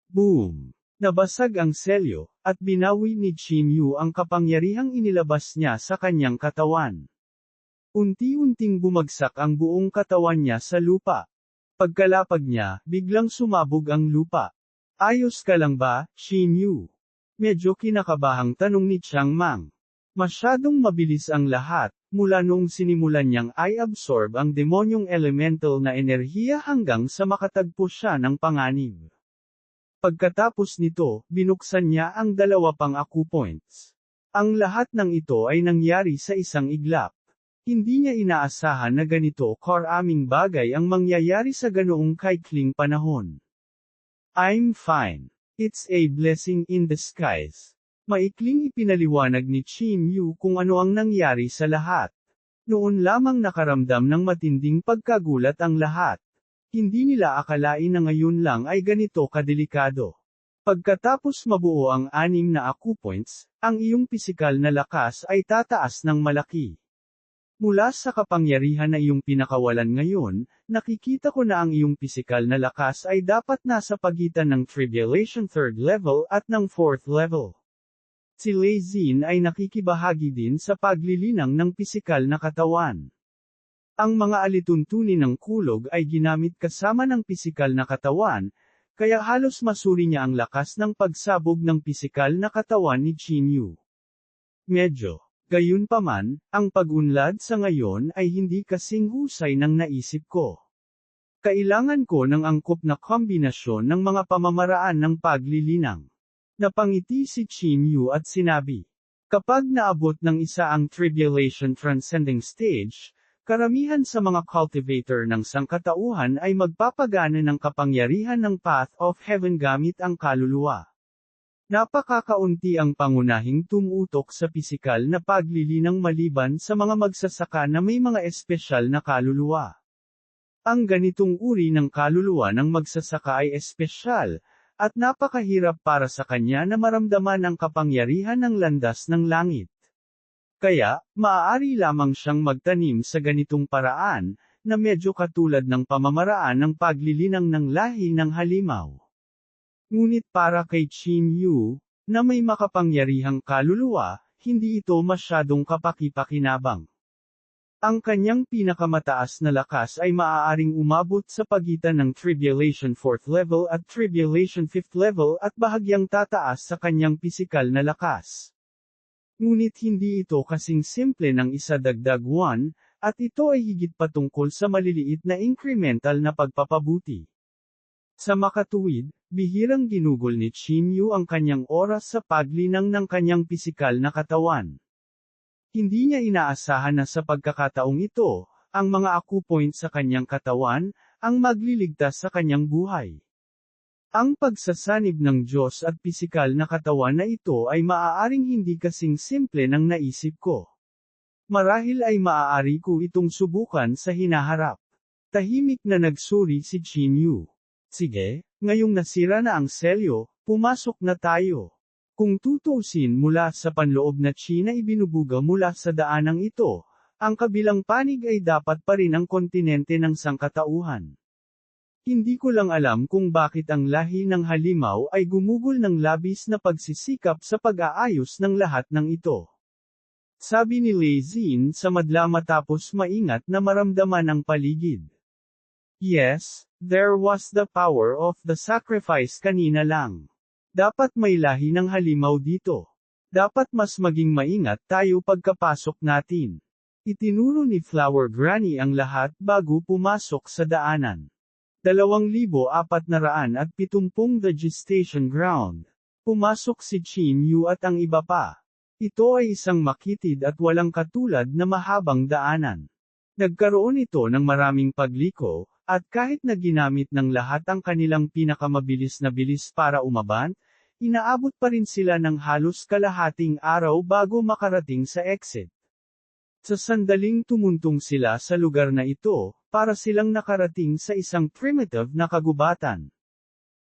Boom! Nabasag ang selyo, at binawi ni Qin Yu ang kapangyarihang inilabas niya sa kanyang katawan. Unti-unting bumagsak ang buong katawan niya sa lupa. Pagkalapag niya, biglang sumabog ang lupa. Ayos ka lang ba, Shinyu? Medyo kinakabahang tanong ni Chiang Mang. Masyadong mabilis ang lahat, mula noong sinimulan niyang i-absorb ang demonyong elemental na enerhiya hanggang sa makatagpo siya ng panganib. Pagkatapos nito, binuksan niya ang dalawa pang acupoints. Ang lahat ng ito ay nangyari sa isang iglap. Hindi niya inaasahan na ganito karaming bagay ang mangyayari sa ganoong kaikling panahon. I'm fine. It's a blessing in disguise. Maikling ipinaliwanag ni Chin Yu kung ano ang nangyari sa lahat. Noon lamang nakaramdam ng matinding pagkagulat ang lahat. Hindi nila akalain na ngayon lang ay ganito kadelikado. Pagkatapos mabuo ang 6 na acupoints, ang iyong pisikal na lakas ay tataas ng malaki. Mula sa kapangyarihan na iyong pinakawalan ngayon, nakikita ko na ang iyong pisikal na lakas ay dapat nasa pagitan ng Tribulation 3rd level at ng 4th level. Si Lei Xin ay nakikibahagi din sa paglilinang ng pisikal na katawan. Ang mga alituntunin ng kulog ay ginamit kasama ng pisikal na katawan, kaya halos masuri niya ang lakas ng pagsabog ng pisikal na katawan ni Chin Yu. Medyo. Gayunpaman, ang pag-unlad sa ngayon ay hindi kasing husay ng naisip ko. Kailangan ko ng angkop na kombinasyon ng mga pamamaraan ng paglilinang. Napangiti si Chin Yu at sinabi, kapag naabot ng isa ang Tribulation Transcending Stage, karamihan sa mga cultivator ng sangkatauhan ay magpapagana ng kapangyarihan ng Path of Heaven gamit ang kaluluwa. Napakakaunti ang pangunahing tumutok sa pisikal na paglilinang maliban sa mga magsasaka na may mga espesyal na kaluluwa. Ang ganitong uri ng kaluluwa ng magsasaka ay espesyal, at napakahirap para sa kanya na maramdaman ang kapangyarihan ng landas ng langit. Kaya, maaari lamang siyang magtanim sa ganitong paraan, na medyo katulad ng pamamaraan ng paglilinang ng lahi ng halimaw. Ngunit para kay Chin Yu, na may makapangyarihang kaluluwa, hindi ito masyadong kapaki-pakinabang. Ang kanyang pinakamataas na lakas ay maaaring umabot sa pagitan ng Tribulation 4th level at Tribulation 5th level at bahagyang tataas sa kanyang pisikal na lakas. Ngunit hindi ito kasing simple ng isa dagdag 1, at ito ay higit patungkol sa maliliit na incremental na pagpapabuti. Sa makatuwid, bihirang ginugol ni Chin Yu ang kanyang oras sa paglinang ng kanyang pisikal na katawan. Hindi niya inaasahan na sa pagkakataong ito, ang mga acupoint sa kanyang katawan, ang magliligtas sa kanyang buhay. Ang pagsasanib ng Diyos at pisikal na katawan na ito ay maaaring hindi kasing simple ng naisip ko. Marahil ay maaari ko itong subukan sa hinaharap. Tahimik na nagsuri si Chin Yu. Sige, ngayong nasira na ang selyo, pumasok na tayo. Kung tutuusin mula sa panloob na China ibinubuga mula sa daanang ito, ang kabilang panig ay dapat pa rin ang kontinente ng sangkatauhan. Hindi ko lang alam kung bakit ang lahi ng halimaw ay gumugol ng labis na pagsisikap sa pag-aayos ng lahat ng ito. Sabi ni Lei Xin sa madla matapos maingat na maramdaman ang paligid. Yes, there was the power of the sacrifice kanina lang. Dapat may lahi ng halimaw dito. Dapat mas maging maingat tayo pagkapasok natin. Itinuro ni Flower Granny ang lahat bago pumasok sa daanan. 2,470 The Gestation Ground. Pumasok si Chin Yu at ang iba pa. Ito ay isang makitid at walang katulad na mahabang daanan. Nagkaroon ito ng maraming pagliko, at kahit na ginamit ng lahat ang kanilang pinakamabilis na bilis para umaban, inaabot pa rin sila ng halos kalahating araw bago makarating sa exit. Sa sandaling tumuntong sila sa lugar na ito, para silang nakarating sa isang primitive na kagubatan.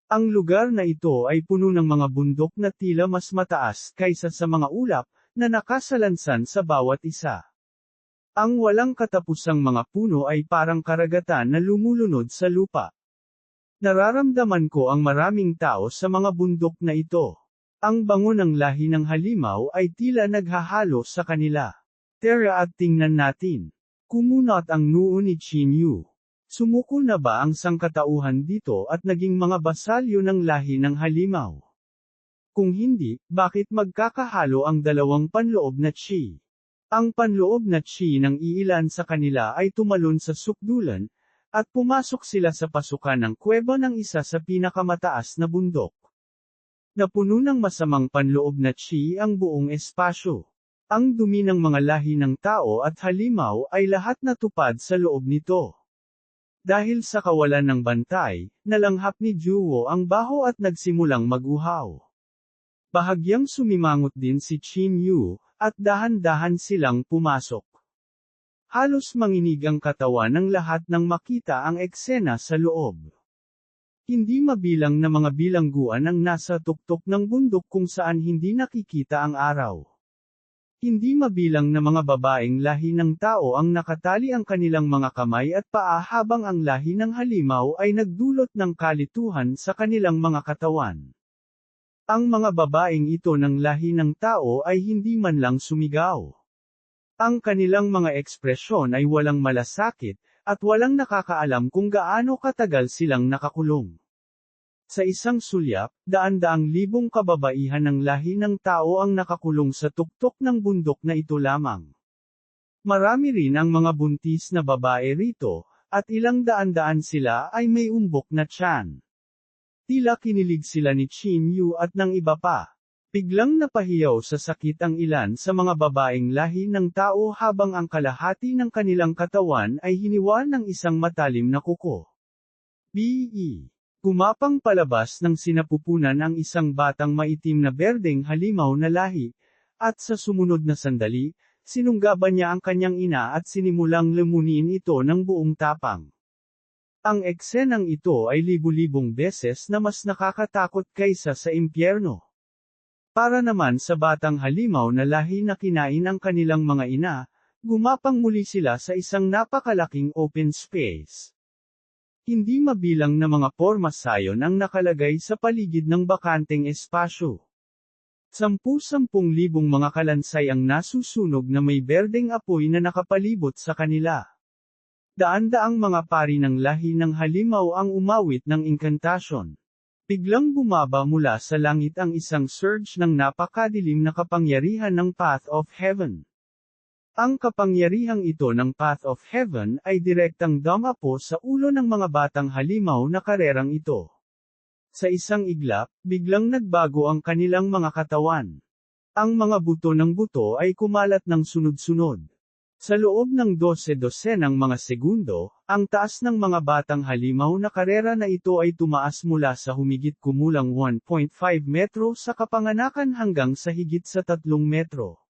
Ang lugar na ito ay puno ng mga bundok na tila mas mataas kaysa sa mga ulap, na nakasalansan sa bawat isa. Ang walang katapusang mga puno ay parang karagatan na lumulunod sa lupa. Nararamdaman ko ang maraming tao sa mga bundok na ito. Ang bango ng lahi ng halimaw ay tila naghahalo sa kanila. Tara at tingnan natin. Kumunot ang noo ni Chin Yu. Sumuko na ba ang sangkatauhan dito at naging mga basalyo ng lahi ng halimaw? Kung hindi, bakit magkakahalo ang dalawang panloob na chi? Ang panloob na chi ng iilan sa kanila ay tumalon sa sukdulan, at pumasok sila sa pasukan ng kuweba ng isa sa pinakamataas na bundok. Napuno ng masamang panloob na chi ang buong espasyo. Ang dumi ng mga lahi ng tao at halimaw ay lahat natupad sa loob nito. Dahil sa kawalan ng bantay, nalanghap ni Juwo ang baho at nagsimulang maguhaw. Bahagyang sumimangot din si Qin Yu, at dahan-dahan silang pumasok. Halos manginig ang katawan ng lahat nang makita ang eksena sa loob. Hindi mabilang na mga bilangguan ang nasa tuktok ng bundok kung saan hindi nakikita ang araw. Hindi mabilang na mga babaeng lahi ng tao ang nakatali ang kanilang mga kamay at paa habang ang lahi ng halimaw ay nagdulot ng kalituhan sa kanilang mga katawan. Ang mga babaeng ito ng lahi ng tao ay hindi man lang sumigaw. Ang kanilang mga ekspresyon ay walang malasakit, at walang nakakaalam kung gaano katagal silang nakakulong. Sa isang sulyap, daan-daang libong kababaihan ng lahi ng tao ang nakakulong sa tuktok ng bundok na ito lamang. Marami rin ang mga buntis na babae rito, at ilang daan-daan sila ay may umbok na tiyan. Tila kinilig sila ni Qin Yu at ng iba pa. Biglang napahiyaw sa sakit ang ilan sa mga babaeng lahi ng tao habang ang kalahati ng kanilang katawan ay hiniwa ng isang matalim na kuko. B.E. Gumapang palabas ng sinapupunan ang isang batang maitim na berdeng halimaw na lahi, at sa sumunod na sandali, sinunggaban niya ang kanyang ina at sinimulang lemunin ito ng buong tapang. Ang eksenang ito ay libu-libong beses na mas nakakatakot kaysa sa impyerno. Para naman sa batang halimaw na lahi na kinain ang kanilang mga ina, gumapang muli sila sa isang napakalaking open space. Hindi mabilang na mga pormas sayon ang nakalagay sa paligid ng bakanteng espasyo. 10,000 mga kalansay ang nasusunog na may berdeng apoy na nakapalibot sa kanila. Daan-daang mga pari ng lahi ng halimaw ang umawit ng inkantasyon. Biglang bumaba mula sa langit ang isang surge ng napakadilim na kapangyarihan ng Path of Heaven. Ang kapangyarihang ito ng Path of Heaven ay direktang dumapo sa ulo ng mga batang halimaw na karerang ito. Sa isang iglap, biglang nagbago ang kanilang mga katawan. Ang mga buto ng buto ay kumalat ng sunod-sunod. Sa loob ng 12 mga segundo, ang taas ng mga batang halimaw na karera na ito ay tumaas mula sa humigit kumulang 1.5 metro sa kapanganakan hanggang sa higit sa 3 metro.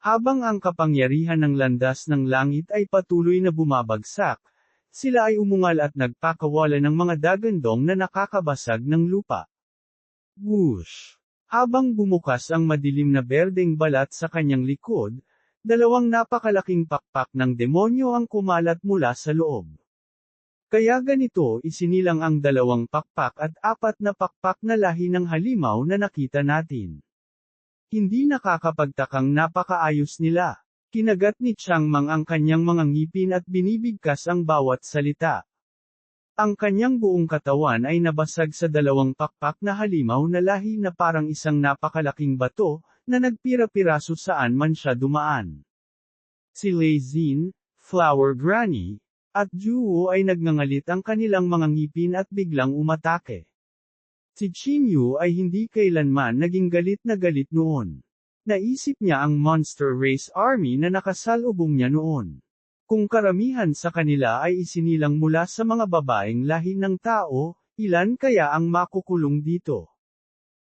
Habang ang kapangyarihan ng landas ng langit ay patuloy na bumabagsak, sila ay umungal at nagpakawala ng mga dagandong na nakakabasag ng lupa. Whoosh! Habang bumukas ang madilim na berdeng balat sa kanyang likod, dalawang napakalaking pakpak ng demonyo ang kumalat mula sa loob. Kaya ganito isinilang ang dalawang pakpak at 4 na pakpak na lahi ng halimaw na nakita natin. Hindi nakakapagtakang napakaayos nila. Kinagat ni Changmang ang kanyang mga ngipin at binibigkas ang bawat salita. Ang kanyang buong katawan ay nabasag sa dalawang pakpak na halimaw na lahi na parang isang napakalaking bato, na nagpira-piraso saan man siya dumaan. Si Lei Xin, Flower Granny, at Juwo ay nagngangalit ang kanilang mga ngipin at biglang umatake. Si Qin Yu ay hindi kailanman naging galit na galit noon. Naisip niya ang Monster Race Army na nakasalubong niya noon. Kung karamihan sa kanila ay isinilang mula sa mga babaeng lahi ng tao, ilan kaya ang makukulong dito?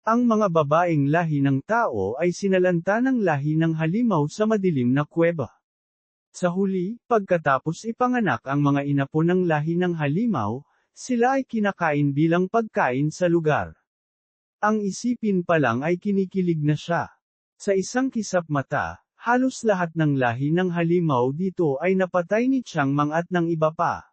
Ang mga babaeng lahi ng tao ay sinalanta ng lahi ng halimaw sa madilim na kuweba. Sa huli, pagkatapos ipanganak ang mga inapo ng lahi ng halimaw, sila ay kinakain bilang pagkain sa lugar. Ang isipin pa lang ay kinikilig na siya. Sa isang kisap mata, halos lahat ng lahi ng halimaw dito ay napatay ni Changmang at ng iba pa.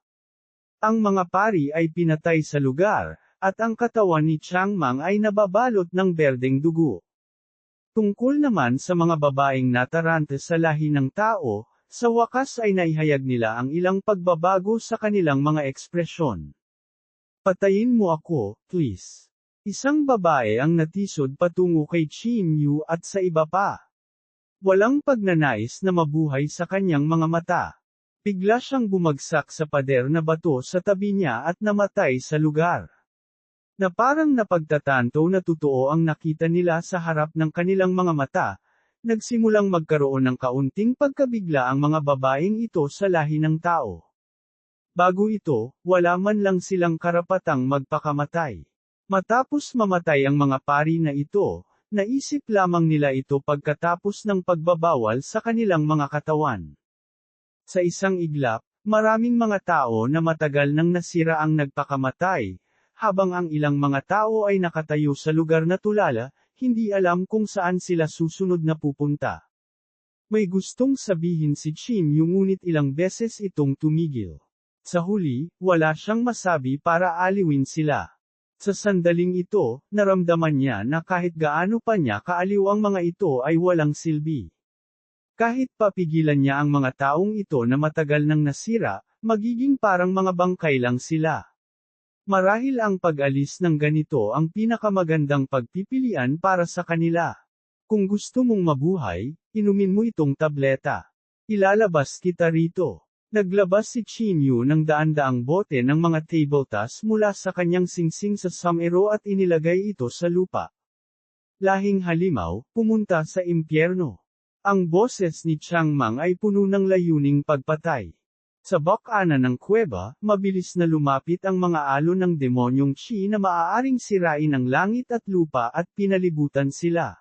Ang mga pari ay pinatay sa lugar, at ang katawan ni Changmang ay nababalot ng berdeng dugo. Tungkol naman sa mga babaeng natarante sa lahi ng tao, sa wakas ay naihayag nila ang ilang pagbabago sa kanilang mga ekspresyon. Patayin mo ako, please. Isang babae ang natisod patungo kay Chin Yu at sa iba pa. Walang pagnanais na mabuhay sa kanyang mga mata. Bigla siyang bumagsak sa pader na bato sa tabi niya at namatay sa lugar. Na parang napagtatanto na totoo ang nakita nila sa harap ng kanilang mga mata, nagsimulang magkaroon ng kaunting pagkabigla ang mga babaeng ito sa lahi ng tao. Bago ito, wala man lang silang karapatang magpakamatay. Matapos mamatay ang mga pari na ito, naisip lamang nila ito pagkatapos ng pagbabawal sa kanilang mga katawan. Sa isang iglap, maraming mga tao na matagal nang nasira ang nagpakamatay, habang ang ilang mga tao ay nakatayo sa lugar na tulala, hindi alam kung saan sila susunod na pupunta. May gustong sabihin si Chin Yu ngunit ilang beses itong tumigil. Sa huli, wala siyang masabi para aliwin sila. Sa sandaling ito, naramdaman niya na kahit gaano pa niya kaaliw ang mga ito ay walang silbi. Kahit papigilan niya ang mga taong ito na matagal nang nasira, magiging parang mga bangkay lang sila. Marahil ang pag-alis ng ganito ang pinakamagandang pagpipilian para sa kanila. Kung gusto mong mabuhay, inumin mo itong tableta. Ilalabas kita rito. Naglabas si Chin Yu ng daan-daang bote ng mga tabletas mula sa kanyang singsing sa somero at inilagay ito sa lupa. Lahing halimaw, pumunta sa impyerno. Ang boses ni Chang Mang ay puno ng layuning pagpatay. Sa bakana ng kuweba, mabilis na lumapit ang mga alon ng demonyong Chi na maaaring sirain ang langit at lupa at pinalibutan sila.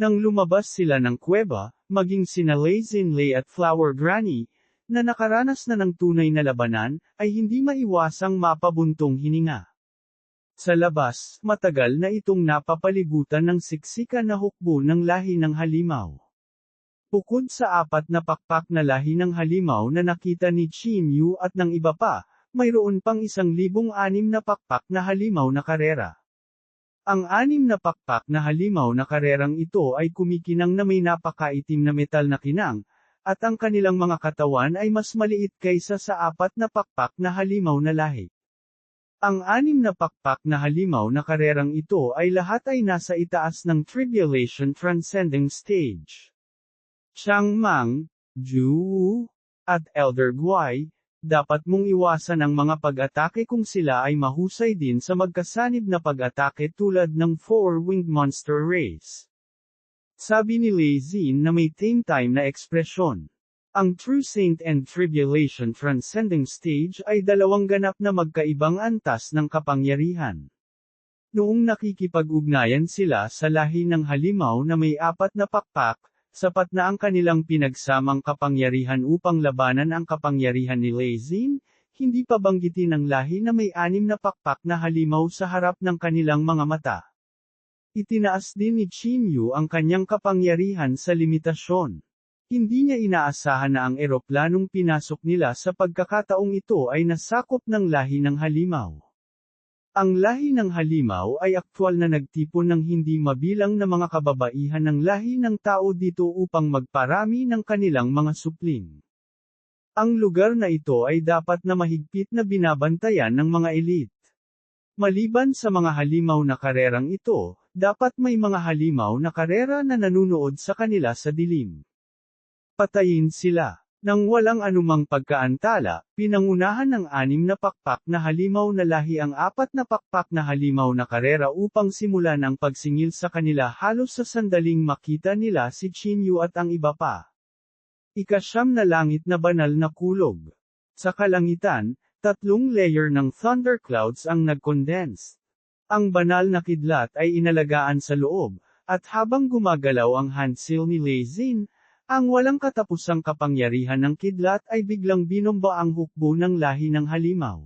Nang lumabas sila ng kuweba, maging sina Lei Xinlei at Flower Granny, na nakaranas na ng tunay na labanan, ay hindi maiwasang mapabuntong hininga. Sa labas, matagal na itong napapalibutan ng siksikan na hukbo ng lahi ng halimaw. Bukod sa 4 na pakpak na lahi ng halimaw na nakita ni Chin Yu at ng iba pa, mayroon pang 1,006 na pakpak na halimaw na karera. Ang 6 na pakpak na halimaw na karerang ito ay kumikinang na may napakaitim na metal na kinang, at ang kanilang mga katawan ay mas maliit kaysa sa 4 na pakpak na halimaw na lahi. Ang 6 na pakpak na halimaw na karerang ito ay lahat ay nasa itaas ng Tribulation Transcending Stage. Chang Mang, Ju Wu, at Elder Guai, dapat mong iwasan ang mga pag-atake kung sila ay mahusay din sa magkasanib na pag-atake tulad ng Four-Winged Monster Race. Sabi ni Lei Xin na may tame time na ekspresyon. Ang True Saint and Tribulation Transcending Stage ay dalawang ganap na magkaibang antas ng kapangyarihan. Noong nakikipag-ugnayan sila sa lahi ng halimaw na may 4 na pakpak, sapat na ang kanilang pinagsamang kapangyarihan upang labanan ang kapangyarihan ni Lei Xin, hindi pa banggitin ang lahi na may 6 na pakpak na halimaw sa harap ng kanilang mga mata. Itinaas din ni Chin Yu ang kanyang kapangyarihan sa limitasyon. Hindi niya inaasahan na ang eroplanong pinasok nila sa pagkakataong ito ay nasakop ng lahi ng halimaw. Ang lahi ng halimaw ay aktwal na nagtipon ng hindi mabilang na mga kababaihan ng lahi ng tao dito upang magparami ng kanilang mga supling. Ang lugar na ito ay dapat na mahigpit na binabantayan ng mga elite. Maliban sa mga halimaw na karerang ito, dapat may mga halimaw na karera na nanunood sa kanila sa dilim. Patayin sila. Nang walang anumang pagkaantala, pinangunahan ng 6 na pakpak na halimaw na lahi ang 4 na pakpak na halimaw na karera upang simulan ang pagsingil sa kanila halos sa sandaling makita nila si Chin Yu at ang iba pa. Ika-9 na langit na banal na kulog. Sa kalangitan, 3 layer ng thunderclouds ang nag-condense. Ang banal na kidlat ay inalagaan sa loob, at habang gumagalaw ang handsil ni Lei Xin, ang walang katapusang kapangyarihan ng kidlat ay biglang binomba ang hukbo ng lahi ng halimaw.